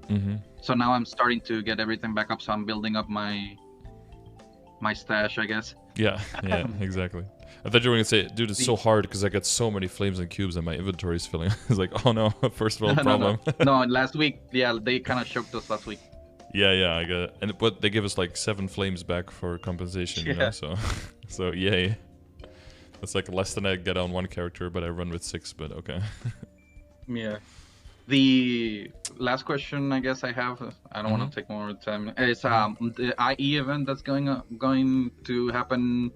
So now I'm starting to get everything back up, so I'm building up my stash, I guess. Yeah, yeah, exactly. I thought you were going to say, dude, it's so hard because I get so many flames and cubes and my inventory is filling. It's like, oh no, first world problem. No, last week, yeah, they kind of choked us last week. Yeah, I get it. But they give us like 7 flames back for compensation, you know, so yay. That's like less than I get on one character, but I run with 6, but okay. Yeah. The last question I guess I have, I don't want to take more time, is the IE event that's going to happen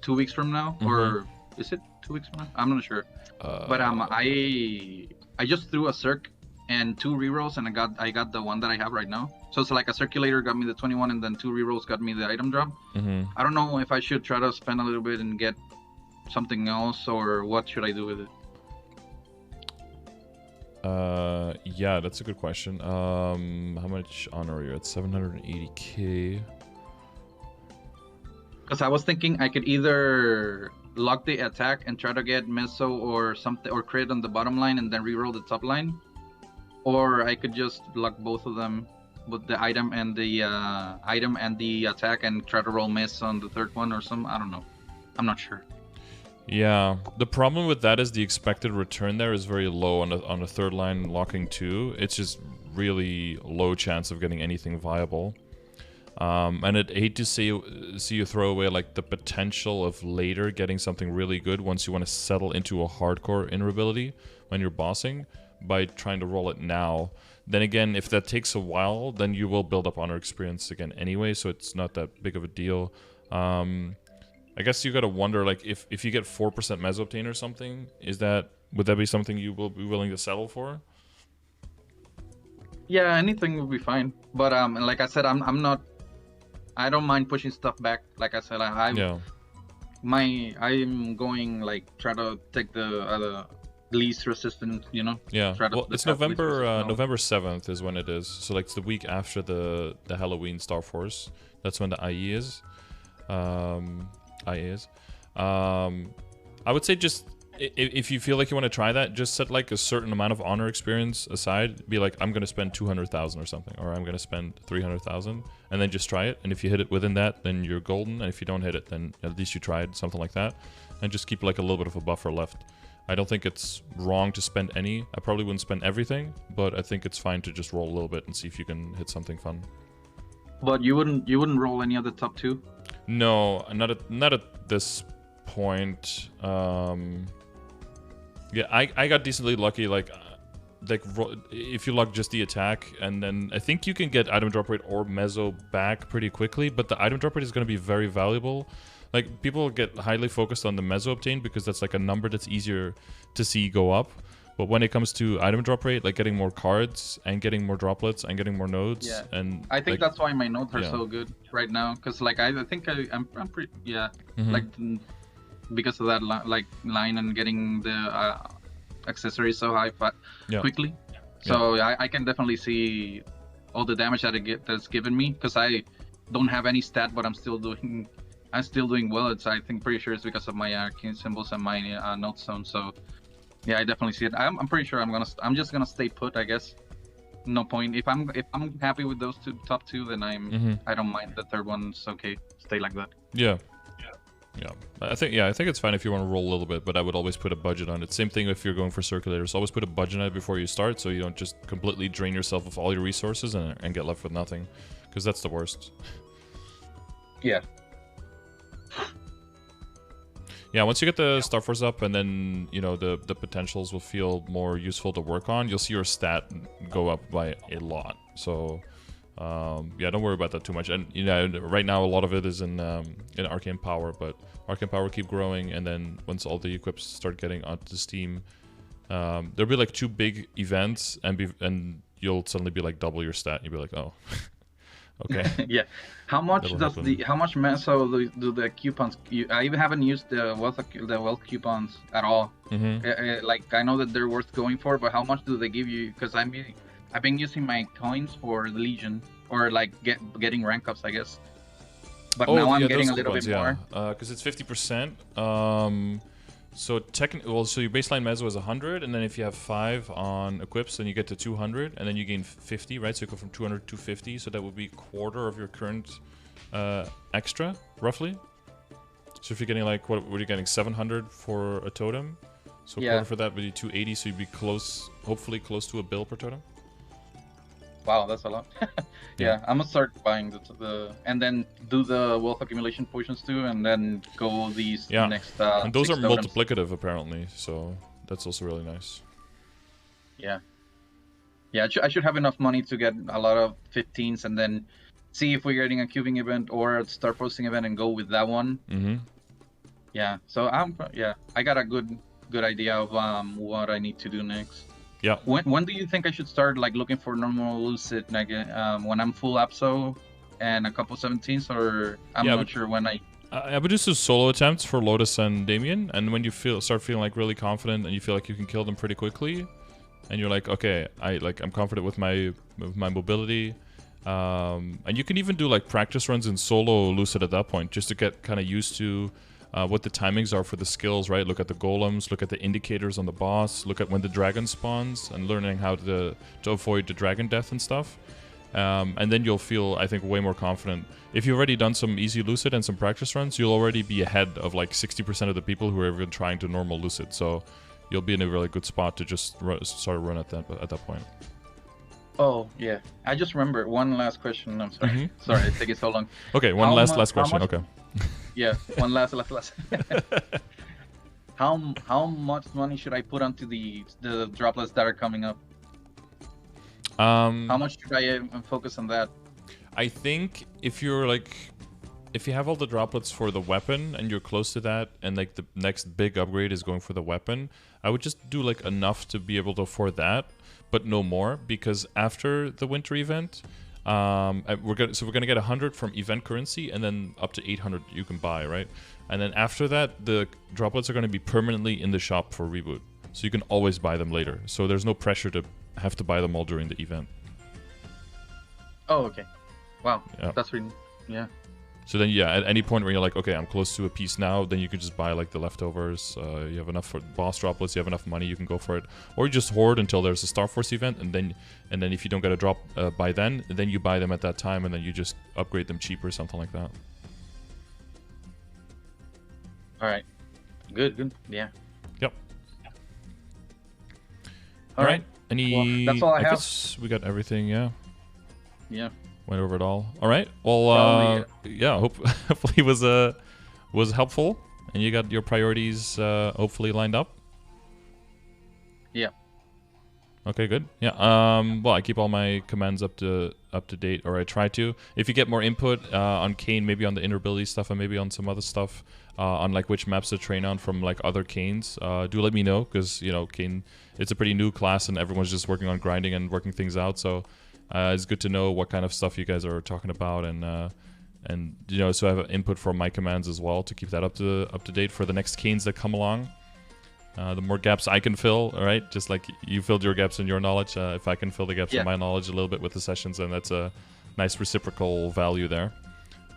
2 weeks from now, or is it 2 weeks from now? I'm not sure. But I just threw a circ and 2 rerolls, and I got the one that I have right now. So it's like a circulator got me the 21, and then 2 rerolls got me the item drop. I don't know if I should try to spend a little bit and get something else, or what should I do with it? Yeah, that's a good question. How much honor are you at? 780k. Because I was thinking I could either lock the attack and try to get meso or something, or crit on the bottom line and then reroll the top line, or I could just lock both of them with the item and the attack and try to roll miss on the third one or some. I don't know. I'm not sure. Yeah, the problem with that is the expected return there is very low on a third line locking 2. It's just really low chance of getting anything viable. And I'd hate to see you throw away like the potential of later getting something really good once you want to settle into a hardcore invulnerability when you're bossing by trying to roll it now. Then again, if that takes a while, then you will build up honor experience again anyway, so it's not that big of a deal. I guess you gotta wonder, like, if you get 4% Meso obtain or something, would that be something you will be willing to settle for? Yeah, anything would be fine. But like I said, I don't mind pushing stuff back. Like I said, I'm going like try to take the least resistant, you know. Yeah. Well, it's November 7th is when it is. So like it's the week after the Halloween Star Force. That's when the IE is. I would say just if you feel like you want to try that, just set like a certain amount of honor experience aside. Be like, I'm going to spend 200,000 or something, or I'm going to spend 300,000, and then just try it. And if you hit it within that, then you're golden. And if you don't hit it, then at least you tried, something like that. And just keep like a little bit of a buffer left. I don't think it's wrong to spend any. I probably wouldn't spend everything, but I think it's fine to just roll a little bit and see if you can hit something fun. But you wouldn't roll any of the top 2? No, not at this point. Yeah, I got decently lucky. Like if you luck just the attack, and then I think you can get item drop rate or meso back pretty quickly. But the item drop rate is going to be very valuable. Like people get highly focused on the meso obtain because that's like a number that's easier to see go up. But when it comes to item drop rate, like getting more cards and getting more droplets and getting more nodes, and I think that's why my nodes are so good right now. Because like I think I'm pretty like because of that line and getting the accessories so high quickly. So I can definitely see all the damage that that's given me, because I don't have any stat, but I'm still doing well. It's pretty sure it's because of my arcane symbols and my node zone. So yeah, I definitely see it. I'm pretty sure I'm just gonna stay put, I guess. No point. If I'm happy with those top two, then I don't mind the third one's okay. Stay like that. Yeah. I think it's fine if you want to roll a little bit, but I would always put a budget on it. Same thing if you're going for circulators. Always put a budget on it before you start, so you don't just completely drain yourself of all your resources and get left with nothing, because that's the worst. Yeah. Yeah, once you get the Star Force up, and then the potentials will feel more useful to work on. You'll see your stat go up by a lot. So yeah, don't worry about that too much. And right now a lot of it is in Arcane Power, but Arcane Power keep growing, and then once all the equips start getting onto Steam, There'll be like 2 big events, and you'll suddenly be like double your stat. You'll be like, oh, okay. Yeah. How much That'll does happen. how much meso do the coupons? I even haven't used the wealth coupons at all. Like I know that they're worth going for, but how much do they give you? Because I've been using my coins for the Legion or like getting rank ups, I guess. But now I'm getting a little bit more. Because it's 50%. So so your baseline meso is 100, and then if you have 5 on equips, then you get to 200, and then you gain 50, right? So you go from 200 to 50, so that would be a quarter of your current extra, roughly. So if you're getting like, what are you getting, 700 for a totem? So a quarter for that would be 280, so you'd be close, hopefully close to a bill per totem. Wow, that's a lot. Yeah, I'm gonna start buying the and then do the wealth accumulation potions too, and then go these next. And those are 6 totems. multiplicative apparently, so that's also really nice. Yeah. Yeah, I should have enough money to get a lot of 15s, and then see if we're getting a cubing event or a star posting event, and go with that one. Yeah. So I got a good idea of what I need to do next. Yeah. When do you think I should start like looking for normal Lucid? Like when I'm full Apso and a couple 17s, or I'm not sure when I would do some solo attempts for Lotus and Damien, and when you start feeling like really confident and you feel like you can kill them pretty quickly, and you're like, okay, I'm confident with my mobility, and you can even do like practice runs in solo Lucid at that point, just to get kind of used to what the timings are for the skills, right? Look at the golems, look at the indicators on the boss, look at when the dragon spawns, and learning how to avoid the dragon death and stuff. And then you'll feel, I think, way more confident. If you've already done some easy Lucid and some practice runs, you'll already be ahead of like 60% of the people who are even trying to normal Lucid. So you'll be in a really good spot to just start a run at that point. Oh, yeah. I just remember one last question. I'm sorry. Sorry, it's taking so long. Okay, one last question. Okay. Yeah, one last. How much money should I put onto the droplets that are coming up? How much should I focus on that? I think if you have all the droplets for the weapon and you're close to that, and like the next big upgrade is going for the weapon, I would just do like enough to be able to afford that, but no more, because after the winter event, we're gonna get 100 from event currency, and then up to 800 you can buy, right? And then after that, the droplets are gonna be permanently in the shop for reboot, so you can always buy them later. So there's no pressure to have to buy them all during the event. Oh, okay. Wow, yeah. That's really, yeah. So then, yeah, at any point where you're like, okay, I'm close to a piece now, then you can just buy like the leftovers. You have enough for boss droplets, you have enough money, you can go for it. Or you just hoard until there's a Star Force event, and then if you don't get a drop by then you buy them at that time, and then you just upgrade them cheaper, something like that. All right. Good. Yeah. Yep. All right. Well, that's all I have. Guess we got everything, yeah. Yeah. Went over it all. All right. Well, yeah. Hopefully it was helpful, and you got your priorities hopefully lined up. Yeah. Okay. Good. Yeah. Well, I keep all my commands up to date, or I try to. If you get more input on Cain, maybe on the inner-ability stuff, and maybe on some other stuff, on like which maps to train on from like other Cains, do let me know, because Cain, it's a pretty new class, and everyone's just working on grinding and working things out. So. It's good to know what kind of stuff you guys are talking about, and so I have input from my commands as well to keep that up to date for the next Cains that come along. The more gaps I can fill, all right, just like you filled your gaps in your knowledge, if I can fill the gaps in my knowledge a little bit with the sessions, then that's a nice reciprocal value there.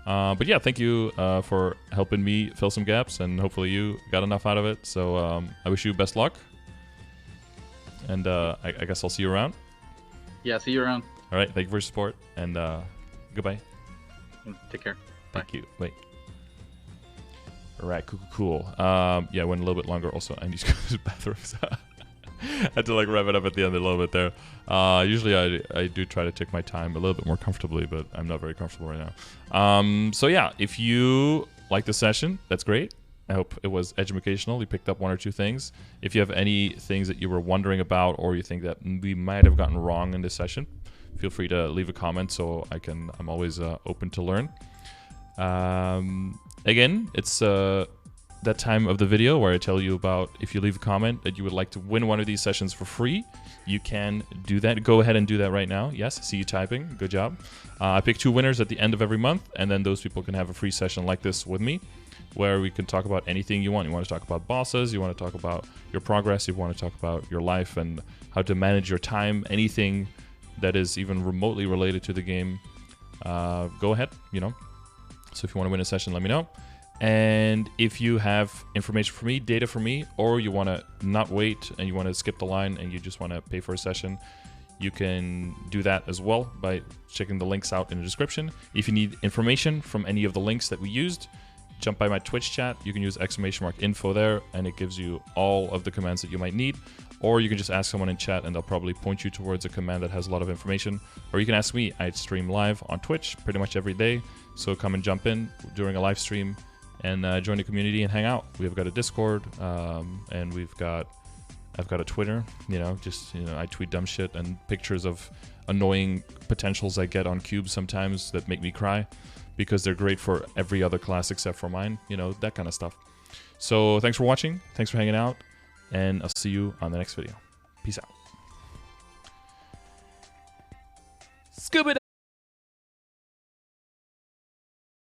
But yeah, thank you for helping me fill some gaps, and hopefully you got enough out of it. So I wish you best luck, and I guess I'll see you around. Yeah, see you around. All right, thank you for your support, and goodbye. Take care. Thank you. Bye. All right, cool. Yeah, went a little bit longer. Also, I need to go to the bathroom, so I had to like wrap it up at the end a little bit there. Usually I do try to take my time a little bit more comfortably, but I'm not very comfortable right now. So yeah, if you like the session, that's great. I hope it was educational. You picked up one or two things. If you have any things that you were wondering about, or you think that we might have gotten wrong in this session, feel free to leave a comment, so I'm always open to learn. Again, it's that time of the video where I tell you about if you leave a comment that you would like to win one of these sessions for free. You can do that. Go ahead and do that right now. Yes, I see you typing. Good job. I pick 2 winners at the end of every month, and then those people can have a free session like this with me, where we can talk about anything you want. You want to talk about bosses, you want to talk about your progress, you want to talk about your life and how to manage your time, anything that is even remotely related to the game. Go ahead, you know. So if you want to win a session, let me know. And if you have information for me, data for me, or you want to not wait and you want to skip the line and you just want to pay for a session, you can do that as well by checking the links out in the description. If you need information from any of the links that we used, jump by my Twitch chat. You can use !info there, and it gives you all of the commands that you might need. Or you can just ask someone in chat, and they'll probably point you towards a command that has a lot of information. Or you can ask me. I stream live on Twitch pretty much every day, so come and jump in during a live stream and join the community and hang out. We've got a Discord, and I've got a Twitter. You know, just I tweet dumb shit and pictures of annoying potentials I get on cubes sometimes that make me cry, because they're great for every other class except for mine, that kind of stuff. So thanks for watching, thanks for hanging out, and I'll see you on the next video. Peace out. Scuba